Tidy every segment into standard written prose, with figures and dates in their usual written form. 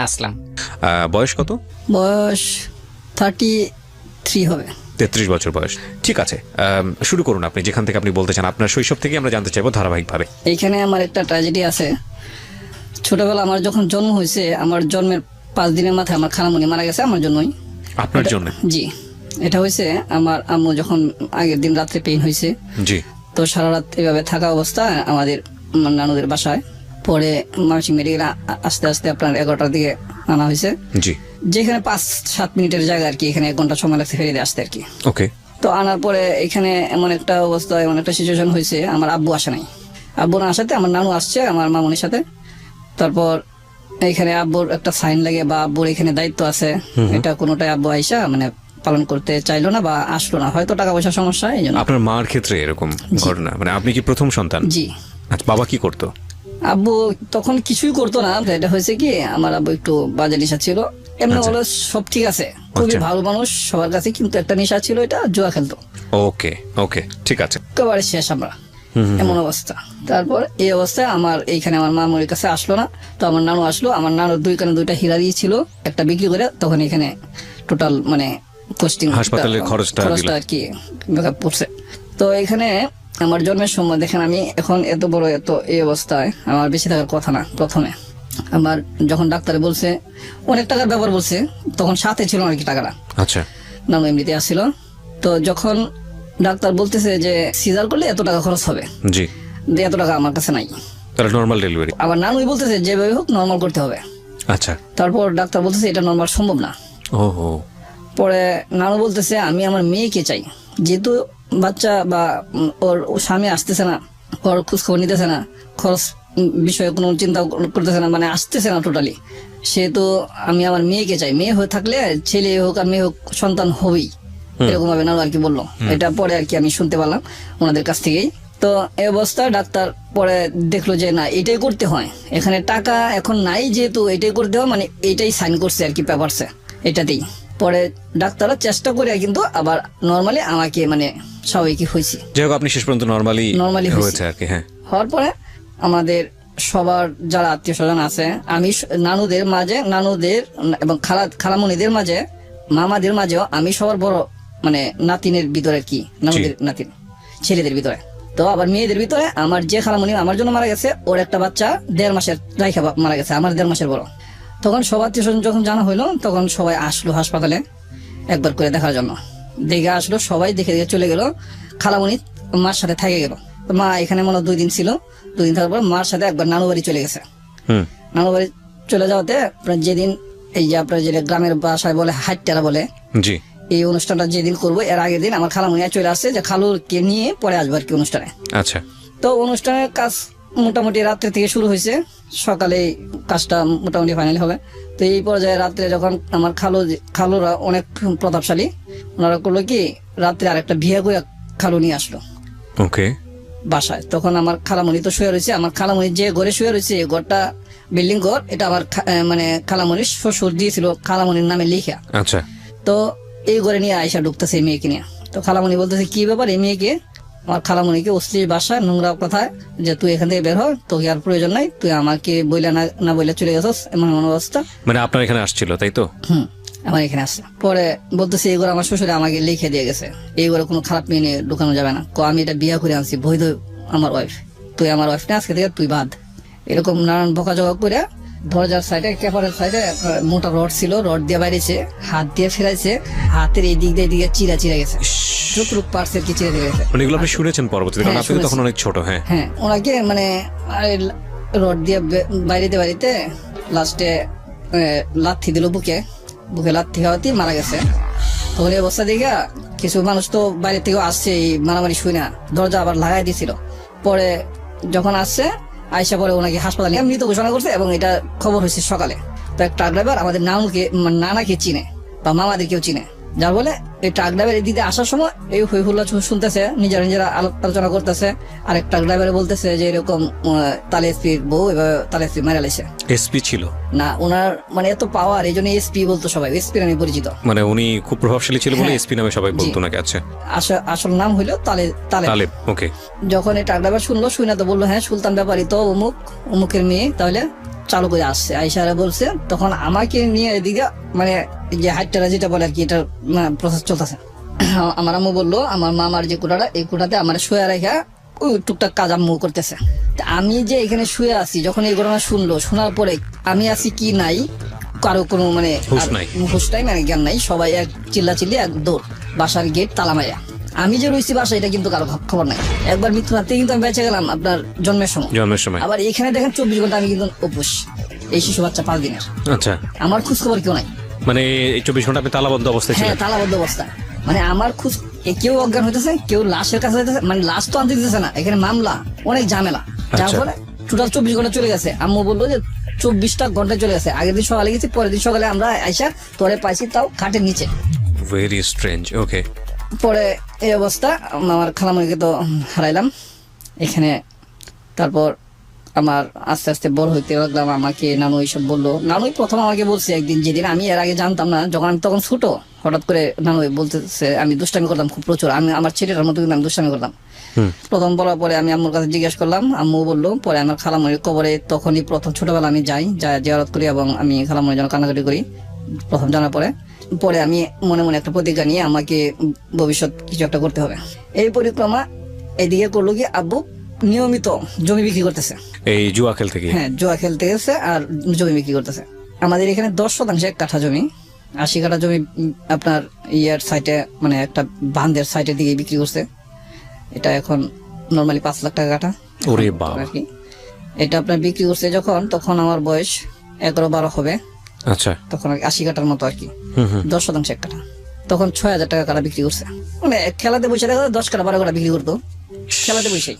আসলাম। বয়স কত? বয়স 33 হবে। 33 বছর বয়স। ঠিক আছে, শুরু করুন আপনি যেখান থেকে আপনি বলতে চান। আপনার শৈশব থেকে আমরা জানতে চাইবো ধারাবাহিকভাবে। এইখানে আমার একটা ট্র্যাজেডি আছে। ছোটবেলা আমার যখন জন্ম হয়েছে, আমার জন্মের 5 দিনের মাথায় আমার খালামণি মারা গেছে আমার জন্যই। আপনার জন্য? জি, এটা হয়েছে আমার আম্মু যখন আগের দিন রাত্রে পেইন হয়েছে। জি। তো সারা রাত এভাবে থাকা অবস্থা আমাদের নানুদের বাসায়। পরে ময়মনসিংহ মেডিকেলে আস্তে আস্তে আপনার 11টার দিকে আনা হয়েছে। জি। যেখানে 5-7 মিনিটের জায়গা আর কি, এখানে 1 ঘন্টা সময় লাগছে ফেরিয়ে আসতে আর কি। ওকে। তো আনার পরে এখানে এমন একটা অবস্থা, এমন একটা সিচুয়েশন হয়েছে, আমার আব্বু আসে নাই। আব্বু না আসাতে আমার নানু আসছে আমার মামুনির সাথে। তারপর এখানে আব্বুর একটা সাইন লাগে বা আব্বুর এখানে দায়িত্ব আছে, এটা কোনোটাই আব্বু আইসা মানে পালন করতে চাইলো না বা আসলো না, হয়তো টাকা পয়সার সমস্যা এই জন্য। আপনার মার ক্ষেত্রে এরকম ঘটনা? মানে আপনি কি প্রথম সন্তান? জি। আচ্ছা, বাবা কি করতো? আব্বু তখন কিছুই করতো না। এটা হয়েছে কি, আমার আব্বু একটু বাজে নেশা ছিল। এমনি হলো সব ঠিক আছে, খুবই ভালো মানুষ সবার কাছে, কিন্তু একটা নেশা ছিল, এটা জুয়া খেলতো। ওকে ওকে, ঠিক আছে। একেবারে শেষ আমরা, এমন অবস্থা। তারপর এই অবস্থায় আমার এইখানে আমার মামুর কাছে আসলো না। তো আমার নানু আসলো। আমার নানুর 2 কানে 2টা হীরা দিয়েছিল, একটা বিক্রি করে তখন এখানে টোটাল মানে কস্টিং হাসপাতালের খরচটা আর কি পড়ছে। তো এখানে আমার জন্মের সময় দেখেন, আমি এখন এত বড় এত এই অবস্থায় আমার বেশি থাকার কথা না। প্রথমে আমার যখন ডাক্তারে বলছে অনেক টাকার ব্যাপার বলছে, তখন সাথে ছিল আর কি টাকাটা। আচ্ছা। নানু এমনিতে আসছিল। তো যখন ডাক্তার বলতেছে যে সিজার করলে এত টাকা খরচ হবে, জি, এত টাকা আমার কাছে নাই। তাহলে নরমাল ডেলিভারি? আবার নানুই বলতেছে যেভাবে হোক নর্মাল করতে হবে। আচ্ছা। তারপর ডাক্তার বলতেছে এটা নর্মাল সম্ভব না। ওহো। পরে নানু বলতেছে আমি আমার মেয়েকে চাই, যেহেতু বাচ্চা বা ওর স্বামী আসতেছে না, ওর খোঁজ খবর নিতেছে না, খরচ বিষয়ে কোনো চিন্তা করতেছে না, মানে আসতেছে না টোটালি, সেহেতু আমি আমার মেয়েকে চাই। মেয়ে হয়ে থাকলে ছেলে হোক আর মেয়ে হোক সন্তান হবেই, এরকম ভাবে নানু আর কি বললো। এটা পরে আর কি আমি শুনতে পারলাম ওনাদের কাছ থেকেই। তো এই অবস্থা ডাক্তার পরে দেখলো যে না, এটাই করতে হয়, এখানে টাকা এখন নাই, যেহেতু এটাই করতে হয়, মানে এটাই সাইন করছে আর কি পেপারসে, এটাতেই। পরে ডাক্তাররা চেষ্টা করে কিন্তু আবার নর্মালি আমাকে মানে স্বাভাবিক হয়েছি। যাই হোক, আপনি শেষ পর্যন্ত নর্মালি হয়েছে হয়েছে আর কি। হ্যাঁ। হওয়ার পরে আমাদের সবার যারা আত্মীয় স্বজন আছে, আমি নানুদের মাঝে, নানুদের এবং খালামণিদের মাঝে, মামাদের মাঝেও আমি সবার বড়, মানে নাতিনের ভিতরে কি, নানুদের নাতিন ছেলেদের ভিতরে। তো আবার মেয়েদের ভিতরে আমার যে খালামণি আমার জন্য মারা গেছে, ওর একটা বাচ্চা 1.5 মাসের রাইখা মারা গেছে, আমার 1.5 মাসের বড়। তখন সবার আত্মীয় স্বজন যখন জানা হইলো, তখন সবাই আসলো হাসপাতালে একবার করে দেখার জন্য। দেখে আসলো সবাই, দেখে দেখে চলে গেল। খালামণি মার সাথে থেকে গেল। মা এখানে মনে 2 দিন ছিল। 2 দিন থাকার পর মার সাথে একবার নানু বাড়ি চলে গেছে। নানু বাড়ি চলে যাওয়াতে যেদিন এই যে আপনার যে গ্রামের বাসায় বলে হাট্টারা বলে, জি, এই অনুষ্ঠানটা যেদিন করবো এর আগের দিন আমার খালামণি চলে আসছে যে খালুকে নিয়ে পরে আসবো আর কি অনুষ্ঠানে। আচ্ছা। তো অনুষ্ঠানের কাজ মোটামুটি রাত্রে থেকে শুরু হয়েছে, সকালে কাজটা মোটামুটি ফাইনাল হবে। তো এই পর্যায়ে রাত্রে যখন আমার খালুরা অনেক প্রতাপশালী, ওনারা করলো কি রাত্রে আরেকটা বিয়ে করে খালু নিয়ে আসলো ওকে বাসায়। তখন আমার খালামণি তো শুয়ে রয়েছে, আমার খালামণি যে ঘরে শুয়ে রয়েছে এই ঘরটা বিল্ডিং ঘর, এটা আমার মানে খালামণির শ্বশুর দিয়েছিল খালামণির নামে লিখা। আচ্ছা। তো এই ঘরে নিয়ে আয়সা ঢুকতেছে এই মেয়েকে নিয়ে। তো খালামণি বলতেছে কি ব্যাপার, এই মেয়েকে, আমার খালামণিকে অশ্লীল ভাষা নোংরা কথায় যে তুই এখান থেকে বের হ, তোকে আর প্রয়োজন নাই, তুই আমাকে বইলা না বইলা চলে গেছস, এমন অবস্থা। মানে আপনার এখানে আসছিল তাই তো? আমার এখানে আসছে। পরে বলতেছে এই ঘরে আমার শ্বশুরে আমাকে লিখে দিয়ে গেছে, এই ঘরে কোনো খারাপ মেয়ে নিয়ে ঢুকানো যাবে না, আমি এটা বিয়ে করে আনছি, বৈধ আমার ওয়াইফ, তুই আমার ওয়াইফ না, আজকে থেকে তুই বাদ। এরকম নানান বকাঝকা করে দরজার সাইডে ক্যাপারের সাইডে মোটা রড ছিল, রড দিয়ে বাইরেছে, হাত দিয়ে ফেরাইছে, হাতের এই দিক দিয়ে চিরা গেছে, যতটুক পার্সেল কি চিরা গেছে। মানে এগুলো আপনি শুনেছেন পরবর্তীতে, কারণ আপনি তখন অনেক ছোট। হ্যাঁ হ্যাঁ, ওনাকে মানে রড দিয়ে বাড়িতে লাস্টে লাথি দিল বুকে লাথি খাওয়াতেই মারা গেছে। তখন এই অবস্থা দেখে কিছু মানুষ তো বাইরে থেকে আসছে, এই মারামারি শুই না, দরজা আবার লাগাই দিয়েছিল। পরে যখন আসছে আয়সা পরে ওনাকে হাসপাতালে মৃত ঘোষণা করছে, এবং এটা খবর হয়েছে সকালে। তো এক ট্রাক ড্রাইভার আমাদের নানাকে চিনে বা মামাদেরকেও চিনে, যার বলে এই ট্রাক ড্রাইভার এদিকে আসার সময় এই হই হুল্লা শুনতেছে, নিজেরা আলোচনা করতেছে। আর এক ট্রাক ড্রাইভার বলতেছে যে এরকম তালে এসপির বউ এবার তালে এসপি মারা লেছে। এসপি ছিল না, ওনার মানে এত পাওয়ার, এই জন্য এসপি বলতো সবাই, এসপি নামে পরিচিত। মানে উনি খুব প্রভাবশালী ছিল বলে হ্যাঁ। এসপি নামে সবাই বলতো জি। নাকি? আচ্ছা, আসল নাম হইলো তালে। তালেব। ওকে। যখন এই ট্রাক ড্রাইভার শুনলো, শুনে তো বললো হ্যাঁ সুলতান ব্যাপারী তো অমুকের মেয়ে, তাহলে চালু করে আসছে। আইসারা বলছে, তখন আমাকে নিয়ে এদিকে মানে যে হাইটটা যেটা বলে আর কি, এটার প্রসেস চলতেছে। আমার আম্মু বললো আমার মামার যে কোটাটা, এই কোটাতে আমার শুয়ে রেখা ওই টুকটাক কাজ আম্মু করতেছে। তা আমি যে এখানে শুয়ে আছি, যখন এই ঘটনা শোনার পরে আমি আছি কি নাই, কারো কোনো মানে হুঁশ নাই। হুঁশ নাই, মানে জ্ঞান নাই। সবাই এক চিল্লি এক দৌড়, বাসার গেট তালা মাইয়া। আমি যে রয়েছি বাসায়, এটা কিন্তু কারো খবর নাই। একবার মৃত্যু রাতে কিন্তু আমি বেঁচে গেলাম আপনার জন্মের সময়। আবার এখানে দেখেন 24 ঘন্টা আমি কিন্তু উপোস, এই শিশু বাচ্চা 5 দিনের। আচ্ছা, আমার খোঁজ খবর কেউ নাই। মানে এই 24 ঘন্টা আপনি তালাবদ্ধ অবস্থায় হ্যাঁ, ছিলেন? তালাবদ্ধ অবস্থা। মানে আমার কেউ অজ্ঞান হইতেছে, কেউ লাশের কাছে হইতেছে, মানে লাশ তো আনতে দিতেছে না, এখানে মামলা, অনেক ঝামেলা। যার আচ্ছা। ফলে টোটাল 24 ঘন্টা চলে গেছে। আম্মু বললো যে 24টা ঘন্টা চলে গেছে। আগের দিন সকালে গেছি, পরের দিন সকালে আমরা আইসা তোরে পাইছি, তাও খাটের নিচে। Very strange. ওকে। পরে এই অবস্থা, আমার খালামণিকে তো হারাইলাম এখানে। তারপর আমার আস্তে আস্তে বড় হইতে লাগলাম। আমাকে নানু এইসব বললো। নানুই প্রথম আমাকে বলছে একদিন, যেদিন আমি এর আগে জানতাম না, যখন আমি তখন ছোট, হঠাৎ করে নানু বলতেছে, আমি দুষ্টামি করতাম খুব প্রচুর, আমি আমার ছেলেটার মতো কিন্তু আমি দুষ্টামি করতাম। প্রথম বলার পরে আমি আম্মুর কাছে জিজ্ঞেস করলাম, আম্মু বললো। পরে আমার খালামণির কবরে তখনই প্রথম ছোটবেলা আমি যাই জিয়ারত করি, এবং আমি খালামণির জন্য কান্নাকাটি করি প্রথম জানার পরে আমি মনে মনে একটা প্রতিজ্ঞা নিয়ে আমাকে ভবিষ্যৎ কিছু একটা করতে হবে। এই পরিক্রমা এদিকে করলো কি, আব্বু নিয়মিত জমি বিক্রি করতেছে। এই জুয়া খেলতে গিয়ে? হ্যাঁ, জুয়া খেলতে গেছে আর জমি বিক্রি করতেছে। আমাদের এখানে 10% এক কাঠা জমি, 80 কাঠা জমি আপনার ইয়ার সাইটে, মানে একটা বাঁধের সাইটের দিকে বিক্রি করছে। এটা এখন নর্মালি 5 লাখ টাকা কাঠা। ওরে বাবা। আর কি এটা আপনার বিক্রি করছে যখন, তখন আমার বয়স 11-12 হবে। আচ্ছা। তখন 80 কাঠার মতো আর কি, 10% এক কাঠা। তখন 6,000 টাকা কাঠা বিক্রি করছে। মানে খেলাতে বসে দেখা 10 কাঠা 12 কাঠা বিক্রি করতো খেলাতে বসেই।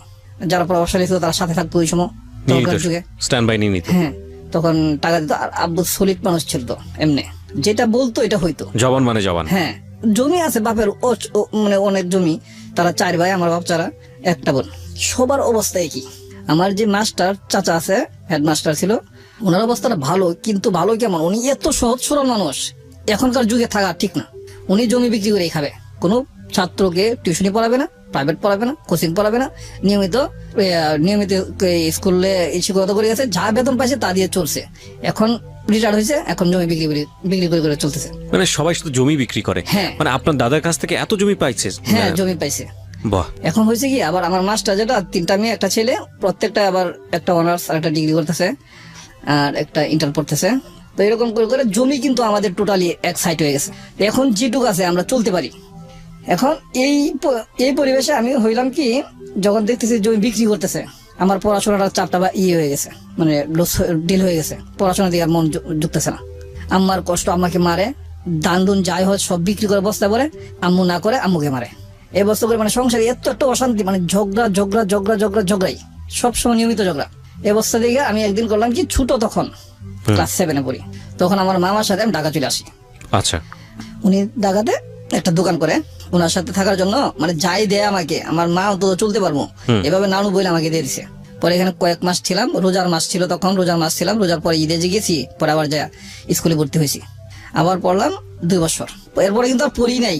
যারা প্রভাবশালী ছিল তারা সাথে থাকতো ওই সময়, তখনকার যুগে। স্ট্যান্ড বাই নিয়ে নিত। হ্যাঁ, তখন টাকা দিত। আর আব্বু সলিড মানুষ ছিল তো, এমনি যেটা বলতো এটা হইতো। জবান মানে জবান। হ্যাঁ, জমি আছে বাপের, মানে অনেক জমি। তারা 4 ভাই, আমার বাপ ছাড়া একটা বোন। সবার অবস্থা একই। আমার যে মাস্টার চাচা আছে, হেডমাস্টার ছিল, ওনার অবস্থাটা ভালো, কিন্তু ভালো কেমন, উনি এত সহজ সরল মানুষ, এখনকার যুগে থাকা ঠিক না। উনি জমি বিক্রি করে খাবে, কোনো ছাত্রকে টিউশনি পড়াবে না, প্রাইভেট পড়াবে না, কোচিং পড়াবে না, নিয়মিত স্কুলে শিক্ষকতা করে গেছে, যা বেতন পাইছে তা দিয়ে চলছে। এখন রিটায়ার্ড হয়েছে, এখন জমি বিক্রি করে চলতেছে। মানে সবাই শুধু জমি বিক্রি করে? হ্যাঁ। মানে আপনার দাদার কাছ থেকে এত জমি পাইছে? হ্যাঁ, জমি পাইছে। বাহ। এখন হয়েছে কি, আবার আমার মাস্টার যেটা, 3টা মেয়ে 1টা ছেলে, প্রত্যেকটা আবার একটা অনার্স আর একটা ডিগ্রি করতেছে, আর একটা ইন্টার পড়তেছে। তো এরকম করে জমি কিন্তু আমাদের টোটালি এক সাইড হয়ে গেছে। এখন যেটুক আছে আমরা চলতে পারি। এখন এই পরিবেশে আমি হইলাম কি, যখন দেখতেছি জমি বিক্রি করতেছে, আমার পড়াশোনাটার চাপটা বা হয়ে গেছে, মানে ডিল হয়ে গেছে, পড়াশোনা দিকে আর মন ঢুকতেছে না। আম্মার কষ্ট, আম্মাকে মারে, দান দুন যাই হয় সব বিক্রি করে বস্তা পরে, আম্মু না করে আম্মুকে মারে। এই বস্তা করে মানে সংসারে এত একটা অশান্তি, মানে ঝগড়াই, সবসময় নিয়মিত ঝগড়া। এই অবস্থা দিকে আমি একদিন করলাম কি, ছোট তখন ক্লাস 7-এ পড়ি, তখন আমার মামার সাথে আমি ঢাকা চলে আসি। আচ্ছা। উনি ঢাকাতে একটা দোকান করে, ওনার সাথে থাকার জন্য মানে যাই দেয় আমাকে, আমার মা অন্তত চলতে পারবো এভাবে নানু বইলে আমাকে দিয়ে দিছে। পরে এখানে কয়েক মাস ছিলাম, রোজার মাস ছিল তখন, রোজার মাস ছিলাম, রোজার পরে ঈদে যে গেছি, পরে আবার যা স্কুলে ভর্তি হয়েছি, আবার পড়লাম 2 বছর। এরপরে কিন্তু আর পড়ি নাই,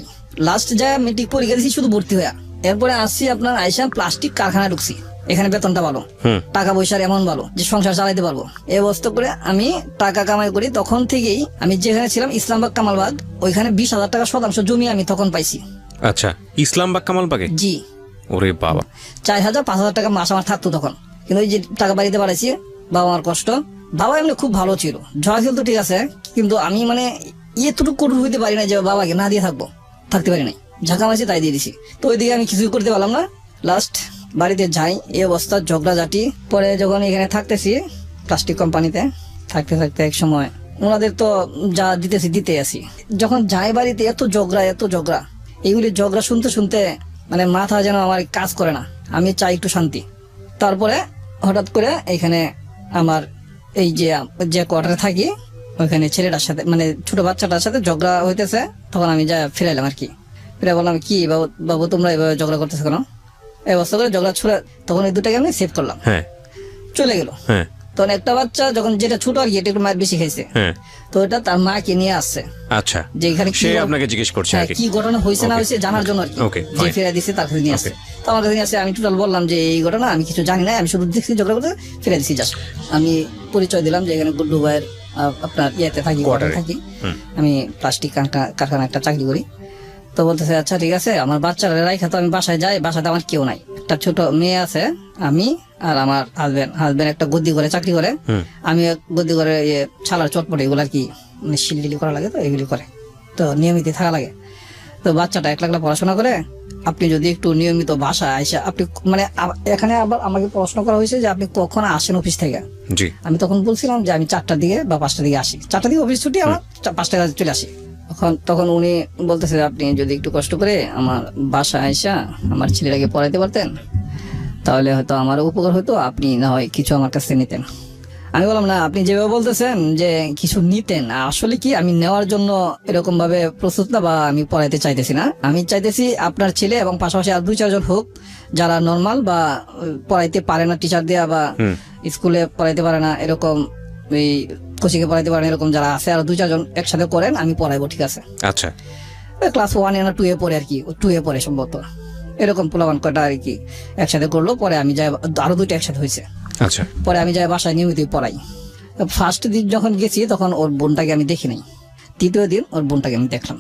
লাস্ট যা মেট্রিক পরীক্ষা দিয়েছি শুধু ভর্তি হয়ে। এরপরে আসছি আপনার আইসা প্লাস্টিক কারখানায় ঢুকছি। এখানে বেতনটা ভালো, টাকা পয়সার এমন ভালো যে সংসার চালাইতে পারবো। এই অবস্থা করে আমি টাকা কামাই করি। তখন থেকেই আমি যেখানে ছিলাম ইসলামবাগ কামালবাগ, ওইখানে 20,000 টাকা শতাংশ জমি আমি তখন পাইছি। আচ্ছা, ইসলামবাগ কামালবাগে? জি। ওরে বাবা। 4,000-5,000 টাকা মাস আমার থাকতো তখন। কিন্তু ওই যে টাকা বাড়িতে বাড়াইছি, বাবা আমার কষ্ট। বাবা এমনি খুব ভালো ছিল, ঝড়া খেলতো ঠিক আছে, কিন্তু আমি মানে এতটুকু কঠোর হইতে পারি না যে বাবাকে না দিয়ে থাকতে পারি নাই, ঝাঁকা মারছি তাই দিয়ে দিছি। তো ওইদিকে আমি কিছুই করতে পারলাম না। লাস্ট বাড়িতে যাই, এই অবস্থা, ঝগড়াঝাটি। পরে যখন এখানে থাকতেছি প্লাস্টিক কোম্পানিতে, থাকতে এক সময় ওনাদের তো যা দিতে আসি, যখন যাই বাড়িতে এত ঝগড়া, এইগুলি ঝগড়া শুনতে মানে মাথা যেন আমার কাজ করে না, আমি চাই একটু শান্তি। তারপরে হঠাৎ করে এখানে আমার এই যে কোয়ার্টারে থাকি, ওইখানে ছেলেটার সাথে, মানে ছোট বাচ্চাটার সাথে ঝগড়া হইতেছে, তখন আমি যা ফিরাইলাম আর কি। ফিরে বললাম কি বাবু বাবু তোমরা এভাবে ঝগড়া করতেছো কেন? এই অবস্থা করে ঝগড়া ছুড়ে তখন এই দুটাকে আমি সেভ করলাম, হ্যাঁ চলে গেল। হ্যাঁ তখন একটা বাচ্চা যখন যেটা ছোট আর কি এটা একটু মায়ের বেশি খাইছে, হ্যাঁ তো এটা তার মাকে নিয়ে আসছে আচ্ছা, যে এখানে কি সে ঘটনা- আপনাকে জিজ্ঞেস করছে আর হ্যাঁ, কি। কি ঘটনা হয়েছে না Okay. হয়েছে জানার জন্য আর কি, Okay, যে fine. ফিরে দিছে তার কাছে নিয়ে আসছে। তো আমার কাছে নিয়ে আসছে, আমি টোটাল বললাম যে এই ঘটনা আমি কিছু জানি না, আমি শুধু দেখছি ঝগড়া করতে, ফিরে দিছি জাস্ট। আমি পরিচয় দিলাম যে এখানে গুড্ডু ভাইয়ের আপনার ইয়েতে থাকি, Quarter-এ। থাকি, আমি প্লাস্টিক কারখানা একটা চাকরি করি। তো বলতেছে আচ্ছা ঠিক আছে, আমার বাচ্চারা রাইখা তো আমি বাসায় যাই, বাসাতে আমার কেউ নাই, একটা ছোট মেয়ে আছে, আমি আর আমার হাজবেন্ড একটা গদ্দি করে চাকরি করে, আমি গদ্দি করে ছালার চটপটে এগুলো আর কি মানে শিলডিলি করা লাগে, তো এগুলি করে, তো নিয়মিত থাকা লাগে। তো বাচ্চাটা একলা একলা পড়াশোনা করে, আপনি যদি একটু নিয়মিত বাসায় আইসা আপনি মানে এখানে আবার আমাকে প্রশ্ন করা হয়েছে যে আপনি কখন আসেন অফিস থেকে। জি আমি তখন বলছিলাম যে আমি 4টার দিকে বা 5টার দিকে আসি, 4টার দিকে অফিস ছুটি, আমার 5টার কাছে চলে আসি। তখন উনি বলতেছে আপনি যদি একটু কষ্ট করে আমার বাসায় আইসা আমার ছেলেটাকে পড়াইতে পারতেন তাহলে হয়তো আমার উপকার হতো, আপনি না হয় কিছু আমার কাছে নিতেন। আমি বললাম না, আপনি যেভাবে বলতেছেন যে কিছু নিতেন, আসলে কি আমি নেওয়ার জন্য এরকম ভাবে প্রস্তুত না, বা আমি পড়াইতে চাইতেছি না। আমি চাইতেছি আপনার ছেলে এবং পাশাপাশি আর 2-4 জন হোক যারা নর্মাল বা পড়াইতে পারে না, টিচার দেয়া বা স্কুলে পড়াইতে পারে না এরকম, এই কোচিং এ পড়াইতে পারে না এরকম যারা আছে, আর 2-4 জন একসাথে করেন, আমি পড়াইবো, ঠিক আছে। আচ্ছা ক্লাস 1 না 2 এ পড়ে আর কি, 2 এ পড়ে সম্ভবত, এরকম পোলাবান কয়টা আর কি একসাথে করলো। পরে আমি যাই, আরো 2টা একসাথে হয়েছে। আচ্ছা পরে আমি যাই বাসায় নিয়মিত পড়াই। ফার্স্ট দিন যখন গেছি তখন ওর বোনটাকে আমি দেখি নাই, তৃতীয় দিন ওর বোনটাকে আমি দেখলাম।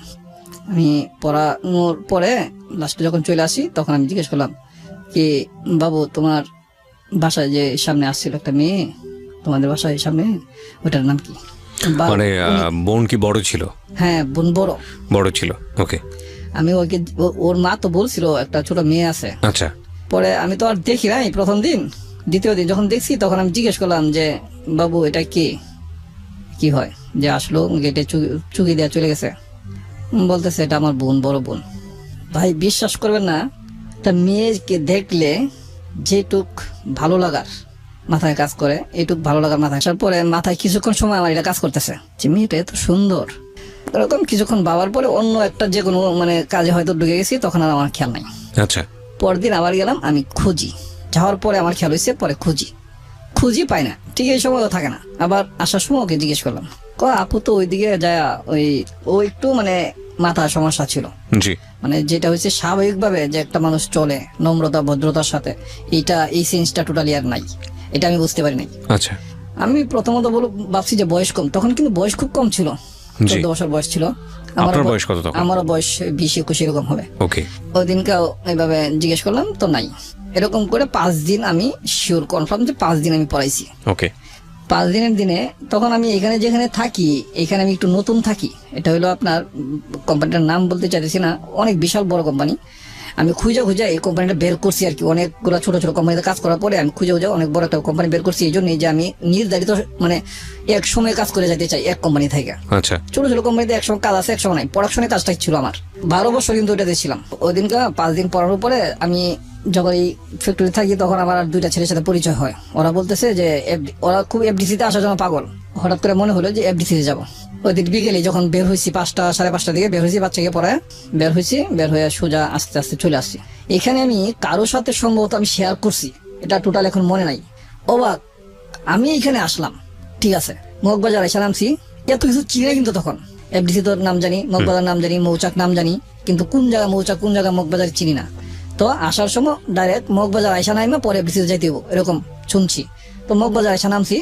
আমি পড়ানোর পরে লাস্টে যখন চলে আসি তখন আমি জিজ্ঞেস করলাম কি বাবু তোমার বাসায় যে সামনে আসছিল একটা মেয়ে, তোমাদের বাসায় সামনে, ওটার নাম কি? মানে বোন কি বড় ছিল? হ্যাঁ বোন বড় ছিল, ওকে। আমি ওকে ওর মা তো বলছিল একটা ছোট মেয়ে আছে। আচ্ছা পরে আমি তো আর দেখি নাই প্রথম দিন, দ্বিতীয় দিন যখন দেখছি তখন আমি জিজ্ঞেস করলাম যে বাবু এটা কে, কি হয় যে আসলো গেটে চুকি দেওয়া চলে গেছে। বলতেছে এটা আমার বোন, বড় বোন। ভাই বিশ্বাস করবেন না, একটা মেয়েকে দেখলে যেটুক ভালো লাগার মাথায় কাজ করে, এইটুক ভালো লাগার মাথায় আসার পরে মাথায় কিছুক্ষণ সময় আমার এটা কাজ করতেছে যে মেয়েটা এত সুন্দর, এরকম কিছুক্ষণ ভাবার পরে অন্য একটা যে কোনো মানে কাজে হয়তো ঢুকে গেছি, তখন আর আমার খেয়াল নাই। আচ্ছা পরদিন আবার গেলাম, আমি খুঁজি, যাওয়ার পরে আমার খেয়াল হয়েছে, পরে খুঁজি পাই না, ঠিক এই সময়ও থাকে না। আবার আসার সময় ওকে জিজ্ঞেস করলাম, আপু তো ওইদিকে যায়, ও একটু মানে মাথা সমস্যা ছিল, জি মানে যেটা হচ্ছে স্বাভাবিকভাবে যে একটা মানুষ চলে নম্রতা ভদ্রতার সাথে, এই সেন্সটা টোটালি আর নাই, এটা আমি বুঝতে পারি নাই। আচ্ছা আমি প্রথমত ভাবছি যে বয়স কম, তখন কিন্তু বয়স খুব কম ছিল, 14 বছর বয়স ছিল। আপনার বয়স কত তখন? আমারও বয়স 20-21 এরকম হবে। ওকে ওই দিনকেও এইভাবে জিজ্ঞেস করলাম, তো নাই। এরকম করে 5 দিন আমি শিওর কনফার্ম যে 5 দিন আমি পড়াইছি। ওকে 5 দিনের দিনে তখন আমি এখানে যেখানে থাকি, এখানে আমি একটু নতুন থাকি। এটা হলো আপনার কোম্পানিটার নাম বলতে চাইতেছি না, অনেক বিশাল বড় কোম্পানি। আমি খুঁজে এই কোম্পানিটা বের করছি আর কি, অনেকগুলো ছোট ছোট কোম্পানিতে কাজ করার পরে আমি খুঁজে অনেক বড় একটা কোম্পানি বের করছি। এই জন্যই যে আমি নির্ধারিত মানে এক সময় কাজ করে যেতে চাই এক কোম্পানি থেকে। আচ্ছা ছোট ছোট কোম্পানিতে একসময় কাজ আছে, একসময় নাই। প্রোডাকশনের কাজটাই ছিল আমার, 12 বছর কিন্তু ওইটাতে ছিলাম। ওই দিনকে 5 দিন পড়ানোর পরে আমি যখন এই ফ্যাক্টরি থাকি তখন আমার আর 2টা ছেলের সাথে পরিচয় হয়। ওরা বলতেছে যে ওরা খুব এফডিসিতে আসার জন্য পাগল। হঠাৎ করে মনে হলো যে এফডিসিতে যাবো। ওই দিন বিকেলে যখন বের হয়েছি, 5টা 5:30 দিকে বের হয়েছি, বাচ্চাকে পড়ায় বের হয়ে সোজা আস্তে আস্তে চলে আসছি। এখানে আমি কারোর সাথে সম্ভবত আমি শেয়ার করছি, এটা টোটাল এখন মনে নাই। অবাক, আমি এখানে আসলাম, ঠিক আছে, মগবাজার এসে নামছি, এত কিছু চিনে কিন্তু তখন এফডিসি তোর নাম জানি, মগবাজার নাম জানি, মৌচাক নাম জানি, কিন্তু কোন জায়গা মৌচাক কোন জায়গা মগবাজার চিনি না। তো আসার সময় ডাইরেক্ট মগবাজার আইসা নাইমা পরে এফডিসিতে যাইতে হবো এরকম শুনছি। তো মগবাজার আইসা নামছি,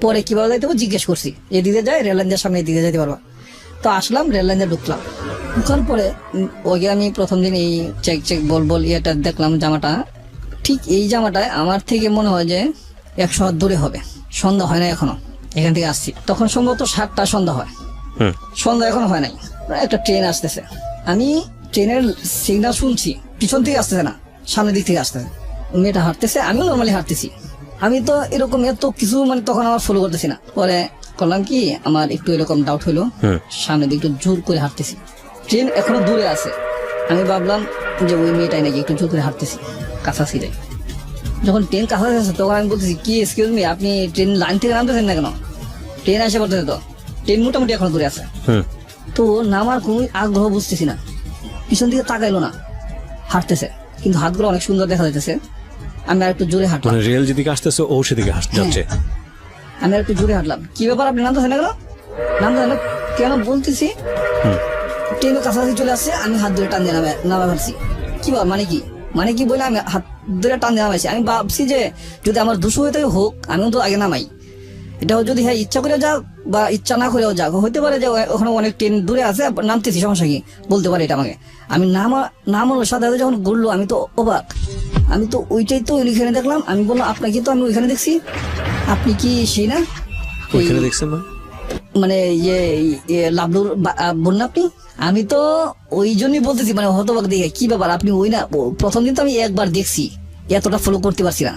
পরে কিভাবে যাইতে হবো জিজ্ঞেস করছি, এদিকে যায় রেল লাইনের সামনে, এদিকে যাইতে পারবা। তো আসলাম, রেল লাইনে ঢুকলাম। ঢুকার পরে ওকে আমি প্রথম দিন এই চেক বল ইয়েটা দেখলাম, জামাটা ঠিক এই জামাটায় আমার থেকে মনে হয় যে 100 হাত দূরে হবে। সন্ধ্যা হয় না এখনো, এখান থেকে আসছি তখন সম্ভবত 7টা সন্ধ্যা হয়, সন্ধ্যা এখনো হয় নাই। একটা ট্রেন আসতেছে, আমি ট্রেনের সিগন্যাল শুনছি, পিছন থেকে আসতেছে না, সামনের দিক থেকে আসতেছে। মেয়েটা হাঁটতেছে, আমিও নর্মালি হাঁটতেছি। আমি তো এরকম এত কিছু মানে তখন আমার ফলো করতেছি না। পরে করলাম কি, আমার একটু এরকম ডাউট হলো, সামনের দিকে একটু জোর করে হাঁটতেছি, ট্রেন এখনো দূরে আছে। আমি ভাবলাম যে ওই মেয়েটাই নাকি, একটু জোর করে হাঁটতেছি কাছাকাছি যাই। যখন ট্রেন কাছাকাছি আছে তখন আমি বলতেছি কি এক্সকিউজ মি, আপনি ট্রেন লাইন থেকে নামতেছেন না কেন? ট্রেন আসে পড়তেছে, তো ট্রেন মোটামুটি এখন দূরে আছে। তো নামার কোনো আগ্রহ বুঝতেছি না। পিছন দিকে তাকাইলো না, হাঁটতেছে, কিন্তু হাতগুলো অনেক সুন্দর দেখা যাইতেছে। আমি আর একটু জোরে হাঁটলাম, মানে রেল যেদিকে আসতেছে ও সেদিকে যাচ্ছে। আমি আর একটু জোরে হাঁটলাম। কি ব্যাপার, আপনি নামতেছেন না কেন? নামতেছেন না কেন বলতেছি, ট্রেনের কাছাকাছি চলে আসছে, আমি হাত ধরে টান দিয়ে নামা ভাবছি। কি বল, মানে কি বলে আমি হাত ধরে টান দিয়ে নামাইছি। আমি ভাবছি যে যদি আমার দুশো হয়ে থাকে হোক, আমিও তো আগে নামাই। এটা যদি হ্যাঁ ইচ্ছা করে যাক বা ইচ্ছা না করেও যাক, হইতে পারে যে ওখানে অনেক ট্রেন দূরে আছে, নামতেছি, সমস্যা কি, বলতে পারে এটা আমাকে। আমি নামানোর সাথে সাথে যখন ঘুরলো, আমি তো অবাক। আমি তো ওইটাই তো ওইখানে দেখলাম। আমি বললাম, আপনাকে তো আমি ওইখানে দেখছি, আপনি কি সেই না ওইখানে দেখছেন না? মানে লাবলুর বোন না আপনি? আমি তো ওই জন্যই বলতেছি, মানে হতবাক দেখে, কি ব্যাপার আপনি ওই না? প্রথম দিন তো আমি একবার দেখছি, এতটা ফলো করতে পারছি না,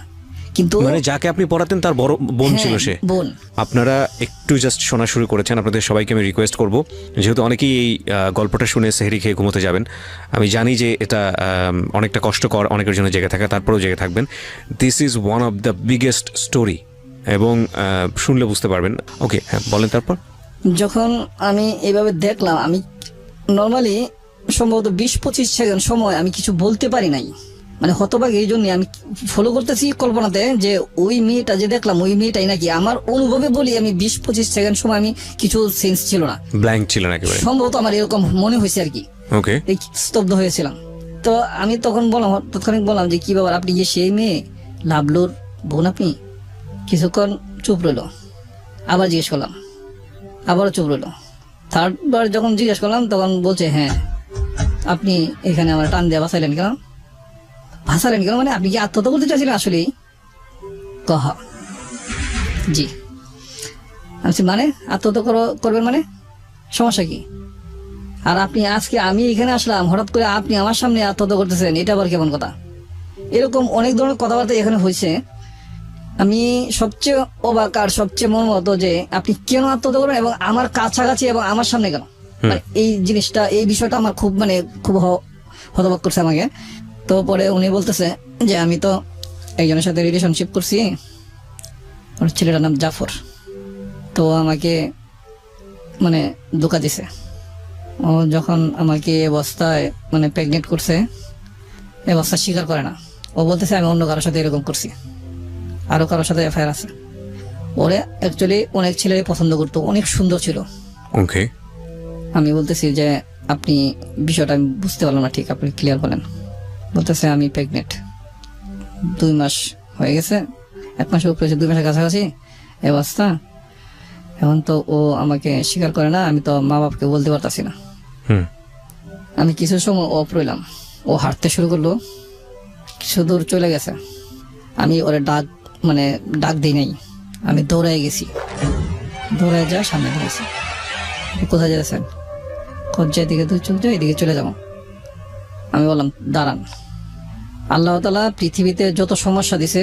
কিন্তু মানে যাকে আপনি পড়াতেন তার বড় বোন ছিল সে? বোন। আপনারা একটু জাস্ট শোনা শুরু করেছেন, আপনাদের সবাইকে আমি রিকোয়েস্ট করব, যেহেতু অনেকেই এই গল্পটা শুনে সেহরি খেয়ে ঘুমোতে যাবেন, আমি জানি যে এটা অনেকটা কষ্টকর অনেকের জন্য জেগে থাকা, তারপরেও জেগে থাকবেন। This is one of the biggest story, এবং শুনলে বুঝতে পারবেন। ওকে, হ্যাঁ বলেন তারপর। যখন আমি এইভাবে দেখলাম, আমি নর্মালি সম্ভবত 20-25 সেকেন্ড সময় আমি কিছু বলতে পারি নাই, মানে হতবাক। এই জন্য আমি ফলো করতেছি কল্পনাতে যে ওই মেয়েটা যে দেখলাম ওই মেয়েটাই নাকি। আমার অনুভবে বলি, আমি 20-25 সেকেন্ড সময় আমি কিছু সেন্স ছিল না, ব্ল্যাঙ্ক ছিলেন একেবারে। সম্ভবত আমার এরকম মনে হয়েছে আর কি। ওকে, স্তব্ধ হয়েছিলাম। তো আমি তখন তৎক্ষণিক বললাম যে কি ব্যাপার, আপনি যে সেই মেয়ে লাবলুর বোন আপনি? কিছুক্ষণ চুপ রইলো, আবার জিজ্ঞেস করলাম, আবারও চুপ রইলো। থার্ডবার যখন জিজ্ঞেস করলাম তখন বলছে, হ্যাঁ। আপনি এখানে আমার টান দিয়ে ভাসাইলেন কেন? মানে আপনি কি আত্মহত্যা করতে চাইছিলেন আসলেই? কহ জি। আমি মানে আত্মহত্যা করবেন মানে সমস্যা কি? আর আপনি আজকে আমি এখানে আসলাম, হঠাৎ করে আপনি আমার সামনে আত্মহত্যা করতেছেন, এটা আবার কেমন কথা? এরকম অনেক ধরনের কথাবার্তা এখানে হয়েছে। আমি সবচেয়ে অবাক আর সবচেয়ে মর্মাহত যে আপনি কেন আত্মহত্যা করবেন, এবং আমার কাছাকাছি এবং আমার সামনে কেন? মানে এই জিনিসটা, এই বিষয়টা আমার খুব হতবাক করছে আমাকে। তো পরে উনি বলতেছে যে আমি তো একজনের সাথে রিলেশনশিপ করছি, ওর ছেলেটার নাম জাফর। তো আমাকে মানে ধোঁকা দিছে। ও যখন আমাকে অবস্থায় মানে প্রেগনেন্ট করছে, অবস্থা স্বীকার করে না। ও বলতেছে আমি অন্য কারোর সাথে এরকম করছি, আরো কারোর সাথে এফআইআর আছে। ওরে অ্যাকচুয়ালি অনেক ছেলে পছন্দ করতো, অনেক সুন্দর ছিল। ওকে, আমি বলতেছি যে আপনি বিষয়টা আমি বুঝতে পারলাম না ঠিক, আপনি ক্লিয়ার বলেন। বলতেছে আমি প্রেগনেন্ট, 2 মাস হয়ে গেছে, 1 মাসের উপরে, 2 মাসের কাছাকাছি অবস্থা। এখন তো ও আমাকে স্বীকার করে না, আমি তো মা বাপকে বলতে পারতাছি না। আমি কিছু সময় অফ রইলাম, ও হাঁটতে শুরু করলো, কিছু দূর চলে গেছে। আমি ওরে ডাক দিই নাই, আমি দৌড়াই গেছি, দৌড়ায় যা সামনে ধরেছি। কোথায় যেতেছেন? যেদিকে তুই চলছো এদিকে চলে যাবো। আমি বললাম দাঁড়ান, আল্লাহ তাআলা পৃথিবীতে যত সমস্যা দিছে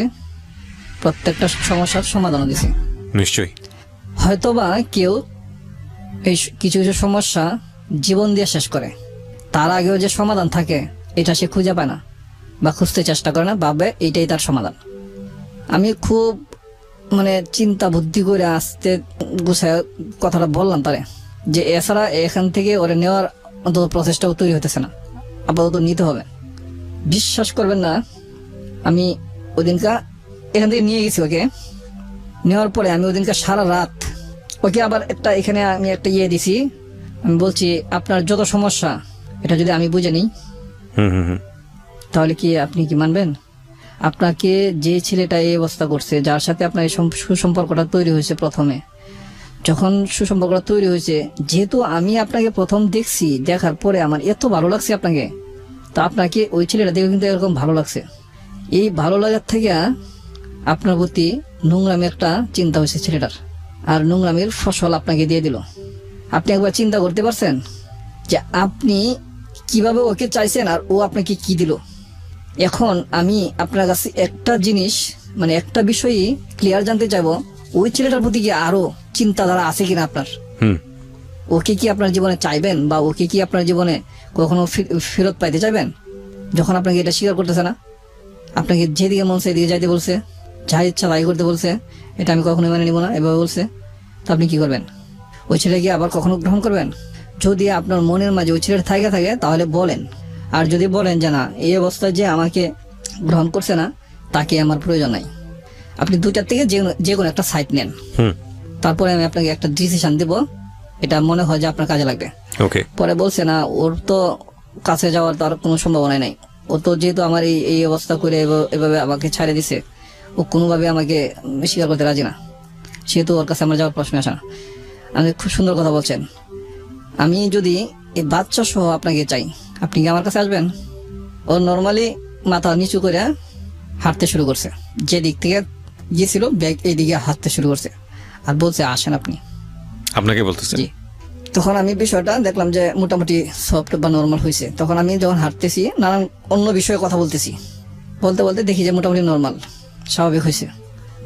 প্রত্যেকটা সমস্যার সমাধানও দিছে। নিশ্চয়ই হয়তোবা কেউ এই কিছু কিছু সমস্যা জীবন দিয়ে শেষ করে, তার আগেও যে সমাধান থাকে এটা সে খুঁজে পায় না বা খুঁজতে চেষ্টা করে না, ভাবে এইটাই তার সমাধান। আমি খুব চিন্তা বুদ্ধি করে আস্তে গুছায় কথাটা বললাম তারে, যে এছাড়া এখান থেকে ওরে নেওয়ার অন্তত প্রচেষ্টাও তৈরি হতেছে না, আপাতত নিতে হবে। বিশ্বাস করবেন না, আমি ওদিনকা এখান থেকে নিয়ে গেছি ওকে। নেওয়ার পরে আমি ওদিনকা সারা রাত ওকে আবার এখানে আমি একটা দিছি। আমি বলছি আপনার যত সমস্যা এটা যদি আমি বুঝে নিই তাহলে কি আপনি কি মানবেন? আপনাকে যে ছেলেটা এই অবস্থা করছে, যার সাথে আপনার এই সুসম্পর্কটা তৈরি হয়েছে, প্রথমে যখন সুসম্পর্কটা তৈরি হয়েছে, যেহেতু আমি আপনাকে প্রথম দেখছি, দেখার পরে আমার এত ভালো লাগছে আপনাকে, তো আপনাকে ওই ছেলেটা দেখে কিন্তু এরকম ভালো লাগছে। এই ভালো লাগার থেকে আপনার প্রতি নোংরামি একটা চিন্তা হয়েছে ছেলেটার, আর নোংরামির ফসল আপনাকে দিয়ে দিল। আপনি একবার চিন্তা করতে পারছেন যে আপনি কিভাবে ওকে চাইছেন আর ও আপনাকে কি দিল? এখন আমি আপনার কাছে একটা জিনিস একটা বিষয়ই ক্লিয়ার জানতে চাইবো, ওই ছেলেটার প্রতি কি আরো চিন্তাধারা আছে কিনা আপনার? ওকে কি আপনার জীবনে চাইবেন, বা ওকে কি আপনার জীবনে কখনো ফেরত পাইতে চাইবেন? যখন আপনাকে এটা স্বীকার করতেছে না, আপনাকে যেদিকে মন সেদিকে যাইতে বলছে, যা ইচ্ছা তাই করতে বলছে, এটা আমি কখনোই মেনে নিব না এভাবে বলছে, তো আপনি কি করবেন? ওই ছেলেকে আবার কখনো গ্রহণ করবেন? যদি আপনার মনের মাঝে ওই ছেলেটা থাকে তাহলে বলেন, আর যদি বলেন যে না এই অবস্থায় যে আমাকে গ্রহণ করছে না তাকে আমার প্রয়োজন নাই, আপনি দুইটার থেকে যে কোনো একটা সাইড নেন, হুম। তারপরে আমি আপনাকে একটা ডিসিশন দিব, এটা মনে হয় যে আপনার কাজে লাগবে। ওকে। পরে বলছে না ওর তো কাছে যাওয়ার তো আর কোনো সম্ভাবনা নাই, ও তো যেহেতু আমার এই অবস্থা করে এভাবে আমাকে ছাড়ে দিছে, ও কোনোভাবে আমাকে স্বীকার করতে রাজি না, সেহেতু ওর কাছে আমার যাওয়ার প্রশ্ন আসে না। আপনি খুব সুন্দর কথা বলছেন, আমি যদি এই বাচ্চা সহ আপনাকে চাই, আপনি কি আমার কাছে আসবেন? ও নর্মালি মাথা নিচু করে হাঁটতে শুরু করছে, যে দিক থেকে গিয়েছিল ব্যাগ এই দিকে হাঁটতে শুরু করছে, আর বলছে আসেন আপনি। আপনাকে বলতেছেন? জি। তখন আমি বিষয়টা দেখলাম যে মোটামুটি সফট বা নর্মাল হয়েছে। তখন আমি যখন হাঁটতেছি নানান অন্য বিষয়ে কথা বলতেছি, বলতে বলতে দেখি যে মোটামুটি নর্মাল, স্বাভাবিক হয়েছে।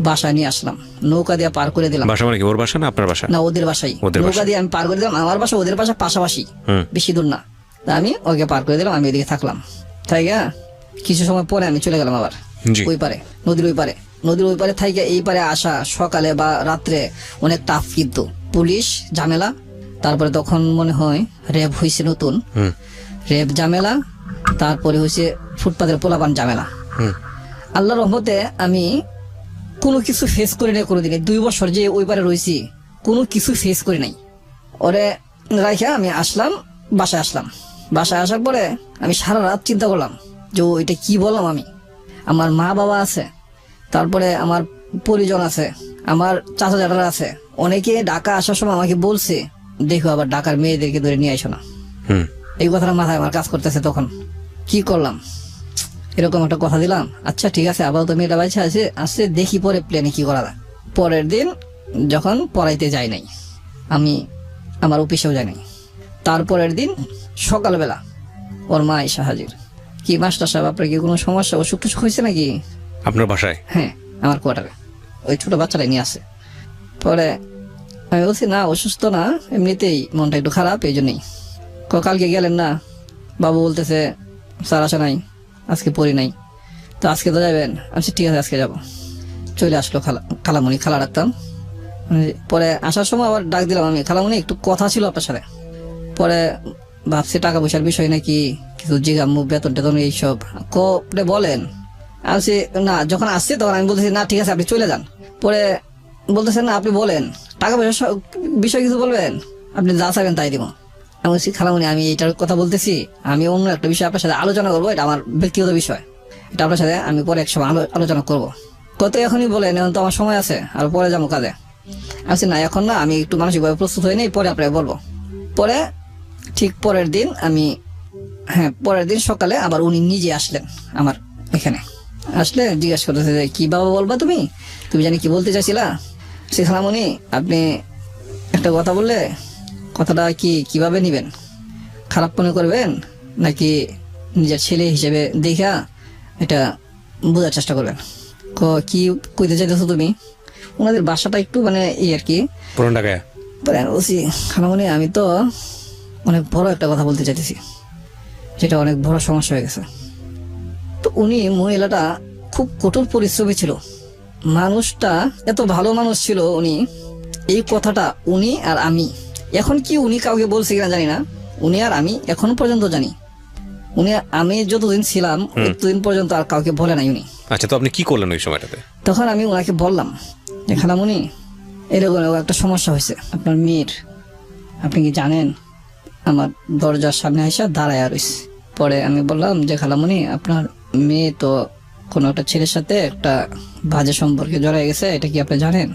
বাসায় নিয়ে আসলাম, নৌকা দিয়ে পার করে দিলাম। বাসা মানে কি ওর বাসা না আপনার বাসা? না, ওদের বাসাই। ওদের নৌকা বাসা। দিয়ে আমি পার করে দিলাম, আমার বাসা ওদের বাসা পাশাপাশি, হুম। বেশি দূর না। তা আমি ওকে পার করে দিলাম, আমি এদিকে থাকলাম। তাই কিছু সময় পরে আমি চলে গেলাম আবার জি। ওই পারে, নদীর ওই পারে। নদীর ওই পারে থাইকে এই পারে আসা সকালে বা রাত্রে অনেক টাফ, কিন্তু পুলিশ ঝামেলা, তারপরে তখন মনে হয় র্যাব হয়েছে নতুন, হুম। র্যাব ঝামেলা, তারপরে হয়েছে ফুটপাতের পোলাপান ঝামেলা। হুম। আল্লাহর রহমতে আমি কোনো কিছু ফেস করি নাই কোনোদিনে। 2 বছর যে ওই পারে রয়েছি কোনো কিছু ফেস করি নাই। ওরে রাইখা আমি আসলাম, বাসায় আসলাম। বাসায় আসার পরে আমি সারা রাত চিন্তা করলাম যে ও এটা কি বললাম আমি। আমার মা বাবা আছে, তারপরে আমার পরিজন আছে, আমার চাচা চাচারা আছে, অনেকে ঢাকা আসার সময় আমাকে বলছে দেখো আবার ঢাকার মেয়েদেরকে ধরে নিয়ে আইসো না। হুম। এই কথাটা মাথায় আমার কাজ করতেছে। তখন কি করলাম, এরকম একটা কথা দিলাম, আচ্ছা ঠিক আছে আবার তো মেয়েটা বাচ্চা আছে, আসছে দেখি পরে প্ল্যানে কি করা যায়। পরের দিন যখন পড়াইতে যাই নাই, আমি আমার অফিসেও যাই নাই, তারপরের দিন সকালবেলা ওর মা এসে হাজির। কি মাস্টার সাহেব আপনার কি কোনো সমস্যা, অসুখ টসুখ হয়েছে নাকি? আপনার বাসায়? হ্যাঁ, আমার কোয়ার্টারে ওই ছোট বাচ্চাটাই নিয়ে আসে। পরে আমি বলছি না অসুস্থ না, এমনিতেই মনটা একটু খারাপ, এই জন্যই। কালকে গেলেন না? বাবু বলতেছে স্যার আসে নাই, আজকে পড়ি নাই, তো আজকে তো যাবেন? আচ্ছা ঠিক আছে আজকে যাবো। চলে আসলো খালামণি, খালা ডাকতাম। পরে আসার সময় আবার ডাক দিলাম আমি, খালামণি একটু কথা ছিল আপনার সাথে। পরে ভাবছি টাকা পয়সার বিষয় নাকি, কিছু জিগামু বেতন টেতন এইসব কপড়ে বলেন। আসি না, যখন আসছে তখন আমি বলতেছি না ঠিক আছে আপনি চলে যান। পরে বলতেছেন না আপনি বলেন, টাকা পয়সার বিষয় কিছু বলবেন, আপনি যা চাইবেন তাই দিব। আমি বলছি খালামণি আমি এইটার কথা বলতেছি, আমি অন্য একটা বিষয় আপনার সাথে আলোচনা করবো, এটা আমার ব্যক্তিগত বিষয়, এটা আপনার সাথে আমি পরে এক সময় আলোচনা করবো। কত এখনই বলেন, এখন তো আমার সময় আছে, আর পরে যাবো কাজে। আমি না এখন না, আমি একটু মানসিকভাবে প্রস্তুত হয়ে নেই, পরে আপনাকে বলবো। পরে ঠিক পরের দিন পরের দিন সকালে আবার উনি নিজে আসলেন আমার এখানে। আসলে জিজ্ঞাসা করতেছে যে কি বাবা বলবা তুমি, তুমি জানি কি বলতে চাইছিলা? সে খালামণি আপনি একটা কথা বললে কথাটা কিভাবে নিবেন, খারাপ মনে করবেন নাকি নিজের ছেলে হিসেবে দেখা এটা বোঝার চেষ্টা করবেন? কি কইতে চাইতেছো তুমি? ওনাদের বাসাটা একটু মানে আর কি পুরান ঢাকায়। বলছি খালামণি আমি তো অনেক বড় একটা কথা বলতে চাইতেছি, যেটা অনেক বড় সমস্যা হয়ে গেছে। তো উনি মহিলাটা খুব কঠোর পরিশ্রমী ছিল, মানুষটা এত ভালো মানুষ ছিল। উনি এই কথাটা উনি আর আমি, এখন কি উনি কাউকে বলছে কিনা জানি না, উনি আর আমি এখন পর্যন্ত জানি, উনি আমি যতদিন ছিলাম ততদিন পর্যন্ত আর কাউকে বলে নাই উনি। আচ্ছা, তো আপনি কি করলেন ওই সময়টাতে? তখন আমি ওনাকে বললাম যে খালামণি এরকম একটা সমস্যা হয়েছে আপনার মেয়ের, আপনি কি জানেন? আমার দরজার সামনে এসে দাঁড়ায় আর পরে আমি বললাম যে খালামণি আপনার মেয়ে তো কোনো একটা ছেলের সাথে একটা বাজে সম্পর্কে জড়ায় গেছে, এটা কি আপনি জানেন?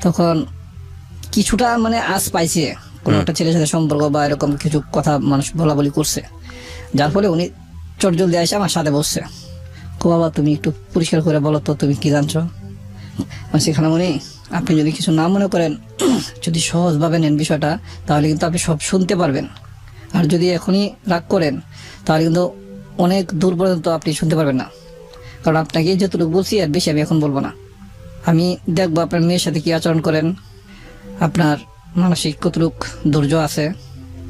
তখন কিছুটা মানে আজ পাইছে কোনো একটা ছেলের সাথে সম্পর্ক বা এরকম কিছু কথা মানুষ বলা বলি করছে, যার ফলে উনি চটজলদি এসে আমার সাথে বসছে। বাবা তুমি একটু পরিষ্কার করে বলো তো তুমি কি জানছো? খালামণি আপনি যদি কিছু না মনে করেন, যদি সহজভাবে নেন বিষয়টা, তাহলে কিন্তু আপনি সব শুনতে পারবেন। আর যদি এখনই রাগ করেন তাহলে কিন্তু অনেক দূর পর্যন্ত আপনি শুনতে পারবেন না, কারণ আপনাকে যতটুকু বলছি আর বেশি আমি এখন বলবো না। আমি দেখবো আপনার মেয়ের সাথে কি আচরণ করেন, আপনার মানসিক কতটুক ধৈর্য আছে,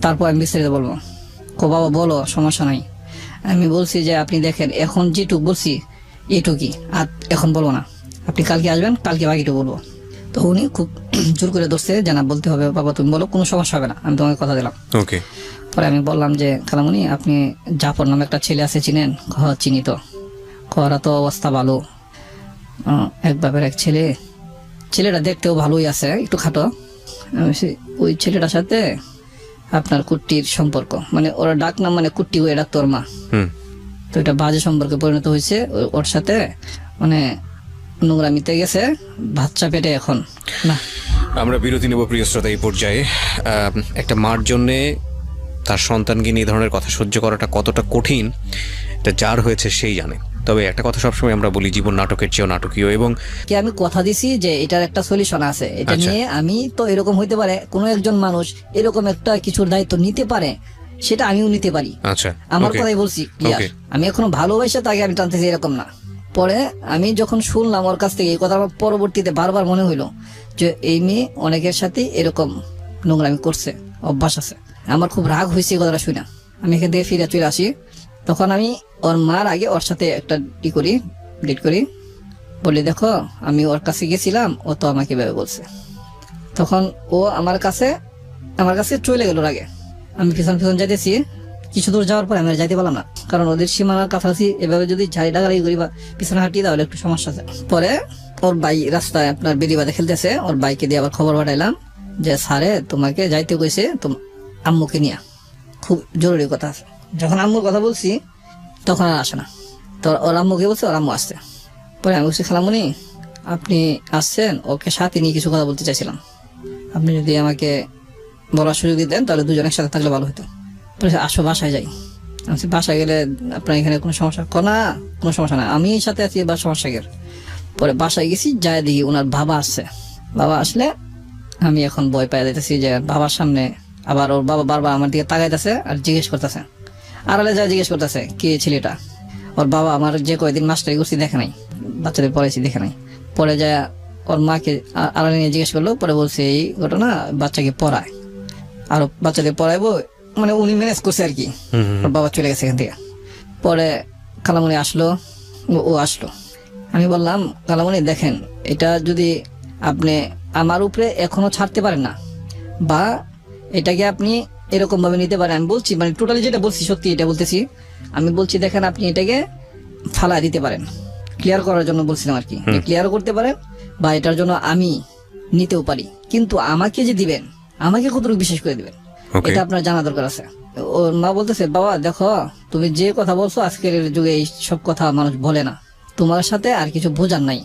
তারপর আমি বিস্তারিত বলবো। বাবা বলো সমস্যা নাই। আমি বলছি যে আপনি দেখেন এখন যেটুক বলছি এইটুকুই, আর এখন বলবো না, আপনি কালকে আসবেন, কালকে বাকিটুকু বলবো। তো উনি খুব জোর করে ধরছে যে না বলতে হবে, বাবা তুমি বলো, কোনো সমস্যা হবে না, আমি তোমাকে কথা দিলাম। ওকে। পরে আমি বললাম যে খালামণি, আপনি জাফর নামে একটা ছেলে আছে, চিনেন? চিনি তো। ওরা তো অবস্থা ভালো, এক বাপের এক ছেলে, ছেলেটা দেখতেও ভালোই আছে, একটু খাটো। আমি বলছি, ওই ছেলেটার সাথে আপনার কুট্টির সম্পর্ক, মানে ওরা ডাক নাম মানে কুট্টি, ওই ডাক তোর মা। হুম। তো এটা বাজে সম্পর্কে পরিণত হয়েছে। ওর সাথে মানে নোংরামিতে গেছে, বাচ্চা পেটে এখন না। আমরা বিরতি নেব প্রিয় শ্রোতা। এই পর্যায়ে একটা মার জন্যে তার সন্তানকে নিয়ে এই ধরনের কথা সহ্য করাটা কতটা কঠিন, এটা যার হয়েছে সেই জানে। তবে একটা কথা সবসময় আমরা বলি, জীবন নাটকের চেয়েও নাটকীয়। এবং কি আমি কথা দিছি যে এটার একটা সলিউশন আছে, এটা আচ্ছা। নিয়ে আমি তো এরকম হইতে পারে, কোনো একজন মানুষ এরকম একটা কিছুর দায়িত্ব নিতে পারে, সেটা আমিও নিতে পারি। আচ্ছা, আমার okay, কথাই বলছি, ক্লিয়ার। okay. আমি এখনো ভালোবাসে তাকে আমি টানতেছি, এরকম না। পরে আমি যখন শুনলাম ওর কাছ থেকে এই কথা, আমার পরবর্তীতে বারবার মনে হইলো যে এই মেয়ে অনেকের সাথে এরকম নোংরামি করছে, অভ্যাস আছে। আমার খুব রাগ হয়েছে এই কথাটা শুনে। আমি এখান থেকে ফিরে চলে আসি। তখন আমি ওর মার আগে ওর সাথে একটা ডেট করি, বলি দেখো আমি ওর কাছে গেছিলাম, ও তো আমাকে ভেবে বলছে। তখন ও আমার কাছে চলে গেল আগে। আমি পিছন যাইতেছি, কিছু দূর যাওয়ার পর আমি আর যাইতে পারলাম না, কারণ ওদের সীমানার কাছাকাছি এভাবে যদি ঝাড়ি ডাগাড়ি করি বা পিছনে হাঁটি, তাহলে একটু সমস্যা আছে। পরে ওর ভাই রাস্তায় আপনার বেরিবাদে খেলতেছে, ওর বাইকে দিয়ে আবার খবর পাঠাইলাম যে স্যারে তোমাকে যাইতে কইছে আম্মুকে নিয়ে, খুব জরুরি কথা আছে। যখন আম্মুর কথা বলছি তখন আর আসে না, তো ওর আম্মুকে বলছে, ওর আম্মু আসছে। পরে আমি বলছি, খালামণি আপনি আসছেন, ওকে সাথে নিয়ে কিছু কথা বলতে চাইছিলাম, আপনি যদি আমাকে বলার সুযোগ দিতেন তাহলে দুজন একসাথে থাকলে ভালো হতো। বলেছে আসো বাসায় যাই। আমি বলছি, বাসায় গেলে আপনার এখানে কোনো সমস্যা? না, কোনো সমস্যা না, আমি সাথে আছি, বা সমস্যা গেল। পরে বাসায় গেছি, যাই দেখি ওনার বাবা আসছে। বাবা আসলে আমি এখন ভয় পাই যাইতেছি যে বাবার সামনে আবার ওর বাবা বারবার আমার দিকে তাকাইতেছে আর জিজ্ঞেস করতেছে, আড়ালে যা জিজ্ঞেস করতেছে কে ছেলেটা। ওর বাবা আমার যে কয়েকদিন মাস্টারি করছি দেখে নাই, বাচ্চাদের পড়াইছি দেখে নাই। পরে যায় ওর মাকে আড়ালে নিয়ে জিজ্ঞেস করলো, পরে বলছে এই ঘটনা, বাচ্চাকে পড়ায়, আরো বাচ্চাদের পড়াইবো, মানে উনি ম্যানেজ করছে আর কি। ওর বাবা চলে গেছে এখান থেকে। পরে খালামণি আসলো, ও আসলো। আমি বললাম, খালামণি দেখেন, এটা যদি আপনি আমার উপরে এখনো ছাড়তে পারেন না, বা এটাকে আপনি এরকম ভাবে নিতে পারেন, আমি বলছি মানে টোটালি যেটা বলছি সত্যি এটা বলতেছি। আমি বলছি দেখেন, আপনি এটাকে ফালাই দিতে পারেন, ক্লিয়ার করার জন্য বলছিলাম আর কি, ক্লিয়ারও করতে পারেন, বা এটার জন্য আমি নিতেও পারি, কিন্তু আমাকে যে দিবেন, আমাকে কতটুকু বিশেষ করে দিবেন, Okay. এটা আপনার জানা দরকার আছে। ওর মা বলতেছে, বাবা দেখো তুমি যে কথা বলছো, আজকের যুগে এই সব কথা মানুষ বলে না, তোমার সাথে আর কিছু বোঝার নাই।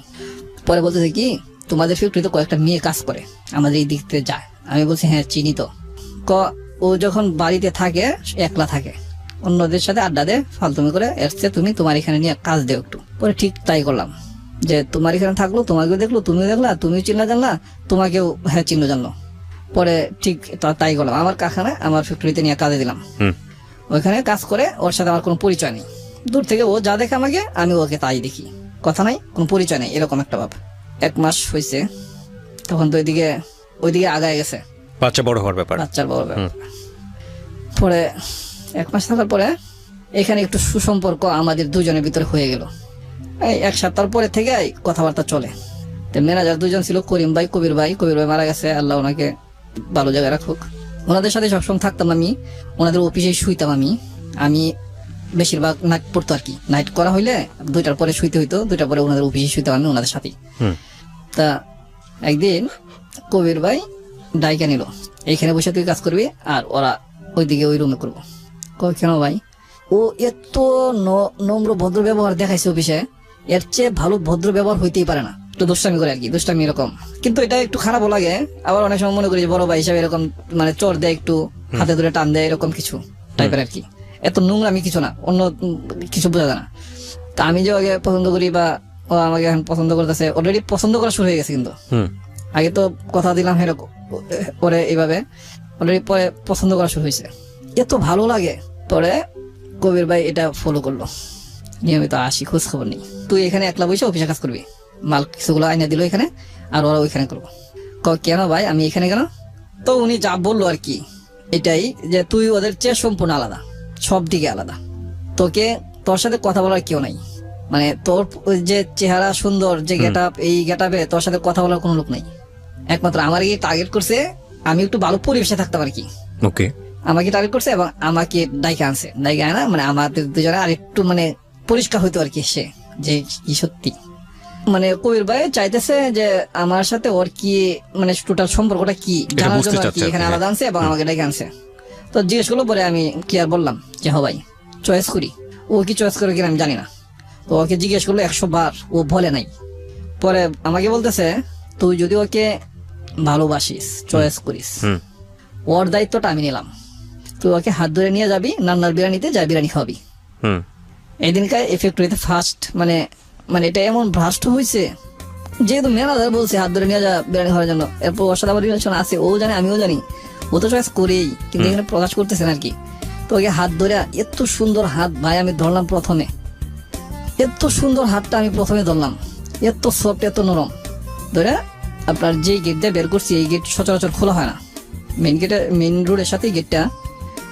পরে বলতেছে কি, তোমাদের ফ্যাক্টরিতে কয়েকটা মেয়ে কাজ করে, আমাদের এই দিক থেকে যায়। আমি বলছি হ্যাঁ চিনি তো। ও যখন বাড়িতে থাকে একলা থাকে, অন্যদের সাথে আড্ডা দেয়, ফালতুমি করে, এসছে তুমি তোমার এখানে নিয়ে কাজ দেও একটু। পরে ঠিক তাই করলাম, যে তোমার এখানে থাকলো, তোমাকেও দেখলো, তুমিও দেখলা, তুমিও চিনলা জানলা, তোমাকেও হ্যাঁ চিনলো জানলো। পরে ঠিক তাই করলাম, আমার কারখানায় আমার ফ্যাক্টরিতে নিয়ে কাজে দিলাম। ওইখানে কাজ করে, ওর সাথে আমার কোনো পরিচয় নেই, দূর থেকে ও যা দেখে আমাকে, আমি ওকে তাই দেখি, কথা নাই, কোনো পরিচয় নেই, এরকম একটা ভাব। 1 মাস হয়েছে, তখন তো ওইদিকে আগায় গেছে, বাচ্চা বড় হওয়ার ব্যাপার। বাচ্চার বড় ব্যাপার। পরে 1 মাস থাকার পরে এখানে একটু সুসম্পর্ক আমাদের দুজনের ভিতরে হয়ে গেল। এই 1 সপ্তাহ পরে থেকে কথাবার্তা চলে। তো ম্যানেজার 2জন ছিল, করিম ভাই, কবির ভাই মারা গেছে, আল্লাহ ওনাকে ভালো জায়গায় রাখুক। ওনাদের সাথে সবসময় থাকতাম আমি, ওনাদের অফিসে শুইতাম আমি বেশিরভাগ নাইট পড়তো আর কি, নাইট করা হইলে 2টার পরে শুইতে হইতো, 2টার পরে ওনাদের অফিসে শুইতাম আমি ওনাদের সাথেই। তা একদিন কবির ভাই ডাইকা নিল, এইখানে বসে তুই কাজ করবি আর ওরা ওইদিকে ওই রুমে করবো। কেন ভাই? ও এত নম্র ভদ্র ব্যবহার দেখাইছে অফিসে, এর চেয়ে ভালো ভদ্র ব্যবহার হইতেই পারে না। একটু দুষ্টামি করে আর কি, দুষ্টামি এরকম, কিন্তু এটা একটু খারাপও লাগে। আবার অনেক সময় মনে করি যে বড় ভাই হিসাবে এরকম মানে চর দেয়, একটু হাতে ধরে টান দেয়, এরকম কিছু টাইপের আর কি। এত নোংরামি কিছু না, অন্য কিছু বোঝা যায় না। তা আমি যে আগে পছন্দ করি বা ও আমাকে এখন পছন্দ করতেছে, অলরেডি পছন্দ করা শুরু হয়ে গেছে, কিন্তু আগে তো কথা দিলাম এরকম, পরে এইভাবে অলরেডি পরে পছন্দ করা শুরু হয়েছে, এত ভালো লাগে। পরে কবির ভাই এটা ফলো করলো, নিয়মিত আসি, খোঁজ খবর নেই, তুই এখানে একলা বসে অফিসে কাজ করবি, মাল কিছুগুলো আইনা দিল এখানে, আর ওরা ওইখানে করবো। কেন ভাই আমি এখানে কেন? তো উনি যা বললো আর কি এটাই, যে তুই ওদের চেয়ে সম্পূর্ণ আলাদা, সব দিকে আলাদা, তোর সাথে কথা বলার কেউ নাই, মানে তোর যে চেহারা সুন্দর, যে গেট আপ, এই গেট আপে তোর সাথে কথা বলার কোনো লোক নাই, একমাত্র আমার টার্গেট করছে আমি একটু ভালো পরিবেশে থাকতাম আর কি। ওকে। আমাকে টার্গেট করছে এবং আমাকে ডাইকে আনছে, ডাইকে আনা মানে আমাদের দুজনে আর একটু মানে পরিষ্কার হইতো আর কি, সে যে কি সত্যি মানে কবির ভাই চাইতেছে যে আমার সাথে ওর কি মানে টোটাল সম্পর্কটা কি জানার বুঝতে জন্য আর কি চাচ্ছে আর কি, এখানে হ্যাঁ। আলাদা আনছে এবং আমাকে ডেকে আনছে। তো জিজ্ঞেস করলো, পরে আমি কি আর বললাম যে হ ভাই চয়েস করি। ও কি চয়েস করে কিনা আমি জানি না। তো ওকে জিজ্ঞেস করলো 100 বার, ও বলে নাই। পরে আমাকে বলতেছে তুই যদি ওকে ভালোবাসিস, চয়েস করিস, হুম ওর দায়িত্বটা আমি নিলাম। তুই ওকে হাত ধরে নিয়ে যাবি নান্নার বিরিয়ানিতে, যা বিরিয়ানি খাওয়াবি। হুম এই দিনকার এফেক্ট হইতে ফার্স্ট মানে মানে এটা এমন ভ্রাষ্ট হয়েছে, যেহেতু ম্যানেজার বলছে হাত ধরে নিয়ে যা বিরিয়ানি খাওয়ার জন্য, এরপর ওর সাথে আমার রিলেশন আছে, ও জানে আমিও জানি, ও তো চয়েস করেই, কিন্তু এখানে প্রকাশ করতেছেন আর কি। তো ওকে হাত ধরে, এত সুন্দর হাত ভাই আমি ধরলাম প্রথমে, এত সুন্দর হাতটা আমি প্রথমে ধরলাম, এত সফট এত নরম ধরে আপনার যে গেট দিয়ে বের করছি, এই গেট সচরাচর খোলা হয় না, মেইন গেটে মেইন রোডের সাথে গেটটা,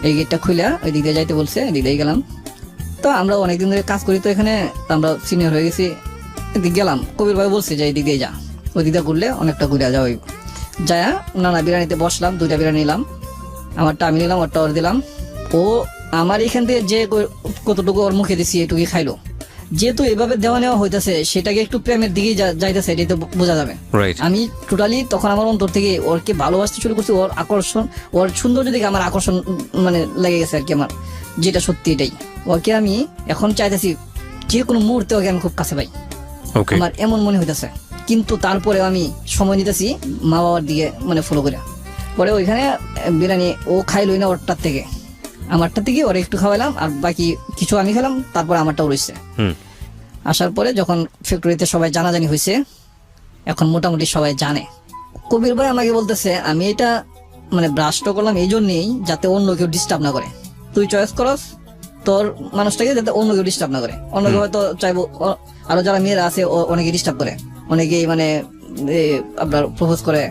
এই গেটটা খুলে ওই দিক দিয়ে যাইতে বলছে, এদিক দিয়ে গেলাম। তো আমরা অনেকদিন ধরে কাজ করি, তো এখানে আমরা সিনিয়র হয়ে গেছি, এদিক গেলাম। কবির ভাই বলছে যে এই দিক দিয়ে যা, ওই দিক দিয়ে ঘুরলে অনেকটা ঘুরে যাওয়া হইব। যায়া নানা বিরিয়ানিতে বসলাম, 2টা বিরিয়ানি নিলাম, আমারটা আমি নিলাম, ওরটা ওর দিলাম। ও আমার এখান থেকে যে কতটুকু ওর মুখে দিছি এটুকুই খাইলো। যেহেতু এভাবে দেওয়া নেওয়া হইতেছে, সেটাকে একটু প্রেমের দিকেই যাইতেছে, এটাই তো বোঝা যাবে। রাইট আমি টোটালি তখন আমার অন্তর থেকে ওরকে ভালোবাসতে শুরু করছি, ওর আকর্ষণ, ওর সৌন্দর্য দিকে আমার আকর্ষণ মানে লেগে গেছে আর কি আমার, যেটা সত্যি এটাই। ওকে আমি এখন চাইতেছি যে কোনো মুহূর্তে ওকে আমি খুব কাছে পাই, ওকে আমার এমন মনে হইতেছে। কিন্তু তারপরে আমি সময় নিতেছি মা বাবার দিকে মানে ফলো করে। পরে ওইখানে বিরিয়ানি ও খাইলই না ওরটার থেকে, আমারটা থেকে ওর একটু খাওয়াইলাম, আর বাকি কিছু আমি খেলাম, তারপরে আমারটাও রয়েছে। হুম আসার পরে যখন ফ্যাক্টরিতে সবাই জানাজানি হয়েছে, এখন মোটামুটি সবাই জানে। কবির ভাই আমাকে বলতেছে আমি এটা মানে ব্রাশটা করলাম এই জন্যই যাতে অন্য কেউ ডিস্টার্ব না করে, তুই চয়েস করস তোর মানুষটাকে যাতে অন্য কেউ ডিস্টার্ব না করে। অন্য কেউ হয়তো চাইবো আরো যারা মেয়েরা আছে অনেকে ডিস্টার্ব করে, অনেকেই মানে আপনার প্রপোজ করে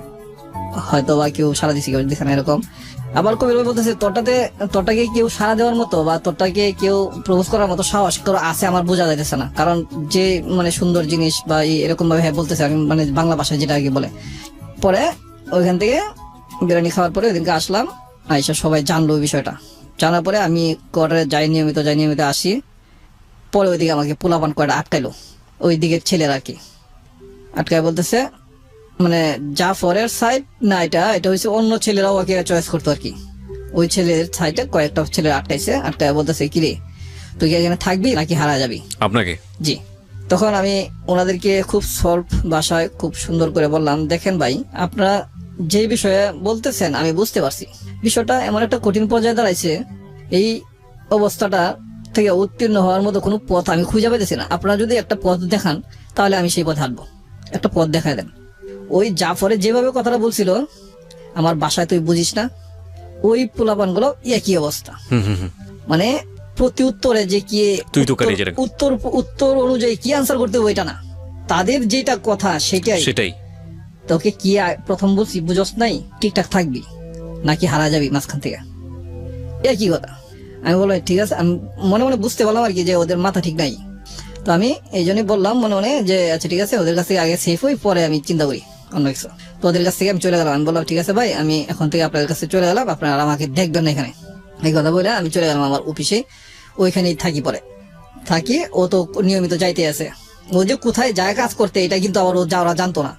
হয়তো, বা কেউ সারা দিচ্ছে কেউ দিচ্ছে না এরকম। আবার কবির ভাই বলতেছে তোরটাকে কেউ সারা দেওয়ার মতো বা তোরটাকে কেউ প্রপোজ করার মতো সাহস কারো আছে আমার বোঝা যাইতেছে না, কারণ যে মানে সুন্দর জিনিস বা এরকম ভাবে হ্যাঁ বলতেছে আমি মানে বাংলা ভাষায় যেটা আগে বলে। পরে ওইখান থেকে বিরিয়ানি খাওয়ার পরে ওইদিনকে আসলাম, আইসা সবাই জানলো ওই বিষয়টা। জানার পরে আমি কোয়ার্টারে যাই নিয়মিত আসি। পরে ওইদিকে আমাকে পোলাপান কয়টা আটকাইলো, ওই দিকের ছেলেরা আর কি আটকায়, বলতেছে মানে জাফরের সাইড না, এটা হচ্ছে অন্য ছেলেরাও ওকে চয়েস করতো আর কি। ওই ছেলের সাইডে কয়েকটা ছেলে আটকাইছে, আটকায় বলতেছে কি রে তুই কি এখানে থাকবি নাকি হারা যাবি। আপনাকে জি, তখন আমি ওনাদেরকে খুব সলভ ভাষায় খুব সুন্দর করে বললাম, দেখেন ভাই আপনারা যে বিষয়ে বলতেছেন আমি বুঝতে পারছি, বিষয়টা এমন একটা কঠিন পর্যায়ে দাঁড়াইছে, এই অবস্থাটা থেকে উত্তীর্ণ হওয়ার মতো কোনো পথ আমি খুঁজে পাইতেছি না। আপনারা যদি একটা পথ দেখান তাহলে আমি সেই পথে হাঁটবো, একটা পথ দেখায় দেন। ওই জাফরে যেভাবে কথাটা বলছিল আমার বাসায় তুই বুঝিস না, ওই পোলাপান গুলো একই অবস্থা, হুম হুম হুম মানে প্রতি উত্তরে যে কি তুই তো কারি যেটা উত্তর অনুযায়ী কি আনসার করতে হবে ওইটা না, তাদের যেটা কথা সেটাই। সেটাই তোকে কি প্রথম বলছি বুঝস নাই, ঠিকঠাক থাকবি নাকি হারা যাবি মাঝখান থেকে, একই কথা। আমি বললাম ঠিক আছে, আমি মনে মনে বুঝতে পারলাম আর কি যে ওদের মাথা ঠিক নাই। তো আমি এই জন্যই বললাম মনে মনে যে আচ্ছা ঠিক আছে ওদের কাছ থেকে আগে সেফ হই, পরে আমি চিন্তা করি অন্য কিছু। তো ওদের কাছ থেকে আমি চলে গেলাম, আমি বললাম ঠিক আছে ভাই আমি এখন থেকে আপনাদের কাছে চলে গেলাম, আপনারা আমাকে দেখবেন না এখানে। এই কথা বলে আমি চলে গেলাম আমার অফিসে, ওইখানেই থাকি। পরে থাকি, ও তো নিয়মিত যাইতে আছে, ও যে কোথায় যায় কাজ করতে এটা কিন্তু আবার ও যাওয়া জানতো না,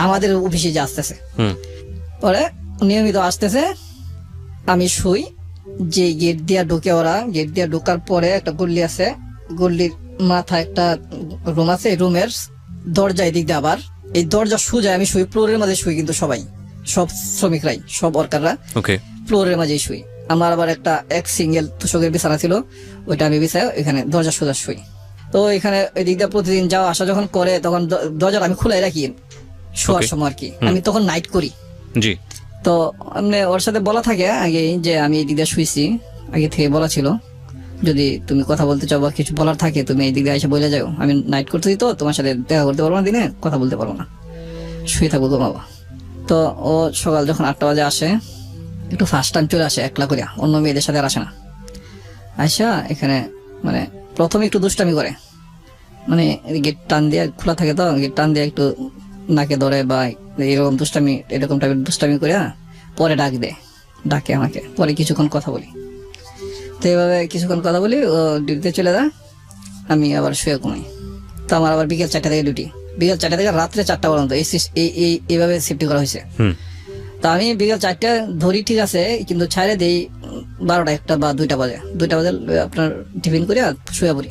আমাদের অফিসে যে আসতেছে। হুম পরে নিয়মিত আসতেছে, আমি শুই, যে গেট দিয়া ঢুকে ওরা, গেট দিয়া ঢোকার পরে একটা গল্লি আছে, গল্লির মাথা একটা রুম আছে, রুমের দরজা এদিক দিয়ে আবার এই দরজা সোজা আমি শুই, ফ্লোরের মাঝে শুই, কিন্তু সবাই সব শ্রমিকরাই সব ওয়ার্কাররা ওকে ফ্লোরের মাঝেই শুই। আমার আবার একটা সিঙ্গেল তুষকের বিছানা ছিল, ওইটা আমি বিছাই এখানে দরজা সোজা শুই। তো এখানে এদিক দিয়ে প্রতিদিন যাওয়া আসা যখন করে তখন দরজাটা আমি খুলে রাখি শোয়ার Okay. সময় আর কি, আমি তখন নাইট করি। জি তো মানে ওর সাথে বলা থাকে আগে যে আমি এই দিক দিয়ে শুইছি, আগে থেকে বলা ছিল যদি তুমি কথা বলতে চাও বা কিছু বলার থাকে তুমি এই দিক দিয়ে এসে বলে যাও, আমি নাইট করতেছি তো তোমার সাথে দেখা করতে পারবো না, দিনে কথা বলতে পারবো না, শুয়ে থাকবো ঘুমাবো। তো ও সকাল যখন 8টা বাজে আসে, একটু ফার্স্ট টাইম চলে আসে একলা করিয়া, অন্য মেয়েদের সাথে আর আসে না। আইসা এখানে মানে প্রথমে একটু দুষ্টামি করে, মানে গেট টান দিয়ে খোলা থাকে তো, গেট টান দিয়ে একটু নাকে ধরে বা এরকম দুষ্টামি, এরকম টাইপের দুষ্টামি করে পরে ডাক দেয়, ডাকে আমাকে, পরে কিছুক্ষণ কথা বলি। তো এইভাবে কিছুক্ষণ কথা বলি, ও ডিউটিতে চলে যায়, আমি আবার শুয়ে ঘুমাই। তো আমার আবার বিকেল 4টা থেকে ডিউটি, বিকেল 4টা থেকে রাত্রে 4টা পর্যন্ত এইভাবে সেফটি করা হয়েছে। তো আমি বিকেল 4টা ধরি, ঠিক আছে, কিন্তু ছাড়ে দেই 12টা 1টা বা 2টা বাজে, 2টা বাজে আপনার টিফিন করে আর শুয়ে পড়ি।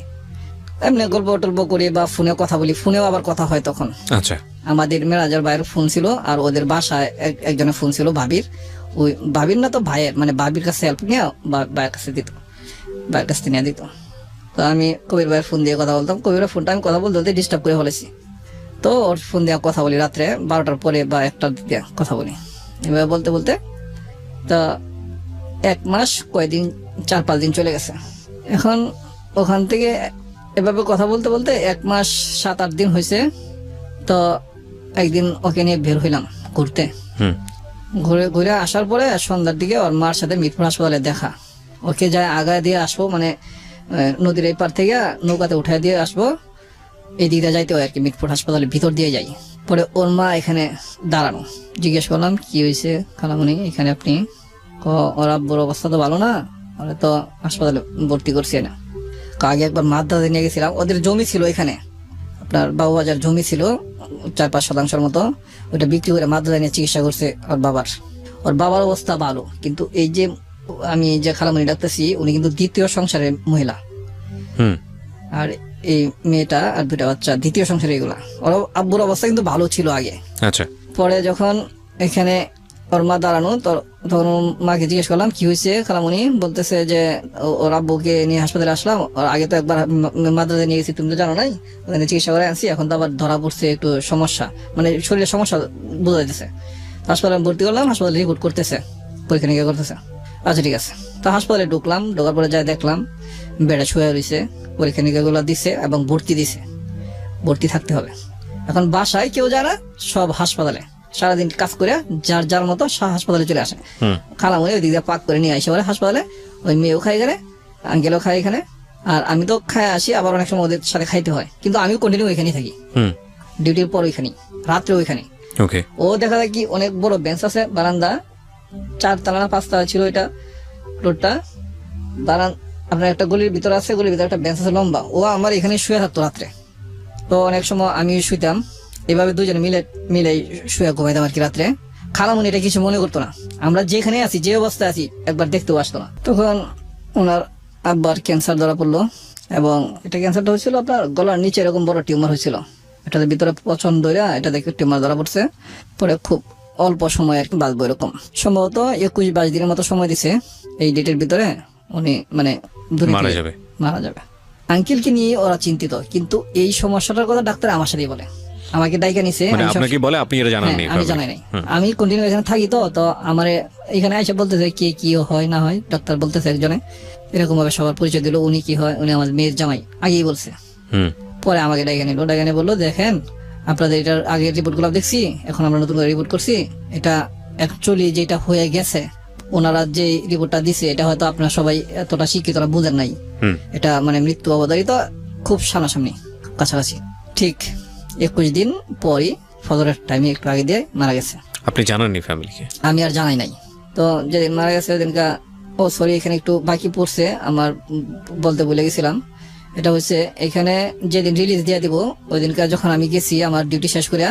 এমনি গল্প টল্প করি বা ফোনে কথা বলি, ফোনেও আবার কথা হয় তখন। আচ্ছা, আমাদের মেরাজের ভাইয়ের ফোন ছিল, আর ওদের বাসায় একজনের ফোন ছিল, ভাবির, ওই ভাবির না তো ভাইয়ের, মানে ভাবির কাছে হেল্প নিয়ে ভাইয়ের কাছে দিত, ভাইয়ের কাছে নিয়ে দিত। তো আমি কবির ভাইয়ের ফোন দিয়ে কথা বলতাম, কবিরের ফোনটা আমি কথা বলতে ডিস্টার্ব করে ফেলেছি। তো ওর ফোন দিয়ে কথা বলি রাত্রে 12টার পরে বা 1টার দিকে কথা বলি। এভাবে বলতে বলতে তা 1 মাস কয়দিন 4-5 দিন চলে গেছে। এখন ওখান থেকে এভাবে কথা বলতে বলতে 1 মাস 7-8 দিন হয়েছে। তো একদিন ওকে নিয়ে বের হইলাম ঘুরতে। ঘুরে ঘুরে আসার পরে সন্ধ্যার দিকে ওর মার সাথে মিরপুর হাসপাতালে দেখা। ওকে যায় আগায় দিয়ে আসবো, মানে নদীর এই পার থেকে নৌকাতে উঠায় দিয়ে আসবো, এই দিকটা যাইতে হয় আর কি, মিরপুর হাসপাতালের ভিতর দিয়ে যাই। পরে ওর মা এখানে দাঁড়ানো, জিজ্ঞেস করলাম কি হয়েছে খালামণি এখানে আপনি? ওর আব্বুর অবস্থা তো ভালো না, ওরা তো হাসপাতালে ভর্তি করছে না। আগে একবার মাদ্রাজে নিয়ে গেছিলাম, ওদের জমি ছিল এখানে, আপনার বাবুবাজার জমি ছিল 4-5 শতাংশের মতো, ওটা বিক্রি করে মাদ্রাজে নিয়ে চিকিৎসা করছে ওর বাবার অবস্থা ভালো। কিন্তু এই যে আমি যে খালামণি ডাকতেছি, উনি কিন্তু দ্বিতীয় সংসারের মহিলা, আর এই মেয়েটা আর 2টা বাচ্চা দ্বিতীয় সংসারে। এগুলা ওর আব্বুর অবস্থা কিন্তু ভালো ছিল আগে। আচ্ছা, পরে যখন এখানে ওর মা দাঁড়ানো, তখন মাকে জিজ্ঞেস করলাম কি হয়েছে খালামণি, বলতেছে যে ওর আব্বুকে নিয়ে হাসপাতালে আসলাম, ওর আগে তো একবার মাদ্রাজে নিয়ে গেছি, তুমি তো জানো নাই, ওখানে চিকিৎসা করে আনছি, এখন তো আবার ধরা পড়ছে একটু সমস্যা, মানে শরীরের সমস্যা বোঝা যাইতেছে। হাসপাতালে ভর্তি করলাম, হাসপাতালে রিপোর্ট করতেছে, পরীক্ষা নিরীক্ষা করতেছে। আচ্ছা ঠিক আছে। তো হাসপাতালে ঢুকলাম, ঢোকার পরে যাই দেখলাম বেডে শুয়ে রয়েছে, পরীক্ষা নিরীক্ষা গুলো দিছে এবং ভর্তি থাকতে হবে। এখন বাসায় কেউ যায় না, সব হাসপাতালে সারাদিন কাজ করে যার যার মতো হাসপাতালে চলে আসে। খালামণি ওই দিক দিয়ে পাক করে নিয়ে আসে বলে হাসপাতালে, ওই মেয়েও খাই এখানে, আঙ্কেলও খাই এখানে, আর আমি তো খাই আসি, আবার অনেক সময় ওদের সাথে খাইতে হয়, কিন্তু আমি কন্টিনিউ ওইখানেই থাকি, ডিউটির পর ওইখানেই, রাত্রে ওইখানে। ও দেখা যায় কি অনেক বড় বেঞ্চ আছে, বারান্দা 4 তলা না 5 তলা ছিল এটা ফ্লোরটা, আপনার একটা গলির ভিতর আছে, গলির ভিতরে একটা বেঞ্চ আছে লম্বা, ও আমার এখানে শুয়ে থাকতো রাত্রে। তো অনেক সময় আমি শুইতাম, এভাবে দুজনে মিলে শুয়ে ঘুমাইতাম আর কি রাত্রে। খালামণি এটা কিছু মনে করতো না, আমরা যেখানে আছি যে অবস্থায় আছি একবার দেখতেও আসতো না। তখন ওনার আব্বার ক্যান্সার ধরা পড়লো, এবং এটা ক্যান্সারটা হয়েছিল আপনার গলার নিচে এরকম বড় টিউমার হয়েছিল, এটার ভিতরে পছন্দ এটা দেখে টিউমার ধরা পড়ছে। পরে খুব অল্প সময় আর কি বাঁচবো, এরকম সম্ভবত 21-22 দিনের মতো সময় দিছে, এই ডেটের ভিতরে উনি মানে মারা যাবে। আঙ্কেলকে নিয়ে ওরা চিন্তিত, কিন্তু এই সমস্যাটার কথা ডাক্তার আমার সাথেই বলে, আমাকে ডাইকা নিছে, আপনাকে বলে আপনি এটা জানেন না? আমি জানাই নাই, আমি কন্টিনিউ এখানে থাকি। তো আমার এখানে এসে বলতেছে কে কি হয় না হয়, ডাক্তার বলতেছে একজনে এরকম ভাবে সবার পরিচয় দিল, উনি কি হয়, উনি আমার মেয়ের জামাই, আগেই বলছে। পরে আমাকে ডাইকা নিয়ে বললো দেখেন আপনাদের এটার আগের রিপোর্ট গুলো দেখছি, এখন আমরা নতুন করে রিপোর্ট করছি, এটা অ্যাকচুয়ালি যেটা হয়ে গেছে, ওনারা যে রিপোর্টটা দিছে এটা হয়তো আপনারা সবাই এতটা শিক্ষিতরা বুঝেন নাই, এটা মানে মৃত্যু অবধারিত, খুব সামনাসামনি কাছাকাছি। ঠিক 21 দিন পরই ফজরের টাইমে একটু আগে দিয়ে মারা গেছে। আপনি জানাননি ফ্যামিলিকে? আমি আর জানাই নাই। তো যেদিন মারা গেছে ওদিনকা, সরি এখানে একটু বাকি পড়ছে আমার, বলতে ভুলে গেছিলাম। এটা হচ্ছে এখানে যেদিন রিলিজ দিয়ে দিব ওই দিনকার যখন আমি গেছি আমার ডিউটি শেষ করে,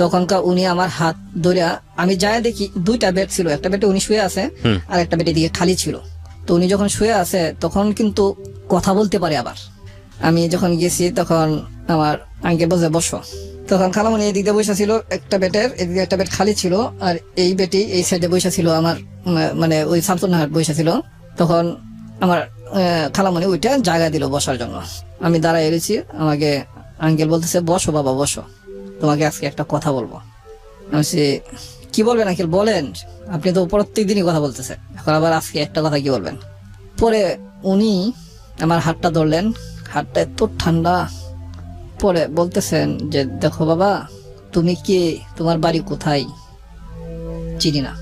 তখনকার উনি আমার হাত ধরে, আমি যাই দেখি 2টা বেড ছিল, একটা বেডে উনি শুয়ে আছে আর একটা বেডের দিকে খালি ছিল। তো উনি যখন শুয়ে আছে তখন কিন্তু কথা বলতে পারে। আবার আমি যখন গেছি তখন আমার আঙ্কেল বসে বসো, তখন খালামণি এই দিকে বসে ছিল, একটা বেডের এদিকে একটা বেড খালি ছিল, আর এই বেডটি এই সাইডে বসে ছিল আমার, মানে ওই শামসুন্নাহার বসে ছিল। তখন আমার খালামণি ওইটা জায়গা দিল বসার জন্য, আমি দাঁড়ায় এসেছি, আমাকে আঙ্কেল বলতেছে বসো বাবা বসো, তোমাকে আজকে একটা কথা বলবো। আমি কি বলবেন আঙ্কেল বলেন, আপনি তো প্রত্যেক দিনই কথা বলতেছে, এখন আবার আজকে একটা কথা কি বলবেন? পরে উনি আমার হাতটা ধরলেন, হাতটা এত ঠান্ডা, পরে বলতেছেন যে দেখো বাবা তুমি কে, তোমার বাড়ি কোথায়, চিনি না,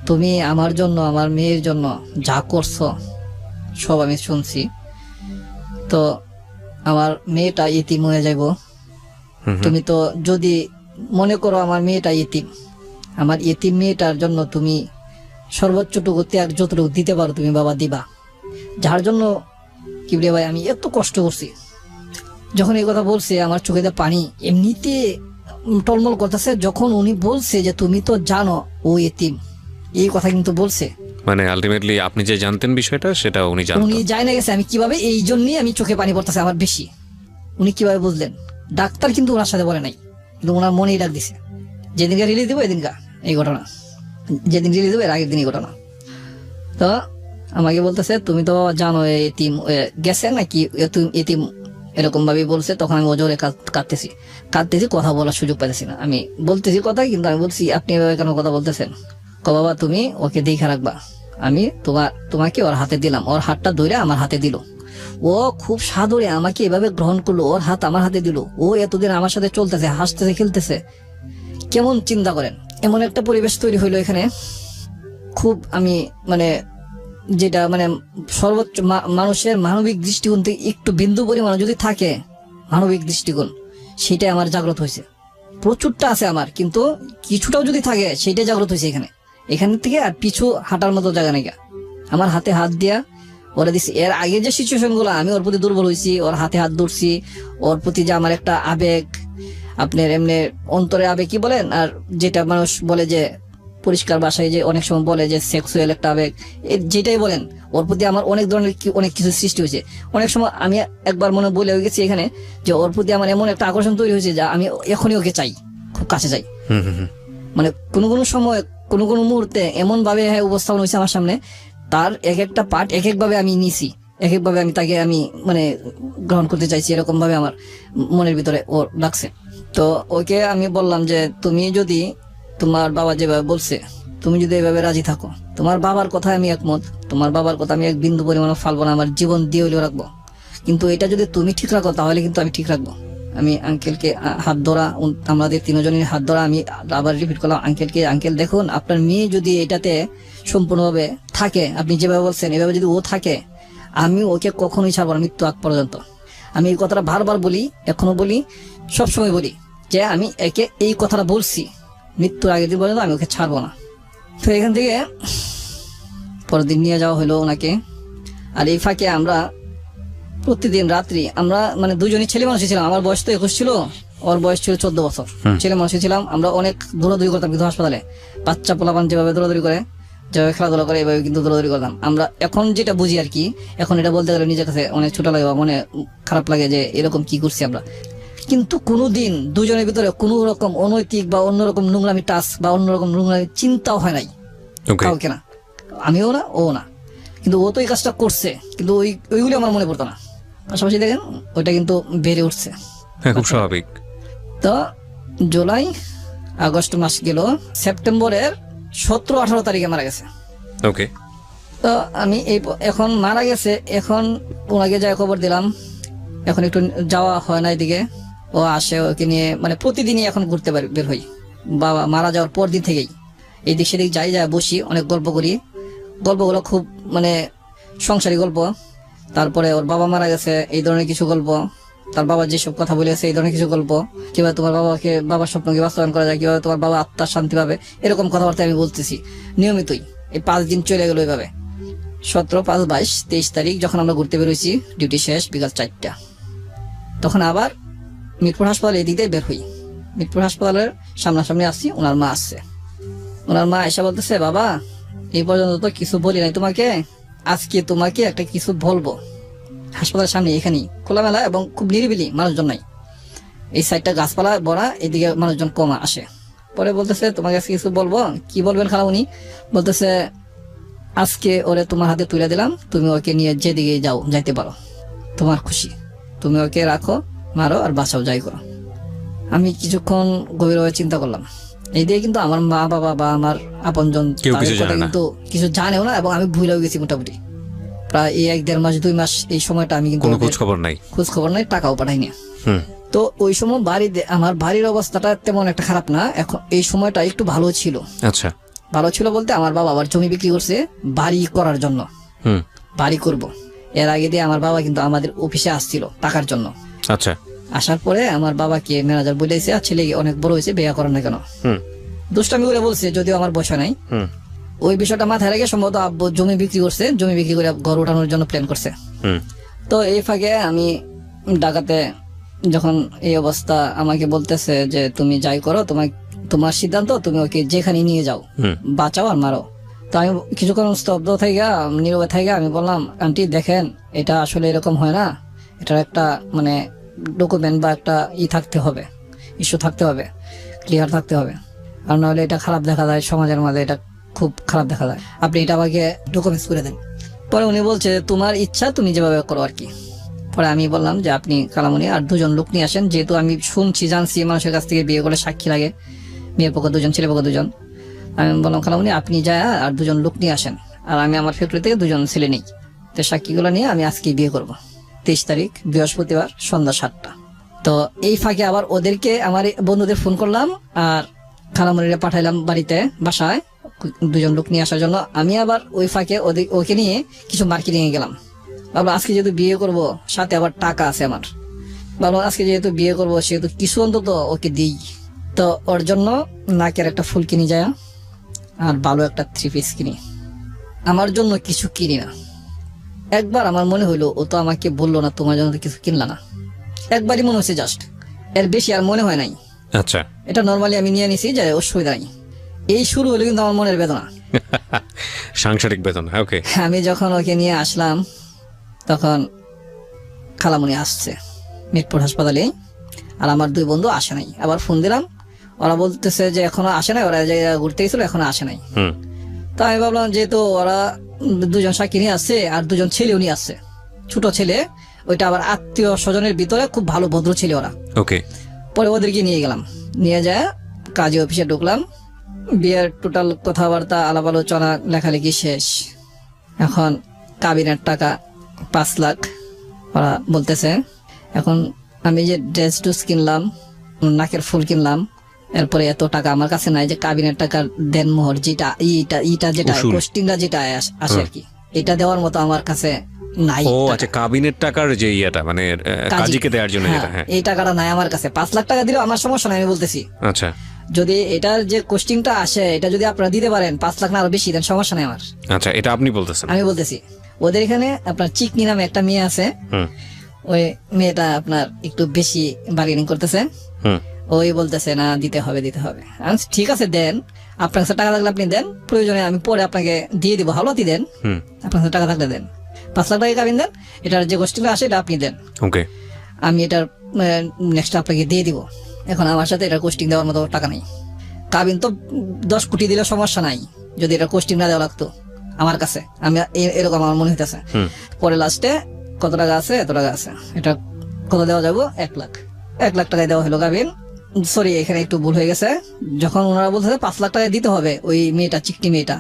তুমি আমার জন্য আমার মেয়ের জন্য যা করছো সব আমি শুনছি, তো আমার মেয়েটা ইতিম হয়ে যাইব, তুমি তো যদি মনে করো আমার মেয়েটা ইতিম, আমার ইতিম মেয়েটার জন্য তুমি সর্বোচ্চটুকু ত্যাগ যতটুকু দিতে পারো তুমি বাবা দিবা, যার জন্য কিবরিয়া ভাই আমি এত কষ্ট করছি। যখন এই কথা বলছে আমার চোখে দিয়ে পানি এমনিতে টলমল করতেছে। যখন উনি বলছে যে তুমি তো জানো ও এতিম, এই কথা কিন্তু বলছে, মানে আলটিমেটলি আপনি যে জানতেন বিষয়টা সেটা উনি জানতেন। উনি যাই না গেছে আমি কিভাবে, এই জন্যই আমি চোখে পানি পড়তেছে আমার বেশি। উনি কিভাবে বুঝলেন? ডাক্তার কিন্তু ওনার সাথে বলে নাই, কিন্তু ওনার মনেই ডাক দিছে। যেদিনকে রিলিজ দেবো এদিনকা এই ঘটনা, যেদিন রিলিজ দেবো এর আগের দিন এই ঘটনা। তো আমাকে বলতেছে তুমি তো জানো এতিম গেছে নাকি এতিম, এরকম ভাবে বলছে। তখন আমি ওজোরে কাঁদতেছি, কথা বলার সুযোগ পাইতেছি না। আমি বলতেছি কথা, কিন্তু আমি বলছি আপনি এভাবে কেন কথা বলতেছেন? বাবা তুমি ওকে দেখে রাখবা, আমি তোমাকে ওর হাতে দিলাম। ওর হাতটা ধরে আমার হাতে দিল, ও খুব সাদরে আমাকে এভাবে গ্রহণ করলো, ওর হাত আমার হাতে দিল। ও এতদিন আমার সাথে চলতেছে, হাসতেছে, খেলতেছে। কেমন চিন্তা করেন, এমন একটা পরিবেশ তৈরি হইলো এখানে। খুব আমি মানে যেটা মানে সর্বোচ্চ মানুষের মানবিক দৃষ্টিকোণ থেকে একটু বিন্দু পরিমাণ যদি থাকে মানবিক দৃষ্টিকোণ, সেটাই আমার জাগ্রত হয়েছে। প্রচুরটা আছে আমার, কিন্তু কিছুটাও যদি থাকে সেটাই জাগ্রত হয়েছে এখান থেকে। আর পিছু হাঁটার মতো জায়গা নেই। আমার হাতে হাত দিয়া ওরা দিচ্ছি। এর আগে যে সিচুয়েশন গুলো আমি ওর প্রতি দুর্বল হয়েছি, ওর হাতে হাত ধরছি, ওর প্রতি যে আমার একটা আবেগ, আপনার এমনি অন্তরে আবেগ কি বলেন, আর যেটা মানুষ বলে যে পরিষ্কার ভাষায় যে অনেক সময় বলে যে সেক্সুয়াল একটা আবেগ, যেটাই বলেন, ওর প্রতি আমার অনেক ধরনের অনেক কিছু সৃষ্টি হয়েছে। অনেক সময় আমি একবার মনে বলে গেছি এখানে যে ওর প্রতি আমার এমন একটা আকর্ষণ তৈরি হয়েছে যে আমি এখনই ওকে চাই, খুব কাছে চাই। মানে কোনো সময় কোনো মুহূর্তে এমন ভাবে উপস্থাপন হয়েছে আমার সামনে, তার এক একটা পার্ট এক একভাবে আমি নিছি, এক একভাবে আমি তাকে আমি মানে গ্রহণ করতে চাইছি, এরকম ভাবে আমার মনের ভিতরে ও লাগছে। তো ওকে আমি বললাম যে তুমি যদি তোমার বাবা যেভাবে বলছে তুমি যদি এভাবে রাজি থাকো, তোমার বাবার কথা আমি একমত, তোমার বাবার কথা আমি এক বিন্দু পরিমাণ ফালবো না, আমার জীবন দিয়ে হইলেও রাখবো, কিন্তু এটা যদি তুমি ঠিক রাখো তাহলে কিন্তু আমি ঠিক রাখবো। আমি আঙ্কেলকে হাত ধরা, আমাদের তিনজনের হাত ধরা, আমি আবার রিপিট করলাম আঙ্কেলকে, আঙ্কেল দেখুন আপনার মেয়ে যদি এটাতে সম্পূর্ণভাবে থাকে, আপনি যেভাবে বলছেন এভাবে যদি ও থাকে, আমি ওকে কখনোই ছাড়বো না মৃত্যু আগ পর্যন্ত। আমি এই কথাটা বারবার বলি, এখনো বলি, সবসময় বলি যে আমি একে এই কথাটা বলছি, মৃত্যুর আগের দিন পর্যন্ত আমি ওকে ছাড়বো না। তো এখান থেকে পরের দিন নিয়ে যাওয়া হলো ওনাকে। আর এই ফাঁকে আমরা প্রতিদিন রাত্রি আমরা মানে দুজনই ছেলে মানুষই ছিলাম। আমার বয়স তো 21 ছিল, ওর বয়স ছিল 14 বছর। ছেলে মানুষই ছিলাম আমরা, অনেক দৌড়াদৌড়ি করতাম কিন্তু হাসপাতালে। বাচ্চা পোলাপান যেভাবে দৌড়াদৌড়ি করে, যেভাবে খেলাধুলা করে, এভাবে কিন্তু দৌড়াদৌড়ি করতাম আমরা। এখন যেটা বুঝি আর কি, এখন এটা বলতে গেলে নিজের কাছে অনেক ছোট লাগে বা মনে খারাপ লাগে যে এরকম কি করছি আমরা। কিন্তু কোনোদিন দুজনের ভিতরে কোনো রকম অনৈতিক বা অন্যরকম নোংরামি টাচ বা অন্যরকম নোংরামি চিন্তাও হয় নাই কাউকে, না আমিও না ও না। কিন্তু ও তো এই কাজটা করছে, কিন্তু ওইগুলি আমার মনে পড়তো না। পাশাপাশি দেখেন ওইটা কিন্তু বেড়ে উঠছে। খুব স্বাভাবিক। তো জুলাই আগস্ট মাস গেল, সেপ্টেম্বরের 17-18 তারিখে মারা গেছে। ওকে। তো আমি এখন মারা গেছে, এখন ওনাকে যাই খবর দিলাম। এখন একটু যাওয়া হয় না এদিকে, ও আসে, ওকে নিয়ে মানে প্রতিদিনই এখন ঘুরতে বের হই। বাবা মারা যাওয়ার পর দিন থেকেই এইদিক সেদিক যাই, বসি, অনেক গল্প করি। গল্পগুলো খুব মানে সংসারী গল্প। তারপরে ওর বাবা মারা গেছে এই ধরনের কিছু গল্প, তার বাবা যেসব কথা বলেছে এই ধরনের কিছু গল্প, কিভাবে তোমার বাবার স্বপ্নকে বাস্তবায়ন করা যায়, কিভাবে তোমার বাবা আত্মার শান্তি পাবে, এরকম কথাবার্তা আমি বলতেছি নিয়মিতই। এই 5 দিন চলে গেল এইভাবে। 17, 5, 22, 23 তারিখ যখন আমরা ঘুরতে বেরোইছি, ডিউটি শেষ বিকাল 4টা, তখন আবার মিরপুর হাসপাতাল এই দিক দিয়ে বের হই। মিরপুর হাসপাতালের সামনাসামনি আসছি, ওনার মা আসছে। ওনার মা এসে বলতেছে, বাবা এই পর্যন্ত তো কিছু বলি নাই তোমাকে, আজকে তোমাকে একটা কিছু বলবো। হাসপাতালের সামনে এখানেই খোলামেলা এবং খুব নিরিবিলি, মানুষজন নাই। এই সাইডটা গাছপালা ভরা, এদিকে মানুষজন কম আসে। পরে বলতেছে তোমাকে আজকে কিছু বলবো। কি বলবেন খালামণি? বলতেছে আজকে ওরে তোমার হাতে তুলে দিলাম, তুমি ওকে নিয়ে যেদিকে যাইতে পারো, তোমার খুশি, তুমি ওকে রাখো, মারো আর বাঁচাও, যাই করো। আমি কিছুক্ষণ গভীরভাবে চিন্তা করলাম। এই দিয়ে কিন্তু আমার মা বাবা বা আমার আপনজন কিন্তু কিছু জানেও না, এবং আমি ভুলেও গেছি মোটামুটি প্রায় এই 1-1.5 মাস 2 মাস এই সময়টা আমি কিন্তু খোঁজ খবর নাই, টাকাও পাঠাইনি। তো ওই সময় আমার বাড়ির অবস্থাটা তেমন একটা খারাপ না, এখন এই সময়টা একটু ভালো ছিল। আচ্ছা, ভালো ছিল বলতে আমার বাবা আবার জমি বিক্রি করছে বাড়ি করার জন্য, বাড়ি করব। এর আগে দিয়ে আমার বাবা কিন্তু আমাদের অফিসে আসছিল টাকার জন্য। আচ্ছা, আসার পরে আমার বাবাকে ম্যানেজার বলেছে ছেলে অনেক বড় হয়েছে, বিয়ে করেন না কেন? দুষ্টামি করে বলছে, যদিও আমার বয়স নাই। ওই বিষয়টা মাথায় রেখে সম্ভবত আব্বু জমি বিক্রি করছে, জমি বিক্রি করে ঘর ওঠানোর জন্য প্ল্যান করছে। হুম। তো এই ফাঁকে আমি ঢাকাতে যখন এই অবস্থা আমাকে বলতেছে যে তুমি যাই করো, তোমার সিদ্ধান্ত, তুমি ওকে যেখানে নিয়ে যাও, হুম। বাঁচাও আর মারো। তো আমি কিছুক্ষণ স্তব্ধ থেকে নীরবে থেকে আমি বললাম, আন্টি দেখেন এটা আসলে এরকম হয় না, এটার একটা মানে ডকুমেন্ট বা একটা থাকতে হবে, ইস্যু থাকতে হবে, ক্লিয়ার থাকতে হবে, আর নাহলে এটা খারাপ দেখা যায় সমাজের মাঝে, এটা খুব খারাপ দেখা যায়, আপনি এটা আমাকে ডকুমেন্টস করে দেন। পরে উনি বলছে তোমার ইচ্ছা, তুমি যেভাবে করো আর কি। পরে আমি বললাম যে আপনি কালামণি আর 2জন লোক নিয়ে আসেন, যেহেতু আমি শুনছি জানছি মানুষের কাছ থেকে বিয়ে করলে সাক্ষী লাগে, মেয়ের পক্ষ 2জন ছেলে পক্ষ 2জন। আমি বললাম কালামণি আপনি যায় আর 2জন লোক নিয়ে আসেন, আর আমি আমার ফ্যাক্টরি থেকে 2জন ছেলে নেই, তো সাক্ষীগুলো নিয়ে আমি আজকে বিয়ে করব, 23 তারিখ বৃহস্পতিবার সন্ধ্যা 7টা। তো এই ফাঁকে আবার ওদেরকে আমার বন্ধুদের ফোন করলাম আর খালামণিরা পাঠাইলাম বাড়িতে বাসায় 2জন লোক নিয়ে আসার জন্য। আমি আবার ওই ফাঁকে ওকে নিয়ে কিছু মার্কেটিং এ গেলাম। ভাবলাম আজকে যেহেতু বিয়ে করব, সাথে আবার টাকা আছে আমার, ভাবলাম আজকে যেহেতু বিয়ে করব সেহেতু কিছু অন্তত ওকে দিই। তো ওর জন্য নাকের একটা ফুল কিনি যায় আর ভালো একটা 3 পিস কিনি, আমার জন্য কিছু কিনি না। একবার আমার মনে হইলো ও তো আমাকে বললো না তোমার জন্য তো কিছু কিনলা না, একবারই মনে হচ্ছে জাস্ট, এর বেশি আর মনে হয় নাই। আচ্ছা। এটা নর্মালি আমি নিয়ে নিছি যে অসুবিধা নাই। এই শুরু হলো কিন্তু আমার মনের বেদনা, সাংসারিক বেতন। ওকে। আমি যখন ওকে নিয়ে আসলাম তখন খালামণি আসছে মিরপুর হাসপাতালে, আর আমার 2 বন্ধু আসে নাই। আবার ফোন দিলাম, ওরা বলতেছে যে এখনো আসে নাই, ওরা যে ঘুরতে গেছিল এখনো আসে নাই। হুম। তো আমি ভাবলাম যেহেতু ওরা 2জন সাক্ষী নিয়ে আসছে আর 2জন ছেলেও নিয়ে আসছে, ছোট ছেলে, ওইটা আবার আত্মীয় স্বজনের ভিতরে খুব ভালো ভদ্র ছেলে ওরা। ওকে। পরে ওদেরকে নিয়ে গেলাম, নিয়ে যায় কাজী অফিসে ঢুকলাম, বিয়ের টোটাল কথাবার্তা আলাপ আলোচনা লেখালেখি শেষ। এখন কাবিনের টাকা 5 লাখ ওরা বলতেছে। এখন আমি যে ড্রেস টুস কিনলাম, নাকের ফুল কিনলাম, এরপরে এত টাকা আমার কাছে নাই যে কাবিনের টাকার দেন মোহর যেটা ইটা যেটা উসুল। কোস্টিংটা যেটা আসে আর কি, এটা দেওয়ার মতো আমার কাছে নাই। ও আচ্ছা, কাবিনের টাকার যে ইয়েটা মানে কাজীকে দেওয়ার জন্য যেটা। হ্যাঁ। এই টাকাটা নাই আমার কাছে। 5 লাখ টাকা দিলেও আমার সমস্যা নাই, আমি বলতেছি। আচ্ছা। যদি এটার যে কোস্টিংটা আসে এটা যদি আপনারা দিতে পারেন 5 লাখ না আরো বেশি দেন, সমস্যা নাই আমার। আচ্ছা, এটা আপনি বলতেছেন? আমি বলতেছি ওদের এখানে আপনার চিকনি নামে একটা মেয়ে আছে, হুম। ওই মেয়েটা আপনার একটু বেশি বার্গেনিং করতেছে। হুম। ওই বলতেছে না দিতে হবে দিতে হবে। আমি বলছি, ঠিক আছে দেন, আপনার কাছে টাকা থাকলে আপনি দেন, প্রয়োজনে আমি পরে আপনাকে দিয়ে দিব, হাওলাতি দেন, হুম। আপনার কাছে টাকা থাকলে দেন। 5 লাখ টাকা কাবিন দেন, এটার যে গোষ্ঠীটা আসে এটা আপনি দেন, ওকে। আমি এটার নেক্সট আপনাকে দিয়ে দিব। এখন আমার সাথে এটার কোস্টিং দেওয়ার মতো টাকা নেই। কাবিন তো 10 কোটি দিলে সমস্যা নাই, যদি এটা কোস্টিং না দেওয়া লাগতো আমার কাছে, আমি এরকম আমার মনে হইতেছে। হুম। পরে লাস্টে কত টাকা আছে, এত টাকা আছে, এটা কত দেওয়া যাবো, 1 লাখ। 1 লাখ টাকায় দেওয়া হলো কাবিন। সরি, এখানে একটু ভুল হয়ে গেছে। যখন ওনারা বলছে 5 লাখ টাকা দিতে হবে ওই মেয়েটা, চিকটি মেয়েটা,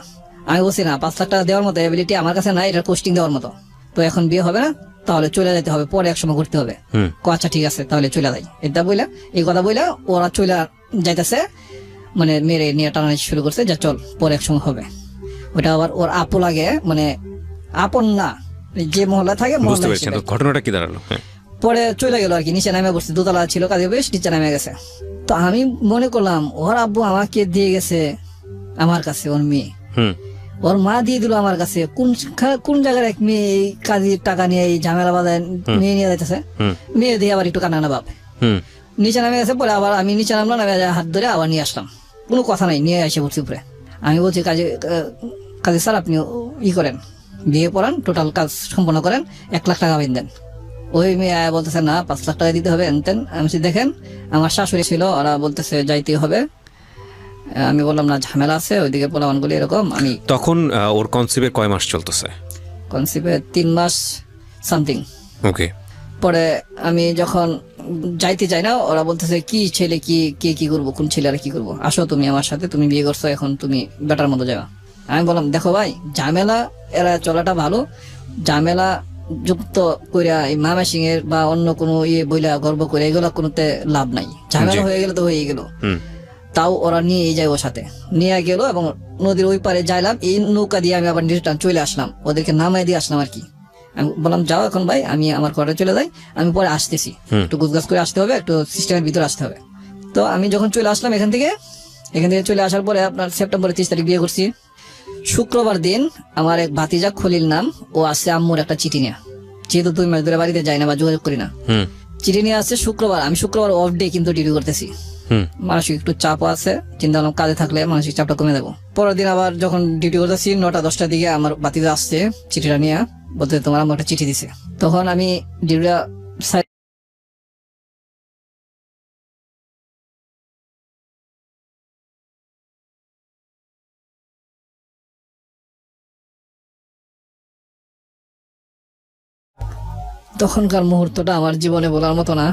আমি বলছি না 5 লাখ টাকা দেওয়ার মতো এবিলিটি আমার কাছে নাই, এটা কোস্টিং দেওয়ার মতো। তো এখন বিয়ে হবে না, তাহলে চলে যেতে হবে, পরে একসময় ঘুরতে হবে। হুম। আচ্ছা ঠিক আছে তাহলে চলে যাই, এটা বইলা এই কথা বইলা ওরা চলে যাইতেছে, মানে মেরে নিয়ে টানানি শুরু করছে যে চল পরে একসময় হবে। ওটা আবার ওর আপু লাগে, মানে আপন না, যে মহল্লা থাকে বুঝতে মহল্লা পেরেছেন। তো ঘটনাটা কি দাঁড়ালো? হ্যাঁ। পরে চলে গেল আর কি, নিচে নামে বসছে, দোতলা ছিল কাজে বেশ, নিচে নামে গেছে। তো আমি মনে করলাম ওর আব্বু আমাকে দিয়ে গেছে আমার কাছে ওর মেয়ে, হুম। ওর মা দিয়ে দিল আমার কাছে। কোন জায়গার এক মেয়ে এই কাজের টাকা নিয়ে এই ঝামেলা বাঁধায় মেয়ে নিয়ে যাইতেছে, হুম। মেয়ে দিয়ে আবার একটু কান্না বাপ। হুম। নিচে নামে গেছে, পরে আবার আমি নিচে নামলাম, নামে হাত ধরে আবার নিয়ে আসলাম, কোনো কথা নাই, নিয়ে এসে বলছি উপরে। আমি বলছি কাজে স্যার আপনি করেন, বিয়ে পড়ান, টোটাল কাজ সম্পন্ন করেন, 1 লাখ টাকা দেন। ওই মেয়ে বলতেছে না 5 লাখ টাকা দিতে হবে এনতেন। আমি বলছি, দেখেন আমার শাশুড়ি ছিল, ওরা বলতেছে যাইতে হবে। আমি বললাম না ঝামেলা আছে ওইদিকে পোলাপানগুলি এরকম। আমি তখন ওর কনসিভের কয় মাস চলতেছে? কনসিভে 3 মাস সামথিং। ওকে। পরে আমি যখন যাইতে চাই না, ওরা বলতেছে কি ছেলে কি করবো, কোন ছেলে আর কি করবো, আসো তুমি আমার সাথে, তুমি বিয়ে করছো, এখন তুমি বেটার মতো যাবা। আমি বললাম দেখো ভাই, ঝামেলা এরা চলাটা ভালো, ঝামেলা যুক্ত কইরা এই মামা সিং এর বা অন্য কোনো বইলা গর্ব করে এগুলা কোনোতে লাভ নাই। ঝামেলা হয়ে গেলে তো হয়ে গেল। তাও ওরা নিয়ে যায়, ওর সাথে নিয়ে গেল এবং নদীর ওই পারে যাইলাম, এই নৌকা দিয়ে আমি আবার রিটার্ন চলে আসলাম, ওদেরকে নামাই দিয়ে আসলাম আর কি। আমি বললাম যাও এখন ভাই, আমি আমার ঘরে চলে যাই, আমি পরে আসতেছি, একটু গুজগাছ করে আসতে হবে, একটু সিস্টেমের ভিতরে আসতে হবে। তো আমি যখন চলে আসলাম এখান থেকে চলে আসার পরে আপনার সেপ্টেম্বরের 30 তারিখ বিয়ে করছি। শুক্রবার দিন আমার এক ভাতিজা খলিল নাম, ও আসছে আম্মুর একটা চিঠি নিয়ে, যেহেতু 2 মাস ধরে বাড়িতে যাই না বা যোগাযোগ করি না, হুম চিঠি নিয়ে আসছে শুক্রবার। আমি শুক্রবার অফ ডে কিন্তু ডিউটি করতেছি, হুম মানসিক একটু চাপও আছে, চিন্তা করলাম কাজে থাকলে মানসিক চাপটা কমে দেবো। পরের দিন আবার যখন ডিউটি করতেছি 9টা-10টার দিকে আমার বাতিজা আসছে চিঠিটা নিয়ে, বলতে তোমার আম্মু একটা চিঠি দিছে। তখন আমি ডিউটিটা তখনকার মুহূর্তটা আমার জীবনে বলার মতো না।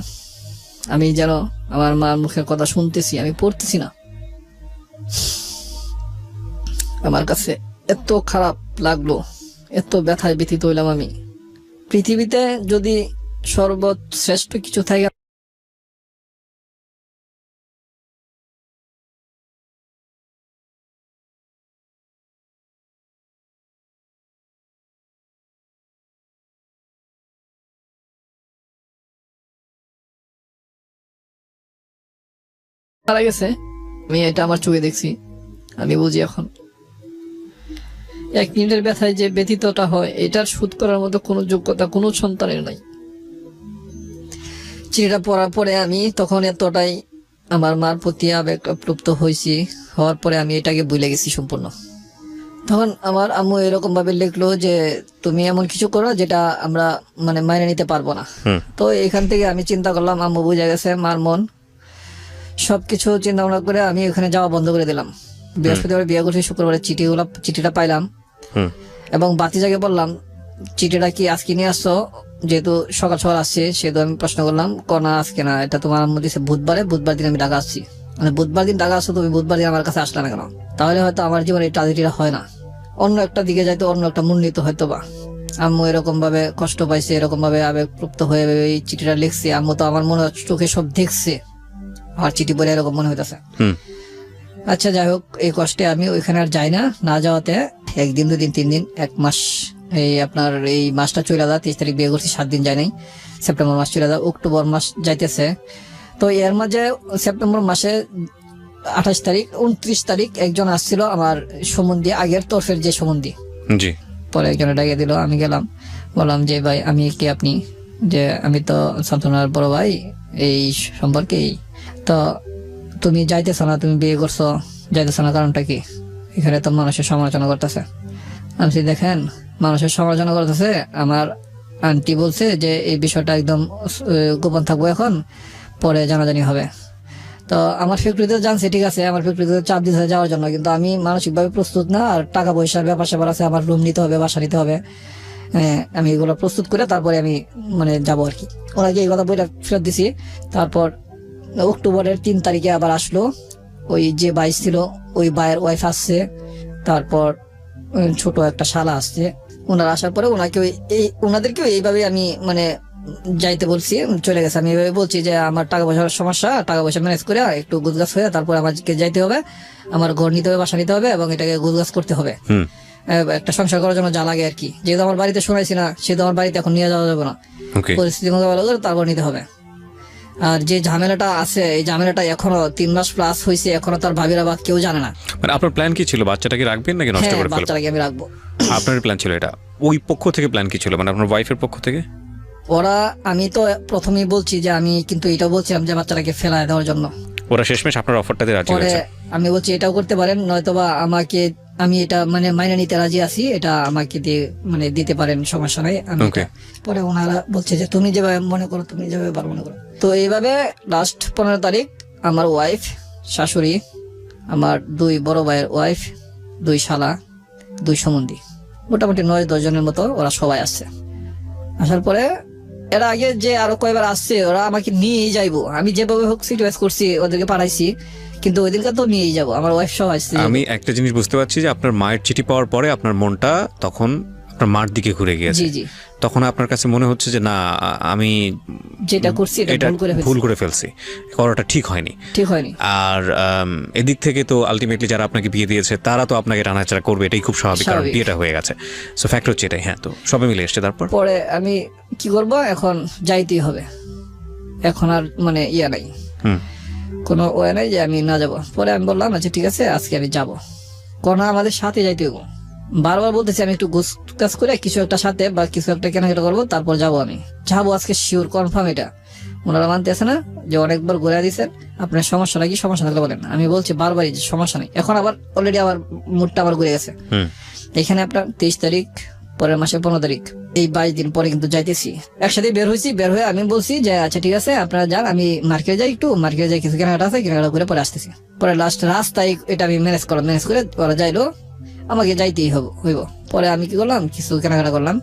আমি যেন আমার মার মুখের কথা শুনতেছি, আমি পড়তেছি না। আমার কাছে এত খারাপ লাগলো, এত ব্যথায় ব্যথিত হইলাম আমি। পৃথিবীতে যদি সর্বশ্রেষ্ঠ কিছু থাকে মারা গেছে, আমি এটা আমার চোখে দেখছি, আমি বুঝি এখন 1 মিনিটের ব্যথায় যে ব্যথিতটা হয় এটার শোধ করার মতো কোনো যোগ্যতা কোনো সন্তানের নাই। চিঠিটা পড়ার পরে আমি তখন এতটাই আমার মার প্রতি আবেগপ্লুপ্ত হয়েছি, হওয়ার পরে আমি এটাকে ভুলে গেছি সম্পূর্ণ। তখন আমার আম্মু এরকম ভাবে লিখলো যে তুমি এমন কিছু করো যেটা আমরা মানে মাইনে নিতে পারবো না। তো এখান থেকে আমি চিন্তা করলাম আম্মু বুঝে গেছে মার মন, সবকিছু চিন্তা ভাবনা করে আমি ওখানে যাওয়া বন্ধ করে দিলাম। বৃহস্পতিবার বিয়ে করছি, শুক্রবারে চিঠিটা পাইলাম এবং বাতিজাকে বললাম চিঠিটা কি আজকে নিয়ে আসছো, যেহেতু সকাল সকাল আসছে, সেহেতু আমি প্রশ্ন করলাম না আজকে না, এটা তোমার আম্মু দিছে বুধবার দিন আমি ঢাকা আসছি, মানে বুধবার দিন ঢাকা আসছো, তুমি বুধবার দিন আমার কাছে আসলে না কেন? তাহলে হয়তো আমার জীবনে এই ট্রাজেডিটা হয় না, অন্য একটা দিকে যাইতো, অন্য একটা মূল্যিত হয়তো বা। আম্মু এরকম ভাবে কষ্ট পাইছে, এরকম ভাবে আবেগপ্লুপ্ত হয়ে এই চিঠিটা লিখছে, আম্মু তো আমার মনে হচ্ছে চোখে সব দেখছে, আর চিঠি বলে এরকম মনে হইতেছে। আচ্ছা যাই হোক, এই কষ্টে আমি ওইখানে আর যাই না, না যাওয়াতে 1 দিন 2 দিন 3 দিন 1 মাস, এই আপনার এই মাসটা চলে যা, 23 তারিখ বিয়ে করছি, 7 দিন যায় নাই, সেপ্টেম্বর মাস চলে যা, অক্টোবর মাস যাইতেছে। তো এর মাঝে সেপ্টেম্বর মাসে 28 তারিখ 29 তারিখ একজন আসছিল আমার সম্বন্ধী, আগের তরফের যে সম্বন্ধী, জি। পরে একজনে ডাকিয়ে দিল, আমি গেলাম, বললাম যে ভাই আমি কি আপনি, যে আমি তো শান্তনার বড় ভাই এই সম্পর্কেই, তো তুমি যাইতেছ না, তুমি বিয়ে করছো যাইতেছ না, কারণটা কি? এখানে তো মানুষের সমালোচনা করতেছে। আমি দেখেন মানুষের সমালোচনা করতেছে, আমার আন্টি বলছে যে এই বিষয়টা একদম গোপন থাকবো, এখন পরে জানাজানি হবে। তো আমার ফ্যাক্টরিতে জানছে, ঠিক আছে, আমার ফ্যাক্টরিতে চাপ দিতে যাওয়ার জন্য, কিন্তু আমি মানসিকভাবে প্রস্তুত না, আর টাকা পয়সার ব্যাপার স্যাপার আছে, আমার রুম নিতে হবে, বাসা নিতে হবে, আমি এগুলো প্রস্তুত করে তারপরে আমি মানে যাবো আর কি। ওনাকে এই কথা বইটা ফেরত দিছি। তারপর অক্টোবরের 3 তারিখে আবার আসলো, ওই যে 22 ছিল ওই ভাইয়ের ওয়াইফ আসছে, তারপর ছোট একটা শালা আসছে। ওনারা আসার পরে ওনাদেরকেও এইভাবে আমি মানে যাইতে বলছি, চলে গেছে। আমি এইভাবে বলছি যে আমার টাকা পয়সার সমস্যা, টাকা পয়সা ম্যানেজ করে একটু গুজগাছ হয়ে তারপর আমাকে যাইতে হবে, আমার ঘর নিতে হবে, বাসা নিতে হবে এবং এটাকে গুজগাছ করতে হবে, একটা সংসার করার জন্য যা লাগে আর কি। যেহেতু আমার বাড়িতে শোনাইছি না, সেহেতু আমার বাড়িতে এখন নিয়ে যাওয়া যাবে না, পরিস্থিতি মোকাবেলা করে তারপর নিতে হবে। আর যে ঝামেলাটা আছে, এই ঝামেলাটা এখনো 3 মাস প্লাস হয়েছে, এখনো তার ভাবিরা বা কেউ জানে না। মানে আপনার প্ল্যান কি ছিল, বাচ্চাটাকে রাখবেন নাকি নষ্ট করে ফেলবেন? বাচ্চাটাকে আমি রাখবো। আপনার প্ল্যান ছিল এটা, ওই পক্ষ থেকে প্ল্যান কি ছিল, মানে আপনার ওয়াইফের পক্ষ থেকে? ওরা, আমি তো প্রথমেই বলছি যে আমি কিন্তু এটা বলছিলাম যে বাচ্চাটাকে ফেলায় দেওয়ার জন্য। ওরা শেষমেশ আপনার অফারটাতে রাজি হয়েছে? আমি বলছি এটাও করতে পারেন, নয়তোবা আমাকে, আমি এটা মানে মাইনে নিতে রাজি আছি, এটা আমাকে দিয়ে মানে দিতে পারেন, সমস্যা নাই। আমি পরে ওনারা বলছে যে তুমি যেভাবে মনে করো, তুমি যেভাবে ভালো মনে করো। তো এইভাবে লাস্ট 15 তারিখ আমার ওয়াইফ, শাশুড়ি, আমার 2 বড় ভাইয়ের ওয়াইফ, 2 শালা, 2 সম্বন্ধী, মোটামুটি 9-10 জনের মতো ওরা সবাই আসছে। আসার পরে এরা আগে যে আরো কয়েকবার আসছে, ওরা আমাকে নিয়েই যাইবো, আমি যেভাবে হোক সিরিয়াস করছি, ওদেরকে পাঠাইছি, কিন্তু ওই দিনকার তো নিয়েই যাবো, আমার ওয়াইফ সহ আসছে। আমি একটা জিনিস বুঝতে পারছি যে আপনার মায়ের চিঠি পাওয়ার পরে আপনার মনটা তখন আপনার মার দিকে ঘুরে গিয়েছে। তখন আপনার কাছে মনে হচ্ছে যে না, আমি যেটা করছি এটা ভুল করে ফেলছি, করাটা ঠিক হয়নি। আর এদিক থেকে তো আলটিমেটলি যারা আপনাকে বিয়ে দিয়েছে তারা তো আপনাকে টানাচাড়া করবে, এটাই খুব স্বাভাবিক, কারণ বিয়েটা হয়ে গেছে। সো ফ্যাক্ট হচ্ছে এটাই। হ্যাঁ, তো সবে মিলে এসছে। তারপর পরে আমি কি করব, এখন যাইতেই হবে, এখন আর মানে ইয়া নাই, কোনো ওয়ে নাই যে আমি না যাবো। পরে আমি বললাম আচ্ছা ঠিক আছে, আজকে আমি যাবো, কোন আমাদের সাথে যাইতে হবো। বারবার বলতেছি আমি একটু গোছ কাজ করে কিছু একটা সাথে বা কিছু একটা কেনাকাটা করবো, তারপর যাবো আমি যাবো আজকে শিওর কনফার্ম। এটা ওনারা মানতে আছে না যে অনেকবার ঘুরে দিচ্ছেন, আপনার সমস্যাটা কি, সমস্যা থাকলে বলেন। আমি বলছি বারবারই যে সমস্যা নেই। এখন আবার অলরেডি আবার মুডটা আবার ঘুরে গেছে। এখানে আপনার 23 তারিখ, পরের মাসে 15 তারিখ, এই 22 দিন পরে কিন্তু যাইতেছি। একসাথে বের হয়েছি, বের হয়ে আমি বলছি যে আচ্ছা ঠিক আছে আপনারা যান, আমি মার্কেটে যাই, একটু মার্কেটে যাই, কিছু কেনাকাটা আছে, কেনাকাটা করে পরে আসতেছি। পরে লাস্ট রাস্তায় এটা আমি ম্যানেজ করলাম, ম্যানেজ করে ওরা যাইলো, আমাকে যাইতেই হইব। পরে আমি কি করলাম, কিছু কেনাকাটা করলাম,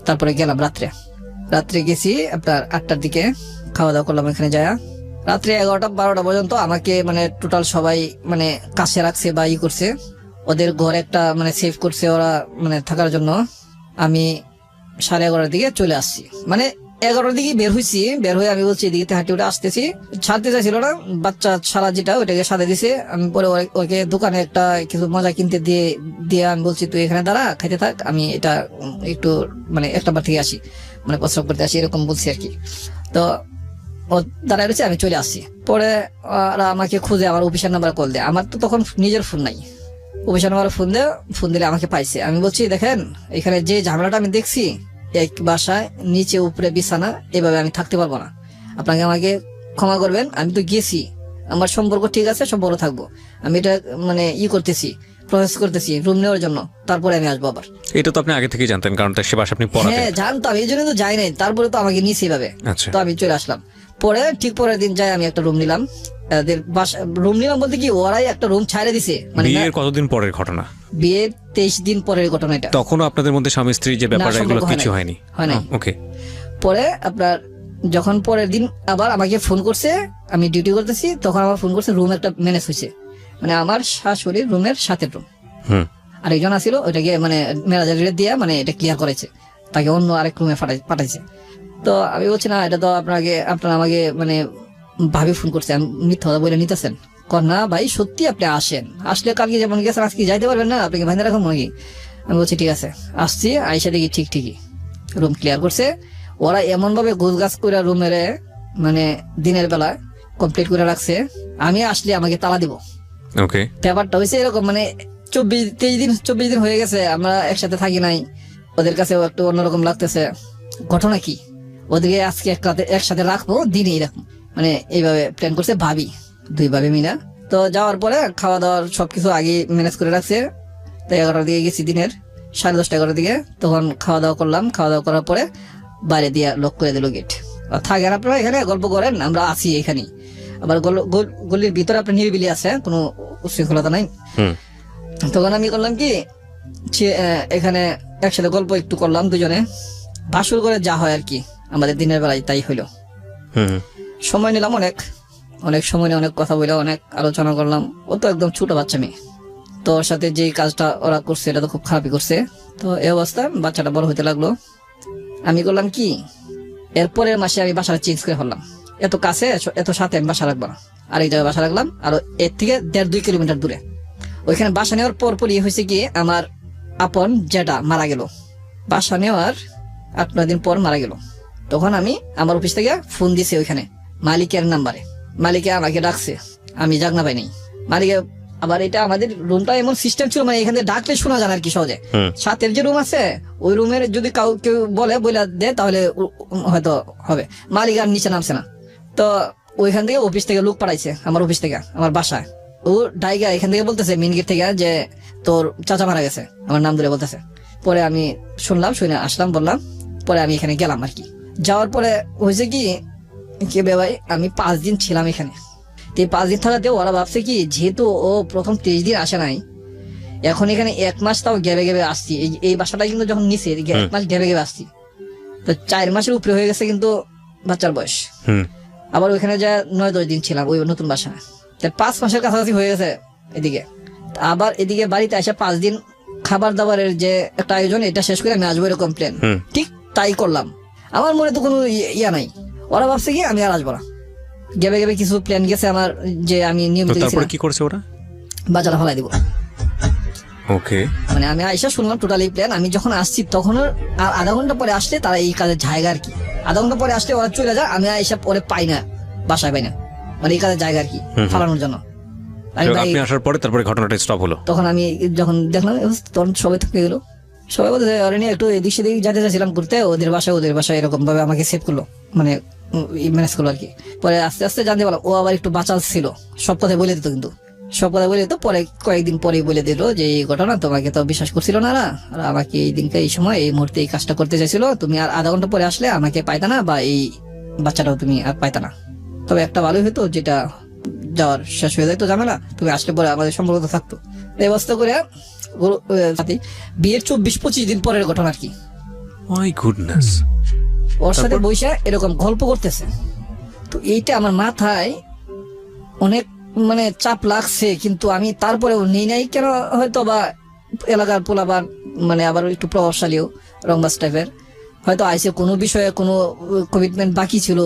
তারপরে গেলাম রাত্রে গেছি আপনার 8টার দিকে, খাওয়া দাওয়া করলাম এখানে যায়। রাত্রে 11টা 12টা পর্যন্ত আমাকে মানে টোটাল সবাই মানে কাছে রাখছে বা ই করছে, ওদের ঘর একটা মানে সেভ করছে ওরা মানে থাকার জন্য। আমি 11:30 দিকে চলে আসছি, মানে 11টার দিকে বের হয়েছি। বের হয়ে আমি বলছি এদিকে হাঁটি উঠে আসতেছি, ছাড়তে চাইছিল না বাচ্চা ছাড়া যেটা, ওইটাকে সাথে দিছে। আমি পরে ওকে দোকানে একটা কিছু মজা কিনতে দিয়ে আমি বলছি তুই এখানে দাঁড়া, খাইতে থাক, আমি এটা একটু মানে একটা বার থেকে আসি, মানে প্রস্রাব করতে আসি, এরকম বলছি আর কি। তো ও দাঁড়ায় রয়েছে, আমি চলে আসছি। পরে ওরা আমাকে খুঁজে আমার অফিসের নাম্বার কল দেয়। আমার তো তখন নিজের ফোন নাই, অফিসের নাম্বার ফোন দিলে আমাকে পাইছে। আমি বলছি দেখেন এখানে যে ঝামেলাটা আমি দেখছি, এক বাসায় নিচে উপরে বিছানা, এভাবে আমি থাকতে পারবো না, আপনাকে আমাকে ক্ষমা করবেন। আমি তো গেছি, আমার সম্পর্ক ঠিক আছে, সম্পর্ক থাকবো। আমি এটা মানে করতেছি, প্রসেস করতেছি রুম নেওয়ার জন্য, তারপরে আমি আসবো আবার। এটা তো আপনি আগে থেকেই জানতেন, কারণ তার সে বাসা আপনি পড়াতেন। হ্যাঁ জানতাম, এই জন্য তো যাই নাই, তারপরে তো আমাকে নিয়েছে এইভাবে। আচ্ছা। তো আমি চলে আসলাম। পরে ঠিক পরের দিন যাই আমি একটা রুম নিলাম, রুম নিলাম বলতে কি ওরাই একটা রুম ছাড়ে দিছে, মানে বিয়ের কতদিন পরের ঘটনা? বিয়ের 23 দিন পরের ঘটনা এটা। তখনও আপনাদের মধ্যে স্বামী স্ত্রী যে ব্যাপারটা, এগুলো সম্পর্ক কিছু হয়নি? হয় নাই। ওকে। পরে আপনার যখন পরের দিন আবার আমাকে ফোন করছে, আমি ডিউটি করতেছি, তখন আমার ফোন করছে, রুম একটা ম্যানেজ হয়েছে, মানে আমার শাশুড়ির রুমের সাথে রুম আরেকজন আসছিল, ওইটাকে মানে ম্যানেজার দিয়ে মানে এটা ক্লিয়ার করেছে, তাকে অন্য আরেক রুমে পাঠাইছে। তো আমি বলছি না, এটা তো আপনারা আমাকে মানে ভাবি ফোন করছে, আমি মিথ্যা কথা বলে নিতেছেন। না ভাই সত্যি আপনি আসেন, আসলে কালকে যেমন গেছেন আজকে যাইতে পারবেন না, আপনাকে ভাইনা রাখুন নাকি? আমি বলছি ঠিক আছে আসছি। আইসা দেখি ঠিকই রুম ক্লিয়ার করছে। ওরা এমন ভাবে গোছ গাছ করে রুমের মানে দিনের বেলা কমপ্লিট করে রাখছে, আমি আসলে আমাকে তালা দিব। ওকে। ব্যাপারটা হয়েছে এরকম, মানে 24 দিন হয়ে গেছে আমরা একসাথে থাকি নাই, ওদের কাছেও একটু অন্যরকম লাগতেছে। ঘটনা কি, ওদেরকে আজকে একসাথে রাখবো দিনে, এরকম মানে এইভাবে প্ল্যান করছে ভাবি, দুই ভাবি মিনা। তো যাওয়ার পরে খাওয়া দাওয়ার সবকিছু আগে ম্যানেজ করে রাখছে। তো 11টার দিকে গেছি, দিনের 10:30 11টার দিকে, তখন খাওয়া দাওয়া করলাম। খাওয়া দাওয়া করার পরে বাইরে দিয়ে লক করে দিল গেট। থাকেন আপনারা এখানে, গল্প করেন, আমরা আছি এখানেই। আবার গলির ভিতরে আপনার নিরিবিলি আছে, কোনো উশৃঙ্খলতা নাই। তখন আমি করলাম কি, এখানে একসাথে গল্প একটু করলাম দুজনে, বাসর করে যা হয় আর কি আমাদের দিনের বেলায় তাই হইলো। সময় নিলাম অনেক সময় নিয়ে অনেক কথা বলে অনেক আলোচনা করলাম। ও তো একদম ছোট বাচ্চা মেয়ে, তো ওর সাথে যে কাজটা ওরা করছে এটা তো খুব খারাপই করছে। তো এই অবস্থা বাচ্চাটা বড় হইতে লাগলো। আমি করলাম কি, এরপরের মাসে আমি বাসাটা চেঞ্জ করে ফেললাম। এত কাছে এত সাথে আমি বাসা রাখবো না, আরেক জায়গায় বাসা রাখলাম, আর এর থেকে 1.5-2 কিলোমিটার দূরে। ওইখানে বাসা নেওয়ার পরপরই হয়েছে কি, আমার আপন যেটা মারা গেল, বাসা নেওয়ার 8-9 দিন পর মারা গেল। তখন আমি আমার অফিস থেকে ফোন দিছি ওইখানে মালিকের নাম্বারে, মালিকে আমাকে ডাকছে, আমি জাগনা পাই নাই। মালিকে আবার এটা আমাদের রুমটা এমন সিস্টেম ছিল, মানে এখানে ডাকলে শোনা যায় আর কি সহজে। সাথের যে রুম আছে ওই রুমের যদি কেউ বলে দেয় তাহলে হয়তো হবে। মালিক আর নিচে নামছে না, তো ওইখান থেকে অফিস থেকে লোক পাঠাইছে আমার অফিস থেকে আমার বাসায়। ও ডাইগা এখান থেকে বলতেছে মেন গেট থেকে যে তোর চাচা মারা গেছে, আমার নাম ধরে বলতেছে। পরে আমি শুনলাম, শুনে আসলাম, বললাম। পরে আমি এখানে গেলাম আর কি। যাওয়ার পরে হয়েছে কি ভাই, আমি 5 দিন ছিলাম এখানে। 5 দিন থাকাতে ওরা ভাবছে কি, যেহেতু ও প্রথম 23 দিন আসে নাই, এখন এখানে 1 মাস তাও গেবে আসছি। এই বাসাটা কিন্তু যখন নিচে 1 মাস গেবে আসছি, তো 4 মাসের উপরে হয়ে গেছে কিন্তু বাচ্চার বয়স। আবার ওইখানে যা 9-10 দিন ছিলাম ওই নতুন বাসা, 5 মাসের কাছাকাছি হয়ে গেছে এদিকে। আবার এদিকে বাড়িতে এসে 5 দিন খাবার দাবারের যে একটা আয়োজন, এটা শেষ করে আমি আসবো এরকম প্ল্যান, ঠিক তাই করলাম। আমার মনে তো কোনো ইয়া নাই, ওরা ভাবছে কি আমি আর আসবো না। গেবে কিছু প্ল্যান গেছে আমার, যে আমি নিয়মিত তারপরে কি করছে ওরা, বাজারে ফেলাই দিব। ওকে, মানে আমি আইসা শুনলাম টোটালি প্ল্যান। আমি যখন আসছি তখন আর আধা ঘন্টা পরে আসলে তারা এই কাজের জায়গা আর কি, আধা ঘন্টা পরে আসলে ওরা চলে যায়, আমি আইসা পরে পাই না, বাসায় পাই না, মানে এই কাজের জায়গা আর কি ফালানোর জন্য। আমি তো ভাই আপনি আসার পরে তারপরে ঘটনাটা স্টপ হলো। তখন আমি যখন দেখলাম তখন সবাই থেকে গেলো, সবাই বলতে ওরা নিয়ে একটু এদিক সেদিক যেতে চাইছিলাম ঘুরতে, ওদের বাসায় এরকম ভাবে আমাকে সেভ করলো, মানে ম্যানেজ করলো আর কি। পরে আস্তে আস্তে জানতে পারলাম ও আবার একটু বাঁচাল ছিল, সব কথা বলে দিত, কিন্তু সব কথা বলে দিত। পরে কয়েকদিন পরে বলে দিল যে এই ঘটনা, তোমাকে তো বিশ্বাস করছিল না আর আমাকে এই দিনকে এই সময় এই মুহূর্তে এই কাজটা করতে চাইছিল, তুমি আর আধা ঘন্টা পরে আসলে আমাকে পাইতা না, বা এই বাচ্চাটাও তুমি আর পাইতা না। তবে একটা ভালোই হতো, যেটা যাওয়ার শেষ হয়ে যাইতো ঝামেলা, তুমি আসলে পরে আমাদের সম্পর্ক থাকতো। এই অবস্থা করে বিয়ের 24-25 দিন পরের ঘটনা আর কি। My goodness. ওর সাথে বইসা এরকম গল্প করতেছে, তো এইটা আমার মাথায় অনেক মানে চাপ লাগছে, কিন্তু আমি তারপরেও নেই নাই কেন, হয়তো বা এলাকার পোলাবার মানে আবার একটু প্রভাবশালীও রংবাস টাইপের, হয়তো আইসে কোনো বিষয়ে কোনো কমিটমেন্ট বাকি ছিল,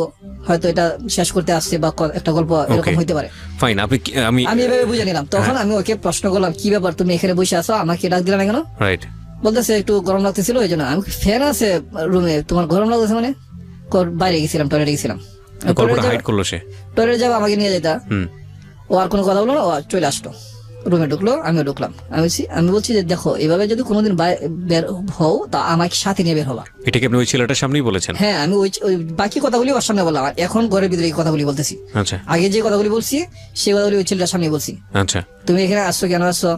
হয়তো এটা শেষ করতে আসছে, বা একটা গল্প এরকম হইতে পারে। ফাইন, আপনি আমি এভাবে বুঝে নিলাম। তখন আমি ওকে প্রশ্ন করলাম, কি ব্যাপার তুমি এখানে বসে আছো, আমাকে ডাক দিলে না কেন? রাইট। বলতেছে একটু গরম লাগতেছিল এই জন্য। আমি ফ্যান আছে রুমে, তোমার গরম লাগতেছে মানে? বাইরে গেছিলাম, টয়লেটে গেছিলাম। গল্পটা হাইড করলো সে। টয়লেটে যাবো, আমাকে নিয়ে যেতা। ও আর কোনো কথা বললো না, ও চলে আসলো, রুমে ঢুকলো, আমিও ঢুকলাম। আমি বলছি যে দেখো, এভাবে যদি কোনোদিন বের হও তা আমাকে সাথে নিয়ে বের হবা। এটা কি আপনি ওই ছেলেটার সামনেই বলেছেন? হ্যাঁ, আমি ওই বাকি কথাগুলি ওর সামনে বললাম, এখন ঘরের ভিতরে এই কথাগুলি বলতেছি। আচ্ছা আগে যে কথাগুলি বলছি সেই কথাগুলি ওই ছেলেটার সামনে বলছি। আচ্ছা। তুমি এখানে আসছো কেন, আসছো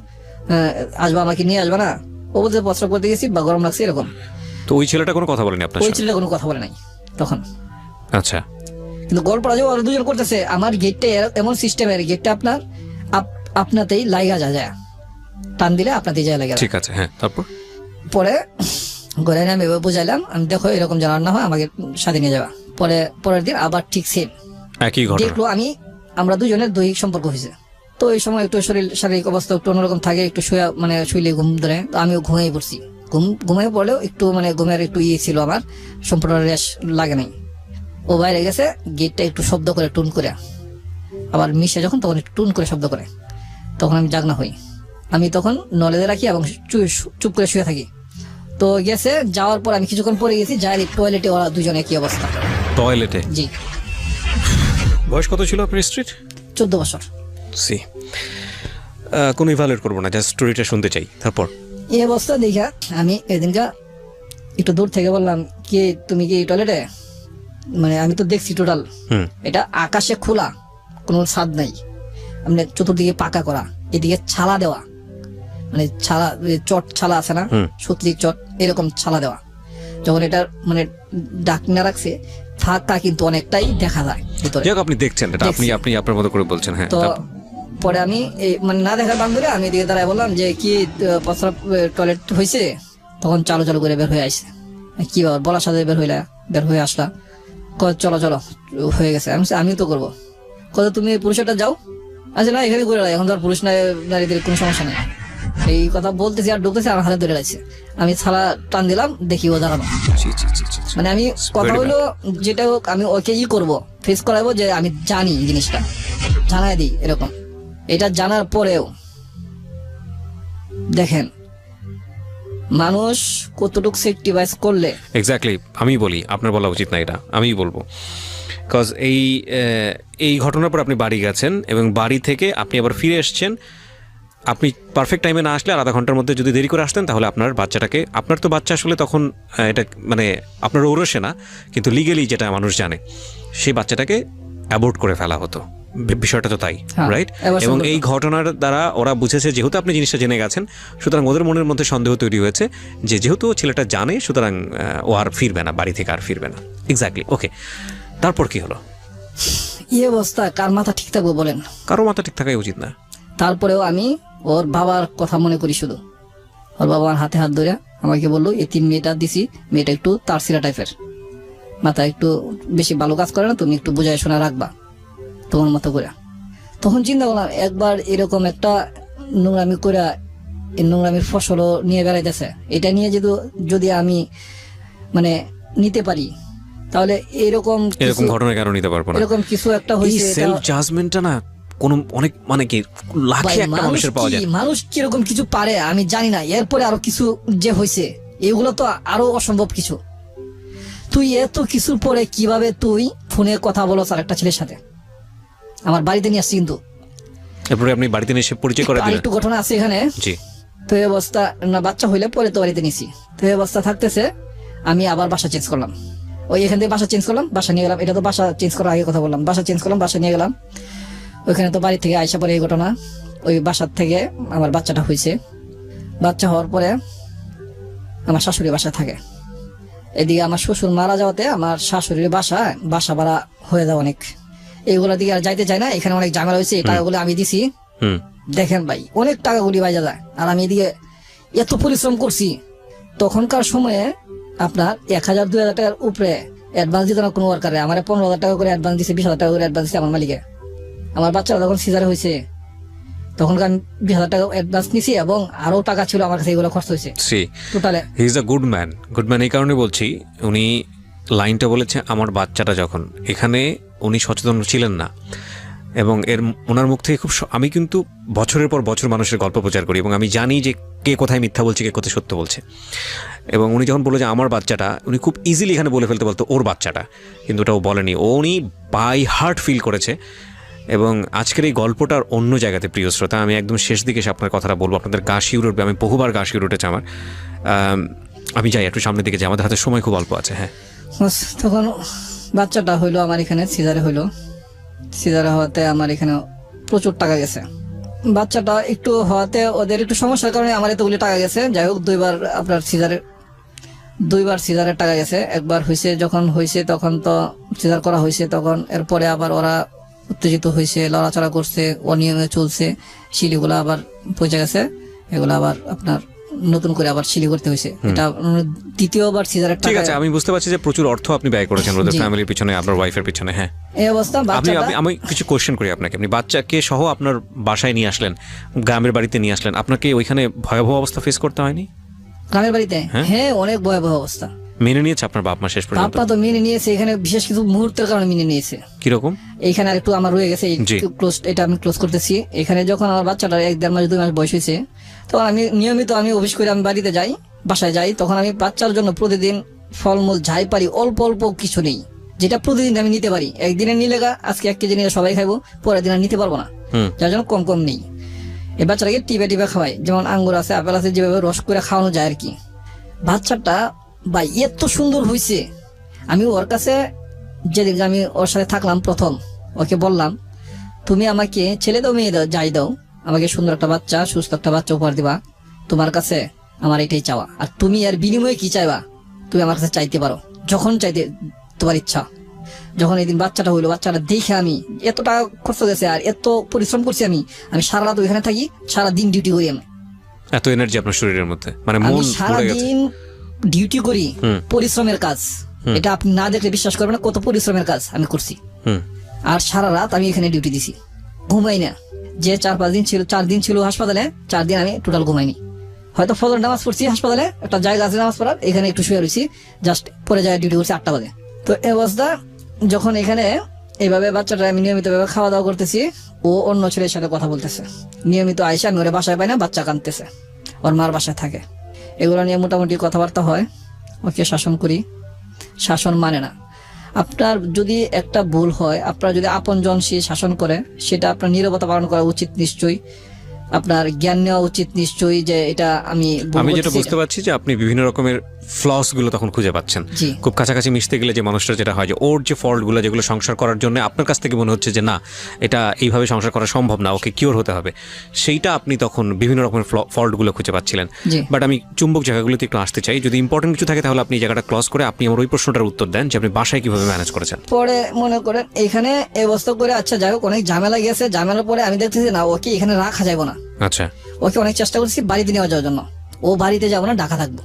আসবা, আমাকে নিয়ে আসবা না? ও বলতে প্রস্রাব করতে গেছি বা গরম লাগছে এরকম। তো ওই ছেলেটা কোনো কথা বলেনি আপনার ওই সাথে? ছেলেটা কোনো কথা বলে নাই তখন। আচ্ছা। কিন্তু গল্পটা যে ওরা দুজন করতেছে, আমার গেটটা এমন সিস্টেমের, গেটটা আপনাতেই লাইগা যায়, টান দিলে আপনাতেই যায় লাগা। ঠিক আছে, হ্যাঁ। তারপর পরে ঘরে আমি এভাবে বুঝাইলাম, আমি দেখো এরকম জানার না হয় আমাকে সাথে নিয়ে যাবা। পরের দিন আবার ঠিক সেম একই ঘটনা। দেখলো আমরা দুজনের দৈহিক সম্পর্ক হয়েছে। তো এই সময় একটু শারীরিক অবস্থা একটু অন্যরকম থাকে, একটু শুইলে ঘুম ধরে, তো আমিও ঘুমিয়ে পড়ছি। ঘুমিয়ে পড়লেও একটু মানে ঘুমের একটু ছিল, আমার সম্পূর্ণ রেশ লাগে নাই। ও বাইরে গেছে, গেটটা একটু শব্দ করে টুন করে, আবার মিশে যখন তখন একটু টুন করে শব্দ করে, তখন আমি জাগনা হই। আমি তখন নলেজে রাখি এবং চুপ করে শুয়ে থাকি। তো গেছে, যাওয়ার পর আমি কিছুক্ষণ পরে গেছি, যাই টয়লেটে ওরা দুজন একই অবস্থা। টয়লেটে? জি। বয়স কত ছিল আপনার স্ত্রীর? 14 বছর। সি, কোনো ইভালুয়েট করবো না, জাস্ট স্টোরিটা শুনতে চাই। তারপর এই অবস্থা দেখা আমি এদিনকা একটু দূর থেকে বললাম, কি তুমি কি টয়লেটে? মানে আমি তো দেখছি টোটাল এটা আকাশে খোলা, কোনো ছাদ নাই, মানে চতুর্দিকে পাকা করা, এদিকে ছালা দেওয়া, মানে ছালা চট ছালা আছে না, সত্যি চট এরকম ছালা দেওয়া। যখন এটা মানে ডাকনা রাখছে, ফাঁকা কিন্তু অনেকটাই দেখা যায় ভিতরে। যাক, আপনি দেখছেন এটা, আপনি আপনার মতো করে বলছেন। হ্যাঁ। তো পরে আমি মানে না দেখার বান ধরে আমি এদিকে দাঁড়ায় বললাম যে কি প্রস্রাব টয়লেট হয়েছে? তখন চালু চালু করে বের হয়ে আসছে। কি ব্যাপার, বলার সাথে বের হয়ে আসলা? চলো হয়ে গেছে। আমিও তো করবো। কত তুমি পুরুষটা যাও? আচ্ছা না, এখানে করে এখন তো আর পুরুষ নারীদের কোনো সমস্যা নেই। এই কথা বলতেছি আর ঢুকতেছি, আমার হাতে ধরে লাগছে। আমি ছালা টান দিলাম, দেখি ও দাঁড়ানো। মানে আমি কথা হইলো যেটা হোক, আমি ওকে করবো, ফেস করাবো যে আমি জানি জিনিসটা, জানাই দিই এরকম। এটা জানার পরেও দেখেন মানুষ কতটুকু সেক্রিফাইস করলে। এক্স্যাক্টলি, আমি বলি, আপনার বলা উচিত না, এটা আমিই বলবো। বিকজ এই ঘটনার পর আপনি বাড়ি গেছেন এবং বাড়ি থেকে আপনি আবার ফিরে এসছেন। আপনি পারফেক্ট টাইমে না আসলে, আধা ঘন্টার মধ্যে যদি দেরি করে আসতেন, তাহলে আপনার বাচ্চাটাকে, আপনার তো বাচ্চা আসলে তখন এটা মানে আপনার ওরসে না, কিন্তু লিগেলি যেটা মানুষ জানে, সেই বাচ্চাটাকে অ্যাবর্ট করে ফেলা হতো। বিষয়টা তো তাই, রাইট? এবং এই ঘটনার দ্বারা ওরা বুঝেছে, যেহেতু আপনি জিনিসটা জেনে গেছেন, সুতরাং ওদের মনের মধ্যে সন্দেহ তৈরি হয়েছে যে যেহেতু ছেলেটা জানে, সুতরাং ও আর ফিরবে না, বাড়ি থেকে আর ফিরবে না। এক্স্যাক্টলি। ওকে, তারপর কি হলো? এই অবস্থা কার মাথা ঠিক থাকবো বলেন? কারো মাথা ঠিক থাকাই উচিত না। তারপরেও আমি ওর বাবার কথা মনে করি শুধু। ওর বাবা হাতে হাত ধরে আমাকে বললো, এই মেয়েটা দিছি, মেয়েটা একটু তারসিরা টাইপের, মাথা একটু বেশি ভালো কাজ করে না, তুমি একটু বুঝায় শোনা রাখবা তোমার মতো করে। তখন চিন্তা করলাম, একবার এরকম একটা নোংরামি করে নোংরামির ফসলও নিয়ে বেড়াইতেছে, এটা নিয়ে যদি আমি মানে নিতে পারি, তাহলে এরকম ঘটনার কারণ নিতে পারবো না। এরকম কিছু একটা হয়েছে। সেলফ জাজমেন্টটা না কোন অনেক মানে কি লাখে একটা মানুষের পাওয়া যায়। মানুষ কিরকম কিছু পারে আমি জানি না। এরপরে আরো কিছু যে হয়েছে, এগুলো তো আরো অসম্ভব কিছু। তুই এত কিছুর পরে কিভাবে তুই ফোনে কথা বলো আর একটা ছেলের সাথে? আমার বাড়িতে নিয়ে আসছি, কিন্তু এরপরে আপনি বাড়িতে এসে পরিচয় করে দিলেন? আরেকটু ঘটনা আছে এখানে। জি। তো এই অবস্থা না, বাচ্চা হইলে পরে তো বাড়িতে নিছি। তো এই অবস্থা থাকতেছে আমি আবার বাসা চেঞ্জ করলাম। ওই এখান থেকে বাসা চেঞ্জ করলাম, বাসা নিয়ে গেলাম। এটা তো বাসা চেঞ্জ করার আগে কথা বললাম। বাসা চেঞ্জ করলাম, বাসা নিয়ে গেলাম। ওইখানে তো বাড়ি থেকে আইসা পরে এই ঘটনা। ওই বাসার থেকে আমার বাচ্চাটা হয়েছে। বাচ্চা হওয়ার পরে আমার শাশুড়ি বাসা থাকে। এদিকে আমার শ্বশুর মারা যাওয়াতে আমার শাশুড়ির বাসা ভাড়া হয়ে যাওয়া অনেক। এইগুলো দিকে আর যাইতে চাই না। এখানে অনেক ঝামেলা হয়েছে। এই টাকাগুলো আমি দিছি। দেখেন ভাই, অনেক টাকাগুলি বাইজা যায়। আর আমি এদিকে এত পরিশ্রম করছি। তখনকার সময়ে আপনার 1,000 2,000 টাকার উপরে অ্যাডভান্স দিত না কোনো ওয়ার্কারে। আমার 15,000 টাকা করে অ্যাডভান্স দিছে, 20,000 টাকা করে অ্যাডভান্স দিছে আমার মালিকে। আমার বাচ্চারা যখন সিজারে হয়েছে তখন আমি 20,000 টাকা অ্যাডভান্স নিছি এবং আরো টাকা ছিল আমার কাছে, এগুলো খরচ হয়েছে টোটালে। He is a good man. Good man এই কারণে বলছি, উনি লাইনটা বলেছে আমার বাচ্চাটা যখন এখানে, উনি সচেতন ছিলেন না। এবং ওনার মুখ থেকে আমি কিন্তু বছরের পর বছর মানুষের গল্প প্রচার করি এবং আমি জানি যে কে কোথায় মিথ্যা বলছে, কে কোথায় সত্য বলছে। এবং উনি যখন বললো যে আমার বাচ্চাটা, উনি খুব ইজিলি এখানে বলে ফেলতে বলতো ওর বাচ্চাটা, কিন্তু ওটাও বলেনি। উনি বাই হার্ট ফিল করেছে। এবং আজকের এই গল্পটার অন্য জায়গাতে, প্রিয় শ্রোতা, আমি একদম শেষ দিকে এসে আপনার কথাটা বলবো। আপনাদের গা শিউরে উঠবে। আমি বহুবার গা শিউরে উঠেছে আমার। আমি যাই একটু সামনের দিকে যাই, আমাদের হাতে সময় খুব অল্প আছে। হ্যাঁ, তখন বাচ্চাটা হইলো আমার এখানে, সিজারে হইলো। সিজারে হওয়াতে আমার এখানে প্রচুর টাকা গেছে। বাচ্চাটা একটু হওয়াতে ওদের একটু সমস্যার কারণে আমার এতগুলি টাকা গেছে। যাই হোক, দুইবার সিজারের টাকা গেছে। একবার হয়েছে, যখন হয়েছে তখন তো সিজার করা হয়েছে, তখন এরপরে আবার ওরা উত্তেজিত হয়েছে, লড়াচড়া করছে, অনিয়মে চলছে, শিলিগুলো আবার পৌঁছে গেছে। এগুলো আবার আপনার নতুন করে আবার সিলি করতে হয়েছে। এটা দ্বিতীয়বার সিজারের টাকা। ঠিক আছে, আমি বুঝতে পারছি যে প্রচুর অর্থ আপনি ব্যয় করেছেন ওদের ফ্যামিলির পিছনে, আপনার ওয়াইফের পিছনে। হ্যাঁ, এই অবস্থা। আমি কিছু কোশ্চেন করি আপনাকে। আপনি বাচ্চাকে সহ আপনার বাসায় নিয়ে আসলেন, গ্রামের বাড়িতে নিয়ে আসলেন, আপনাকে ওইখানে ভয়াবহ অবস্থা ফেস করতে হয়নি? গ্রামের বাড়িতে হ্যাঁ, অনেক ভয়াবহ অবস্থা। মেনে নিয়েছে আপনার বাপ মা শেষ পর্যন্ত? বাপ মা তো মেনে নিয়েছে, এখানে বিশেষ কিছু মুহূর্তের কারণে মেনে নিয়েছে। কিরকম? এইখানে আর একটু আমার রয়ে গেছে, এটা আমি ক্লোজ করতেছি। এখানে যখন আমার বাচ্চাটা 1-1.5 মাস 2 মাস বয়স হয়েছে, তখন আমি নিয়মিত অফিস করে আমি বাড়িতে যাই, বাসায় যাই। তখন আমি বাচ্চার জন্য প্রতিদিন ফলমূল যাই পারি, অল্প অল্প কিছু নেই, যেটা প্রতিদিন আমি নিতে পারি। একদিনে নিলে আজকে 1 কেজি নিয়ে সবাই খাইবো, পরের দিন আর নিতে পারবো না, যার জন্য কম কম নেই। এই বাচ্চাটাকে টিপে খাওয়াই, যেমন আঙ্গুর আছে, আপেল আছে, যেভাবে রস করে খাওয়ানো যায় আর কি। বাচ্চাটা ভাই এত সুন্দর হয়েছে। আমি ওর কাছে যেদিন আমি ওর সাথে থাকলাম প্রথম, ওকে বললাম, তুমি আমাকে ছেলে দাও মেয়ে দাও যাই দাও, আমাকে সুন্দর একটা বাচ্চা, সুস্থ একটা বাচ্চা উপহার দিবা। তোমার কাছে আমার এটাই চাওয়া। আর তুমি এর বিনিময়ে কি চাইবা তুমি আমার কাছে চাইতে পারো, যখন চাইতে তোমার ইচ্ছা। যখন এই দিন বাচ্চাটা হইলো, বাচ্চাটা দেখে আমি এত টাকা খরচ গেছে আর এত পরিশ্রম করছি। আমি সারা রাত ওইখানে থাকি, সারা দিন ডিউটি করি। আমি এত এনার্জি আপনার শরীরের মধ্যে, মানে মন সারা দিন ডিউটি করি, পরিশ্রমের কাজ। এটা আপনি না দেখলে বিশ্বাস করবেন না কত পরিশ্রমের কাজ আমি করছি। আর সারা রাত আমি এখানে ডিউটি দিছি, ঘুমাই না। যে 4-5 দিন ছিল, 4 দিন ছিল হাসপাতালে, 4 দিন আমি টোটাল ঘুমাইনি। হয়তো ফজর নামাজ পড়ছি হাসপাতালে, একটা জায়গা আছে নামাজ পড়ার, এখানে একটু শুয়ে রয়েছি, জাস্ট পরে যায় ডিউটি করছি 8টা বাজে। তো এই অবস্থা যখন এখানে এইভাবে বাচ্চাটা আমি নিয়মিত ভাবে খাওয়া দাওয়া করতেছি, ও অন্য ছেলের সাথে কথা বলতেছে নিয়মিত। আইসা আমি ওরে বাসায় পাই না, বাচ্চা কাঁদতেছে, ওর মার বাসায় থাকে। এগুলো নিয়ে মোটামুটি কথাবার্তা হয়, ওকে শাসন করি, শাসন মানে না। আপনার যদি একটা ভুল হয়, আপনার যদি আপনজন সে শাসন করে, সেটা আপনার নীরবতা পালন করা উচিত নিশ্চয়ই। আপনার জ্ঞান নেওয়া উচিত নিশ্চয়ই যে এটা আমি যেটা বুঝতে পারছি যে আপনি বিভিন্ন রকমের ফ্লস গুলো তখন খুঁজে পাচ্ছেন। খুব কাছাকাছি মিশতে গেলে যে মানুষটা যেটা হয় যে ওর যে ফল্ট গুলো, যেগুলো সংসার করার জন্য আপনার কাছ থেকে মনে হচ্ছে যে না এটা এইভাবে সংসার করা সম্ভব না, ওকে কিওর হতে হবে, সেইটা আপনি তখন বিভিন্ন রকমের ফল্ট গুলো খুঁজে পাচ্ছিলেন। বাট আমি চুম্বক জায়গাগুলোতে একটু আসতে চাই। যদি ইম্পর্টেন্ট কিছু থাকে তাহলে আপনি এই জায়গাটা ক্লোজ করে আপনি আমার ওই প্রশ্নটার উত্তর দেন যে আপনি বাসায় কিভাবে ম্যানেজ করেছেন। পরে মনে করেন এখানে এই অবস্থা করে, আচ্ছা যাই হোক, অনেক ঝামেলা গেছে। ঝামেলার পরে আমি দেখতেছি না ওকে এখানে রাখা যাবে না। আচ্ছা, ওকে অনেক চেষ্টা করছি বাড়িতে নেওয়া যাওয়ার জন্য। ও বাড়িতে যাবো না, ঢাকা থাকবো।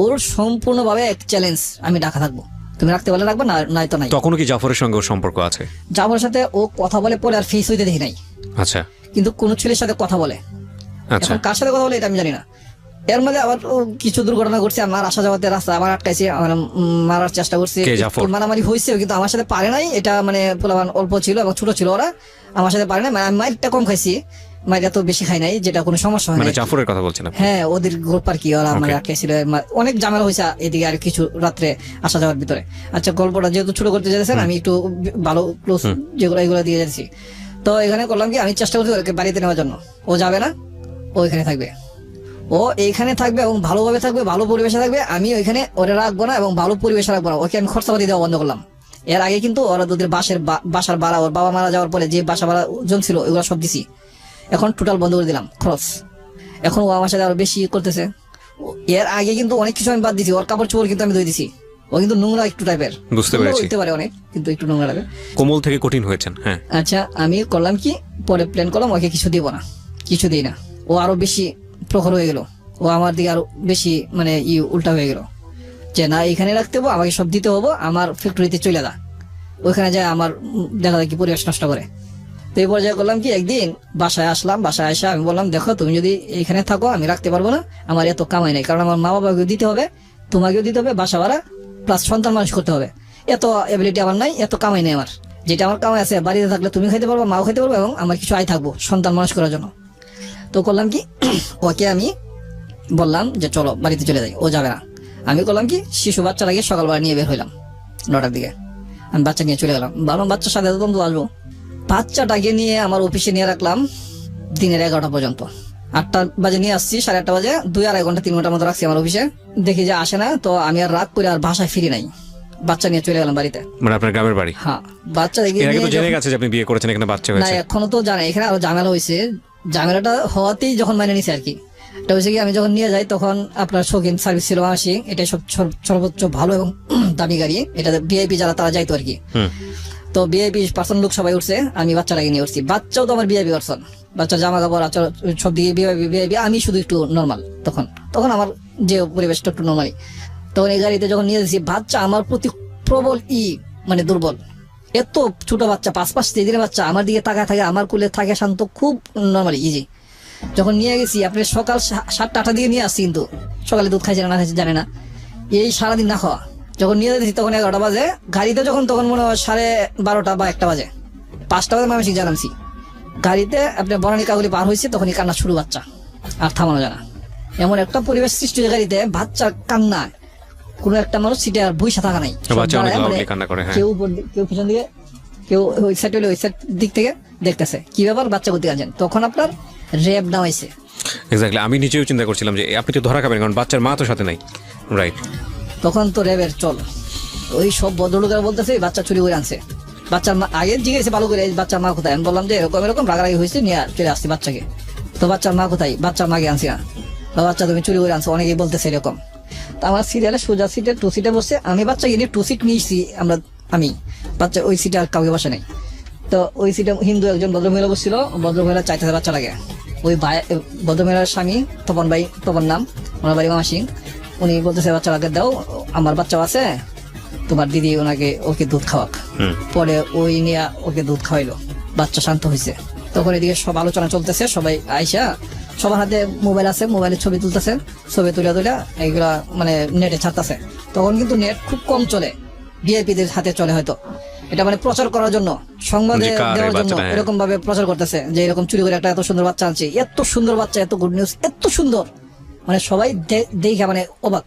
ওর সম্পূর্ণভাবে এক চ্যালেঞ্জ, আমি ঢাকা থাকবো, তুমি রাখতে পারলে রাখবো, নাই তো নাই। তখনও কি জাফরের সঙ্গে ওর সম্পর্ক আছে? জাফরের সাথে ও কথা বলে, পরে আর ফেস হইতে দেখি নাই। আচ্ছা, কিন্তু কোন ছেলের সাথে কথা বলে, এখন কার সাথে কথা বলে এটা আমি জানি না। এর মধ্যে আবার কিছু দুর্ঘটনা ঘটছে, আমার আসা যাওয়াতে রাস্তা আমার আটকাইছে, আমার মারার চেষ্টা করছে, মারামারি হয়েছে, কিন্তু আমার সাথে পারে নাই। এটা মানে পোলাপান অল্প ছিল এবং ছোট ছিল, ওরা আমার সাথে পারে না। আমি মাইরটা কম খাইছি, মাইর এত বেশি খাই নাই, যেটা কোনো সমস্যা হয় না। মানে জাফরের কথা বলছেন? হ্যাঁ, ওদের গ্রুপ আর কি, ওরা মানে আটকাইছিল, অনেক ঝামেলা হয়েছে এদিকে আর কিছু রাত্রে আসা যাওয়ার ভিতরে। আচ্ছা, গল্পটা যেহেতু ছোট করতে যাচ্ছেন, আমি একটু ভালো ক্লোজ যেগুলো এগুলো দিয়ে যাচ্ছি। তো এখানে করলাম কি, আমি চেষ্টা করছি ওকে বাড়িতে নেওয়ার জন্য। ও যাবে না, ও এখানে থাকবে, ও এইখানে থাকবে এবং ভালোভাবে থাকবে, ভালো পরিবেশে থাকবে। আমি ওইখানে ওরা রাখবো না এবং ভালো পরিবেশে রাখবো না। ওকে আমি খরচাপাতি দেওয়া বন্ধ করলাম। এর আগে কিন্তু ওরা ওদের বাসার ভাড়া, ওর বাবা মারা যাওয়ার পরে যে বাসা ভাড়া জমছিল ওগুলো সব দিছি, এখন টোটাল বন্ধ করে দিলাম খরচ। এখন ও আমার সাথে আরো বেশি করতেছে। এর আগে কিন্তু অনেক কিছু আমি বাদ দিছি, ওর কাপড় চোপড় কিন্তু আমি ধুয়ে দিছি। ও কিন্তু নোংরা একটু টাইপের, বুঝতে পেরেছি। হইতে পারে অনেক, কিন্তু একটু নোংরা টাইপের। কোমল থেকে কঠিন হয়েছেন, হ্যাঁ। আচ্ছা, আমি করলাম কি, পরে প্ল্যান করলাম ওকে কিছু দিব না, কিছু দিই না। ও আরো বেশি প্রখর হয়ে গেল, ও আমার দিকে আরো বেশি মানে উল্টা হয়ে গেল, যে না এখানে রাখতে হবো, আমাকে সব দিতে হবো, আমার ফ্যাক্টরিতে চলে যা, ওইখানে যায় আমার দেখা যায় কি পরিবেশ নষ্ট করে। তো এই পর্যায়ে করলাম কি, একদিন বাসায় আসলাম, বাসায় আসা আমি বললাম দেখো তুমি যদি এখানে থাকো আমি রাখতে পারবো না, আমার এত কামাই নাই, কারণ আমার মা বাবাকেও দিতে হবে, তোমাকেও দিতে হবে বাসা ভাড়া, প্লাস সন্তান মানুষ করতে হবে, এত এবিলিটি আমার নাই, এত কামাই নেই আমার। যেটা আমার কামাই আছে বাড়িতে থাকলে তুমি খাইতে পারবো, মাও খাইতে পারবো, এবং আমার কিছু আয় থাকবো সন্তান মানুষ করার জন্য। তো করলাম কি, ওকে আমি বললাম যে চলো বাড়িতে চলে যাই, ও যাবে না। আমি করলাম কি, শিশু বাচ্চাটাকে সকালবেলা নিয়ে বের হইলাম 9টার দিকে, আমি বাচ্চা নিয়ে চলে গেলাম। ভাবলাম বাচ্চার সাথে তো আসবো। বাচ্চাটাকে নিয়ে আমার অফিসে নিয়ে রাখলাম দিনের 11টা পর্যন্ত। 8টা বাজে নিয়ে আসছি, 8:30 বাজে 2-2.5 ঘন্টা 3 ঘন্টার মতো রাখছি আমার অফিসে। দেখি যে আসে না, তো আমি আর রাগ করে আর বাসায় ফিরি নাই, বাচ্চা নিয়ে চলে গেলাম বাড়িতে। মানে আপনার গ্রামের বাড়ি? হ্যাঁ, বাচ্চা দেখি এর আগে তো জেনে গেছে যে আপনি বিয়ে করেছেন, এখানে বাচ্চা না, হয়েছে? এখনো তো জানে, এখানে আরো ঝামেলা হয়েছে। ঝামেলাটা হওয়াতেই যখন মানে নিছে আর কি, এটা হয়েছে কি, আমি যখন নিয়ে যাই তখন আপনার শৌখিন সার্ভিস ছিল আসি, এটা সর্বোচ্চ ভালো এবং দামি গাড়ি, এটা ভিআইপি যারা তারা যাইতো আর কি। তো ভিআইপি পার্সন লোক সবাই উঠছে, আমি বাচ্চাটাকে নিয়ে উঠছি। বাচ্চাও তো আমার ভিআইপি পার্সন, বাচ্চা জামা কাপড় আচার সব দিকে ভিআইপি, আমি শুধু একটু নর্মাল। তখন আমার যে পরিবেশটা একটু নর্মালি, তখন এই গাড়িতে যখন নিয়ে যাচ্ছি, বাচ্চা আমার প্রতি প্রবল মানে দুর্বল। এত ছোট বাচ্চা, 5-5 দিনের বাচ্চা আমার দিকে তাকায় থাকে, আমার কুলে থাকে শান্ত, খুব নর্মালি ইজি। যখন নিয়ে গেছি, আপনি সকাল 7টা-8টার দিকে নিয়ে আসছি, কিন্তু সকালে দুধ খাইছে না খাইছে জানে না, এই সারাদিন না খাওয়া। যখন নিয়ে যাচ্ছি তখন 11টা বাজে, গাড়িতে যখন তখন মনে হয় 12:30 বা 1টা বাজে, 5টা বাজে আমি জানামছি। গাড়িতে আপনার বনানী কাগুলি পার হয়েছে, তখনই কান্না শুরু, বাচ্চা আর থামানো যায় না। এমন একটা পরিবেশ সৃষ্টি হয়েছে গাড়িতে, বাচ্চার কান্না, কোনো একটা মানুষ সিটে আর বইসা থাকা নাই, কেউ উপর কেউ পিছন দিকে, কেউ ওই সাইড হলে ওই সাইড দিক থেকে দেখতেছে কি ব্যাপার, বাচ্চা করতে গেছেন। তখন আপনার র্যাব নামাইছে। এক্স্যাক্টলি, আমি নিজেও চিন্তা করছিলাম যে আপনি তো ধরা খাবেন, কারণ বাচ্চার মা তো সাথে নাই, রাইট? তখন তো র্যাবের চল, ওই সব ভদ্রলোকেরা বলতেছে বাচ্চা চুরি করে আনছে। বাচ্চার মা আগে জিজ্ঞেসে ভালো করে, বাচ্চার মা কোথায়? আমি বললাম যে এরকম এরকম রাগারাগি হয়েছে, নিয়ে চলে আসছি বাচ্চাকে। তো বাচ্চার মা কোথায়? বাচ্চার মাকে আনছি না, বাচ্চা তুমি চুরি করে আনছো, অনেকেই বলতেছে এরকম। তো আমার সিরিয়ালে সোজা সিটে 2 সিটে বসে, আমি বাচ্চাকে নিয়ে 2 সিট নিয়েছি আমি বাচ্চা ওই সিটে আর কাউকে বসে নাই। তো ওই সিটে হিন্দু একজন ভদ্রমহিলা বসছিল, ভদ্রমহিলা চাইতেছে বাচ্চাটাকে। ওই ভাই ভদ্রমহিলার স্বামী তপন নাম, ওনার বাড়ি মামা সিং, উনি বলতেছে বাচ্চাটাকে দাও, আমার বাচ্চাও আছে, তোমার দিদি ওকে দুধ খাওয়াক। পরে ওই নিয়ে ওকে দুধ খাওয়াইলো, বাচ্চা শান্ত হয়েছে। তখন এদিকে সব আলোচনা চলতেছে, সবাই আইসা, সবার হাতে মোবাইল আছে, মোবাইলে ছবি তুলতেছে, ছবি তুলে এইগুলা মানে নেটে ছাড়তেছে। তখন কিন্তু নেট খুব কম চলে, ভিআইপিদের হাতে চলে হয়তো, এটা মানে প্রচার করার জন্য, সংবাদে দেওয়ার জন্য এরকম ভাবে প্রচার করতেছে যে এরকম চুরি করে একটা এত সুন্দর বাচ্চা আনছে, এত সুন্দর বাচ্চা, এত গুড নিউজ, এত সুন্দর, মানে সবাই দেখা মানে অবাক।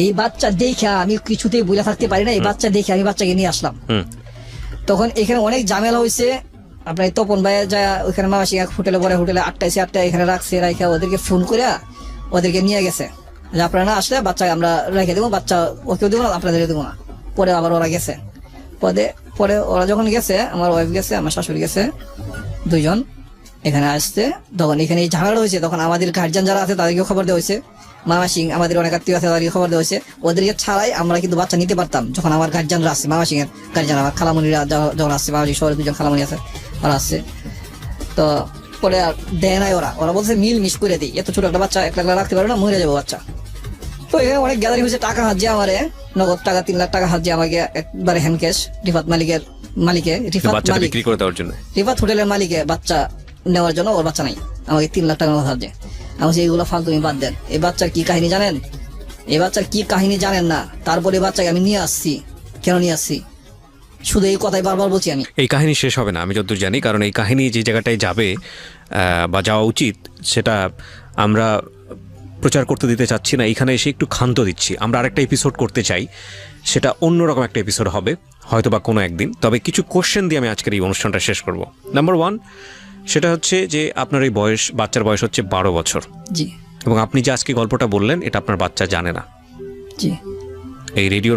এই বাচ্চা দেখা আমি কিছুতেই বুঝে থাকতে পারি না, এই বাচ্চা দেখে আমি বাচ্চাকে নিয়ে আসলাম। তখন এখানে অনেক ঝামেলা হয়েছে। আপনার তপন ভাই যা ওইখানে মামা সিং হোটেলে পরে, হোটেলে 8টা এখানে রাখছে, রাখা ওদেরকে ফোন করে ওদেরকে নিয়ে গেছে যে আপনারা না আসলে বাচ্চা আমরা রেখে দেবো, বাচ্চা ওকেও দেবো না, আপনাদের দেবো না। পরে আবার ওরা গেছে, পরে ওরা যখন গেছে, আমার ওয়াইফ গেছে, আমার শাশুড়ি গেছে, 2 জন এখানে আসছে। তখন এখানে এই ঝামেলা হয়েছে, তখন আমাদের গার্জিয়ান যারা আছে তাদেরকে খবর দেওয়া হয়েছে, মামা সিং আমাদের অনেক আত্মীয় আছে তাদেরকে খবর দেওয়া হয়েছে। ওদেরকে ছাড়াই আমরা কিন্তু বাচ্চা নিতে পারতাম, যখন আমার গার্জিয়ানরা আসছে, মামা সিং এর গার্জিয়ান, আমার খালামণিরা যখন আসছে, মামা সিং শহরে 2 জন খালামণি আছে, ওরা আসছে। তো পরে আর দেয় নাই, ওরা বলছে মিশ করে দিই, এত ছোট একটা বাচ্চা একলা রাখতে পারবে না, মরে যাবো বাচ্চা। তো এখানে অনেক গ্যাদারিং হয়েছে, টাকা হাজিয়ে আমারে নগদ টাকা 3 লাখ টাকা হাজিয়ে আমাকে একবারে হ্যান্ড ক্যাশ, রিফাত হোটেলের মালিকে বাচ্চা নেওয়ার জন্য, ওর বাচ্চা নাই, আমাকে 3 লাখ টাকা হাজিয়ে। আমি এইগুলো ফালতু বাদ দেন, এই বাচ্চার কি কাহিনী জানেন? এই বাচ্চার কি কাহিনী জানেন না? তারপরে বাচ্চাকে আমি নিয়ে আসছি, কেন নিয়ে আসছি শুধু এই কথাই বারবার বলছি আমি। এই কাহিনী শেষ হবে না আমি যতদূর জানি, কারণ এই কাহিনী যে জায়গাটায় যাবে বা যাওয়া উচিত, সেটা আমরা প্রচার করতে দিতে চাচ্ছি না, এখানে এসে একটু ক্ষান্ত দিচ্ছি। আমরা আরেকটা এপিসোড করতে চাই, সেটা অন্যরকম একটা এপিসোড হবে হয়তো বা কোনো একদিন। তবে কিছু কোশ্চেন দিয়ে আমি আজকের এই অনুষ্ঠানটা শেষ করব। নাম্বার 1, সেটা হচ্ছে যে আপনার এই বাচ্চার বয়স হচ্ছে 12 বছর, জি এবং আপনি যে আজকে গল্পটা বললেন এটা আপনার বাচ্চা জানে না। জি এই রেডিওর